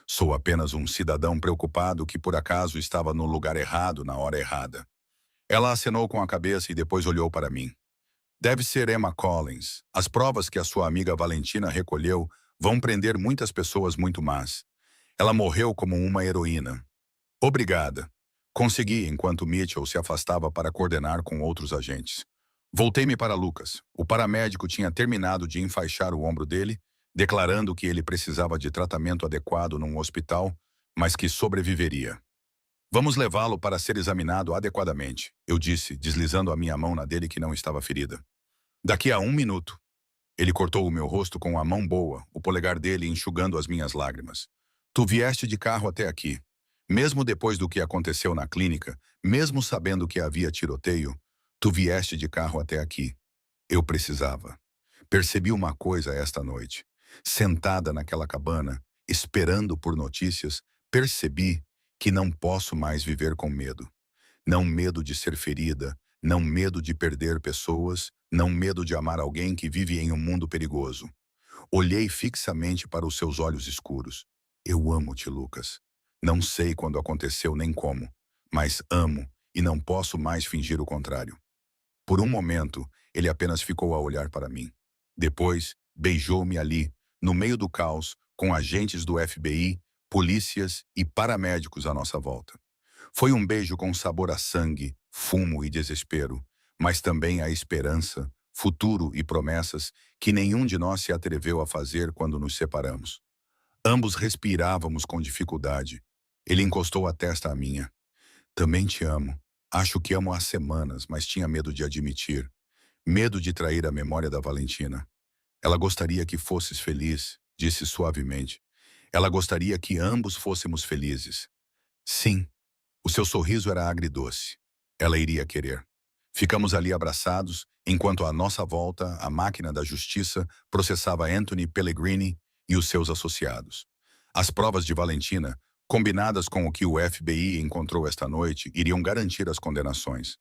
Sou apenas um cidadão preocupado que por acaso estava no lugar errado na hora errada. Ela acenou com a cabeça e depois olhou para mim. Deve ser Emma Collins. As provas que a sua amiga Valentina recolheu vão prender muitas pessoas muito más. Ela morreu como uma heroína. Obrigada. Consegui enquanto Mitchell se afastava para coordenar com outros agentes. Voltei-me para Lucas. O paramédico tinha terminado de enfaixar o ombro dele, declarando que ele precisava de tratamento adequado num hospital, mas que sobreviveria. Vamos levá-lo para ser examinado adequadamente, eu disse, deslizando a minha mão na dele que não estava ferida. Daqui a 1 minuto. Ele cortou o meu rosto com a mão boa, o polegar dele enxugando as minhas lágrimas. Tu vieste de carro até aqui. Mesmo depois do que aconteceu na clínica, mesmo sabendo que havia tiroteio, tu vieste de carro até aqui. Eu precisava. Percebi uma coisa esta noite. Sentada naquela cabana, esperando por notícias, percebi que não posso mais viver com medo. Não medo de ser ferida, não medo de perder pessoas, não medo de amar alguém que vive em um mundo perigoso. Olhei fixamente para os seus olhos escuros. Eu amo-te, Lucas. Não sei quando aconteceu nem como, mas amo e não posso mais fingir o contrário. Por um momento, ele apenas ficou a olhar para mim. Depois, beijou-me ali, no meio do caos, com agentes do FBI, polícias e paramédicos à nossa volta. Foi um beijo com sabor a sangue, fumo e desespero, mas também a esperança, futuro e promessas que nenhum de nós se atreveu a fazer quando nos separamos. Ambos respirávamos com dificuldade. Ele encostou a testa à minha. Também te amo. Acho que amo há semanas, mas tinha medo de admitir. Medo de trair a memória da Valentina. Ela gostaria que fosses feliz, disse suavemente. Ela gostaria que ambos fôssemos felizes. Sim. O seu sorriso era agridoce. Ela iria querer. Ficamos ali abraçados, enquanto à nossa volta a máquina da justiça processava Anthony Pellegrini e os seus associados. As provas de Valentina, combinadas com o que o FBI encontrou esta noite, iriam garantir as condenações.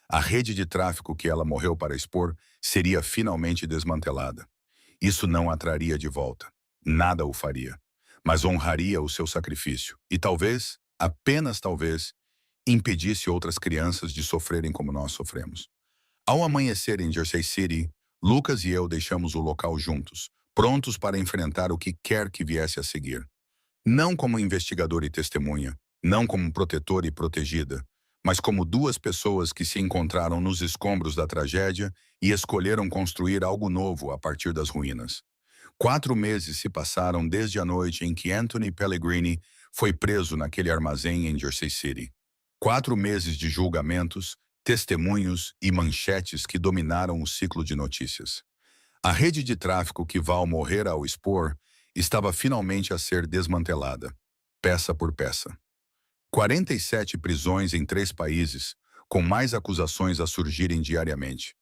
A rede de tráfico que ela morreu para expor seria finalmente desmantelada. Isso não a traria de volta. Nada o faria. Mas honraria o seu sacrifício. E talvez, apenas talvez, impedisse outras crianças de sofrerem como nós sofremos. Ao amanhecer em Jersey City, Lucas e eu deixamos o local juntos, prontos para enfrentar o que quer que viesse a seguir. Não como investigador e testemunha, não como protetor e protegida, mas como duas pessoas que se encontraram nos escombros da tragédia e escolheram construir algo novo a partir das ruínas. 4 meses se passaram desde a noite em que Anthony Pellegrini foi preso naquele armazém em Jersey City. 4 meses de julgamentos, testemunhos e manchetes que dominaram o ciclo de notícias. A rede de tráfico que Val morrera ao expor estava finalmente a ser desmantelada, peça por peça. 47 prisões em 3 países, com mais acusações a surgirem diariamente.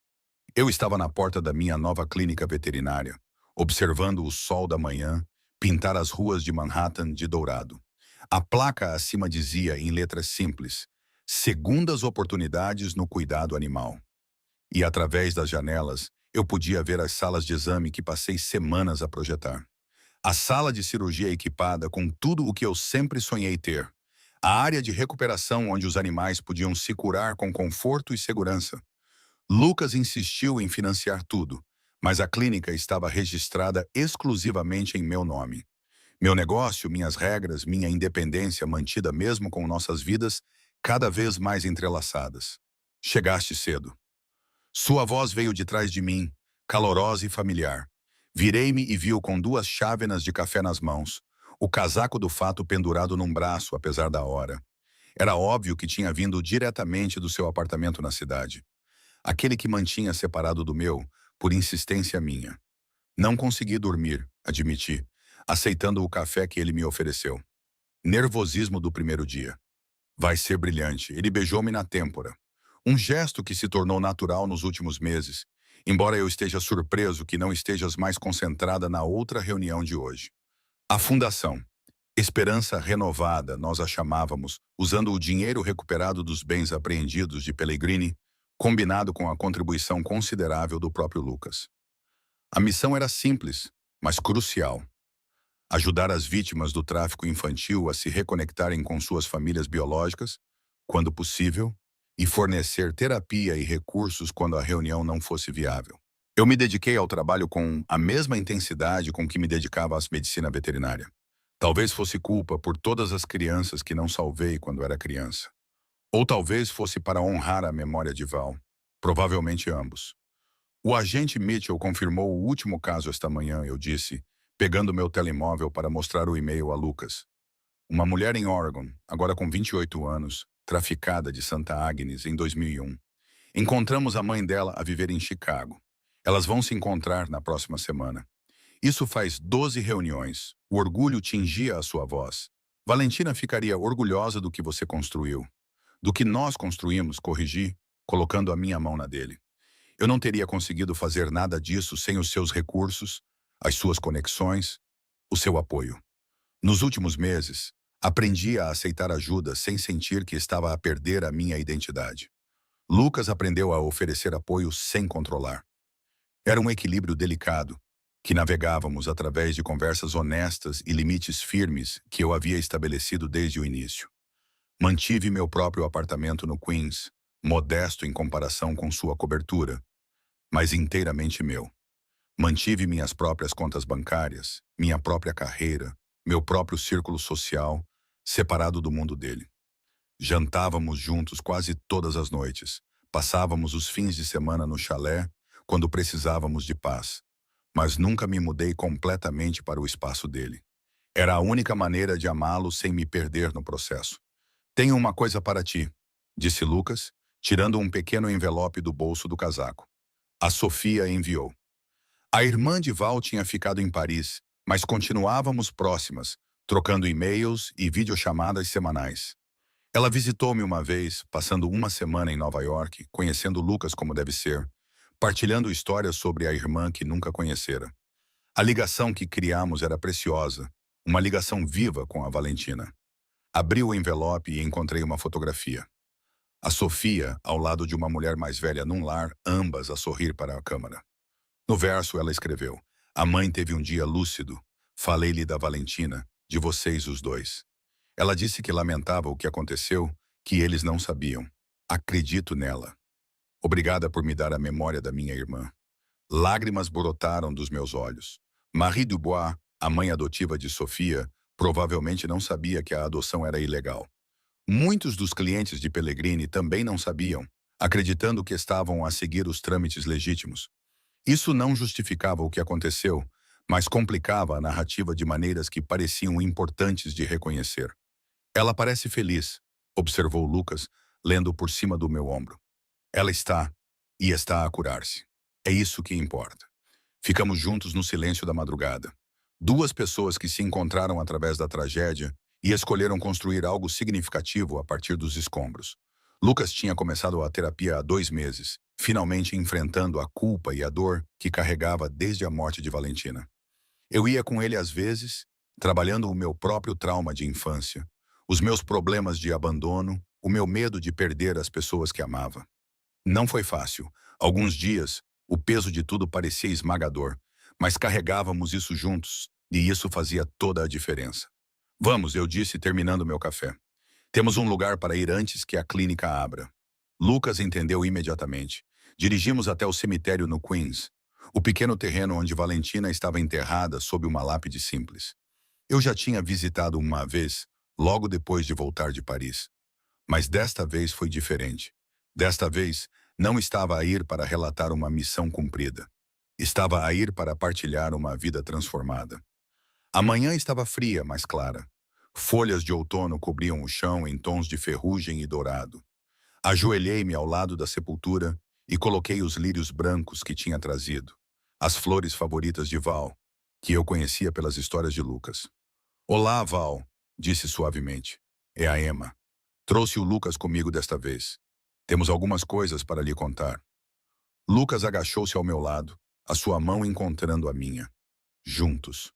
Eu estava na porta da minha nova clínica veterinária, observando o sol da manhã pintar as ruas de Manhattan de dourado. A placa acima dizia, em letras simples, segundas oportunidades no cuidado animal. E através das janelas, eu podia ver as salas de exame que passei semanas a projetar. A sala de cirurgia equipada com tudo o que eu sempre sonhei ter. A área de recuperação onde os animais podiam se curar com conforto e segurança. Lucas insistiu em financiar tudo, mas a clínica estava registrada exclusivamente em meu nome. Meu negócio, minhas regras, minha independência mantida mesmo com nossas vidas cada vez mais entrelaçadas. Chegaste cedo. Sua voz veio de trás de mim, calorosa e familiar. Virei-me e vi-o com 2 chávenas de café nas mãos, o casaco do fato pendurado num braço, apesar da hora. Era óbvio que tinha vindo diretamente do seu apartamento na cidade. Aquele que mantinha separado do meu, por insistência minha. Não consegui dormir, admiti, aceitando o café que ele me ofereceu. Nervosismo do primeiro dia. Vai ser brilhante. Ele beijou-me na têmpora. Um gesto que se tornou natural nos últimos meses, embora eu esteja surpreso que não estejas mais concentrada na outra reunião de hoje. A Fundação. Esperança Renovada, nós a chamávamos, usando o dinheiro recuperado dos bens apreendidos de Pellegrini, combinado com a contribuição considerável do próprio Lucas. A missão era simples, mas crucial. Ajudar as vítimas do tráfico infantil a se reconectarem com suas famílias biológicas, quando possível, e fornecer terapia e recursos quando a reunião não fosse viável. Eu me dediquei ao trabalho com a mesma intensidade com que me dedicava à medicina veterinária. Talvez fosse culpa por todas as crianças que não salvei quando era criança. Ou talvez fosse para honrar a memória de Val. Provavelmente ambos. O agente Mitchell confirmou o último caso esta manhã, eu disse, pegando meu telemóvel para mostrar o e-mail a Lucas. Uma mulher em Oregon, agora com 28 anos, traficada de Santa Agnes em 2001. Encontramos a mãe dela a viver em Chicago. Elas vão se encontrar na próxima semana. Isso faz 12 reuniões. O orgulho tingia a sua voz. Valentina ficaria orgulhosa do que você construiu. Do que nós construímos, corrigi, colocando a minha mão na dele. Eu não teria conseguido fazer nada disso sem os seus recursos, as suas conexões, o seu apoio. Nos últimos meses, aprendi a aceitar ajuda sem sentir que estava a perder a minha identidade. Lucas aprendeu a oferecer apoio sem controlar. Era um equilíbrio delicado, que navegávamos através de conversas honestas e limites firmes que eu havia estabelecido desde o início. Mantive meu próprio apartamento no Queens, modesto em comparação com sua cobertura, mas inteiramente meu. Mantive minhas próprias contas bancárias, minha própria carreira, meu próprio círculo social, separado do mundo dele. Jantávamos juntos quase todas as noites. Passávamos os fins de semana no chalé quando precisávamos de paz. Mas nunca me mudei completamente para o espaço dele. Era a única maneira de amá-lo sem me perder no processo. Tenho uma coisa para ti, disse Lucas, tirando um pequeno envelope do bolso do casaco. A Sofia enviou. A irmã de Val tinha ficado em Paris, mas continuávamos próximas, trocando e-mails e videochamadas semanais. Ela visitou-me uma vez, passando uma semana em Nova York, conhecendo Lucas como deve ser, partilhando histórias sobre a irmã que nunca conhecera. A ligação que criamos era preciosa, uma ligação viva com a Valentina. Abri o envelope e encontrei uma fotografia. A Sofia, ao lado de uma mulher mais velha num lar, ambas a sorrir para a câmara. No verso, ela escreveu: a mãe teve um dia lúcido. Falei-lhe da Valentina, de vocês os dois. Ela disse que lamentava o que aconteceu, que eles não sabiam. Acredito nela. Obrigada por me dar a memória da minha irmã. Lágrimas brotaram dos meus olhos. Marie Dubois, a mãe adotiva de Sofia, provavelmente não sabia que a adoção era ilegal. Muitos dos clientes de Pellegrini também não sabiam, acreditando que estavam a seguir os trâmites legítimos. Isso não justificava o que aconteceu, mas complicava a narrativa de maneiras que pareciam importantes de reconhecer. Ela parece feliz, observou Lucas, lendo por cima do meu ombro. Ela está, e está a curar-se. É isso que importa. Ficamos juntos no silêncio da madrugada. Duas pessoas que se encontraram através da tragédia e escolheram construir algo significativo a partir dos escombros. Lucas tinha começado a terapia há 2 meses, finalmente enfrentando a culpa e a dor que carregava desde a morte de Valentina. Eu ia com ele às vezes, trabalhando o meu próprio trauma de infância, os meus problemas de abandono, o meu medo de perder as pessoas que amava. Não foi fácil. Alguns dias, o peso de tudo parecia esmagador, mas carregávamos isso juntos, e isso fazia toda a diferença. Vamos, eu disse, terminando meu café. Temos um lugar para ir antes que a clínica abra. Lucas entendeu imediatamente. Dirigimos até o cemitério no Queens, o pequeno terreno onde Valentina estava enterrada sob uma lápide simples. Eu já tinha visitado uma vez, logo depois de voltar de Paris. Mas desta vez foi diferente. Desta vez, não estava a ir para relatar uma missão cumprida. Estava a ir para partilhar uma vida transformada. A manhã estava fria, mas clara. Folhas de outono cobriam o chão em tons de ferrugem e dourado. Ajoelhei-me ao lado da sepultura e coloquei os lírios brancos que tinha trazido, as flores favoritas de Val, que eu conhecia pelas histórias de Lucas. Olá, Val, disse suavemente. É a Emma. Trouxe o Lucas comigo desta vez. Temos algumas coisas para lhe contar. Lucas agachou-se ao meu lado, a sua mão encontrando a minha. Juntos.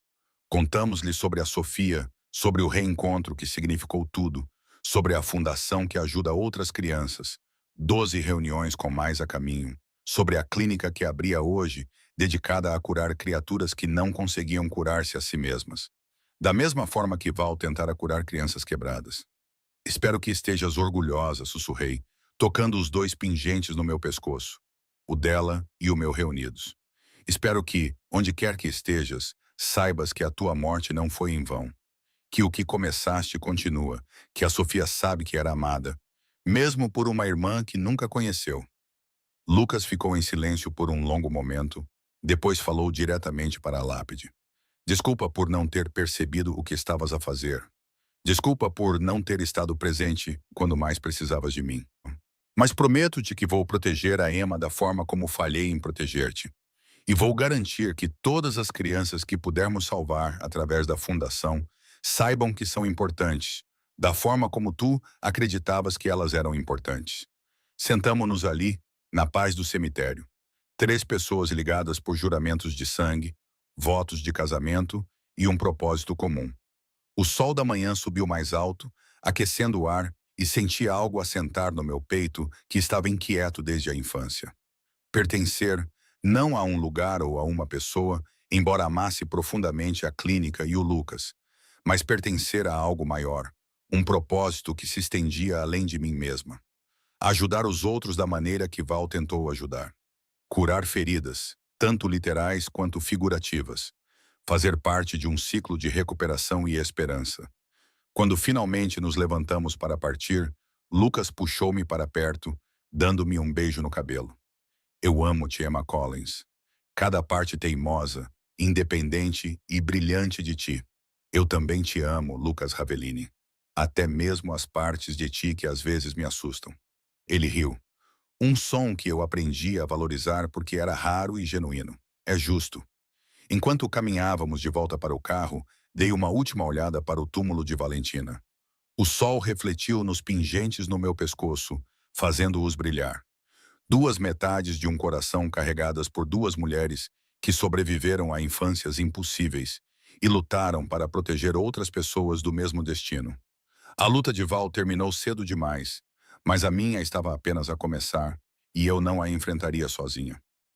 Contamos-lhe sobre a Sofia, sobre o reencontro que significou tudo, sobre a fundação que ajuda outras crianças, 12 reuniões com mais a caminho, sobre a clínica que abria hoje, dedicada a curar criaturas que não conseguiam curar-se a si mesmas. Da mesma forma que Val tentara curar crianças quebradas. Espero que estejas orgulhosa, sussurrei, tocando os 2 pingentes no meu pescoço, o dela e o meu reunidos. Espero que, onde quer que estejas, saibas que a tua morte não foi em vão. Que o que começaste continua, que a Sofia sabe que era amada, mesmo por uma irmã que nunca conheceu. Lucas ficou em silêncio por um longo momento, depois falou diretamente para a lápide. Desculpa por não ter percebido o que estavas a fazer. Desculpa por não ter estado presente quando mais precisavas de mim. Mas prometo-te que vou proteger a Emma da forma como falhei em proteger-te. E vou garantir que todas as crianças que pudermos salvar através da fundação saibam que são importantes, da forma como tu acreditavas que elas eram importantes. Sentamo-nos ali, na paz do cemitério. 3 pessoas ligadas por juramentos de sangue, votos de casamento e um propósito comum. O sol da manhã subiu mais alto, aquecendo o ar, e senti algo assentar no meu peito que estava inquieto desde a infância. Pertencer não a um lugar ou a uma pessoa, embora amasse profundamente a clínica e o Lucas, mas pertencer a algo maior, um propósito que se estendia além de mim mesma. Ajudar os outros da maneira que Val tentou ajudar. Curar feridas, tanto literais quanto figurativas. Fazer parte de um ciclo de recuperação e esperança. Quando finalmente nos levantamos para partir, Lucas puxou-me para perto, dando-me um beijo no cabelo. Eu amo-te, Emma Collins. Cada parte teimosa, independente e brilhante de ti. Eu também te amo, Lucas Ravelini. Até mesmo as partes de ti que às vezes me assustam. Ele riu. Um som que eu aprendi a valorizar porque era raro e genuíno. É justo. Enquanto caminhávamos de volta para o carro, dei uma última olhada para o túmulo de Valentina. O sol refletiu nos pingentes no meu pescoço, fazendo-os brilhar. 2 metades de um coração carregadas por 2 mulheres que sobreviveram a infâncias impossíveis e lutaram para proteger outras pessoas do mesmo destino. A luta de Val terminou cedo demais, mas a minha estava apenas a começar e eu não a enfrentaria sozinha.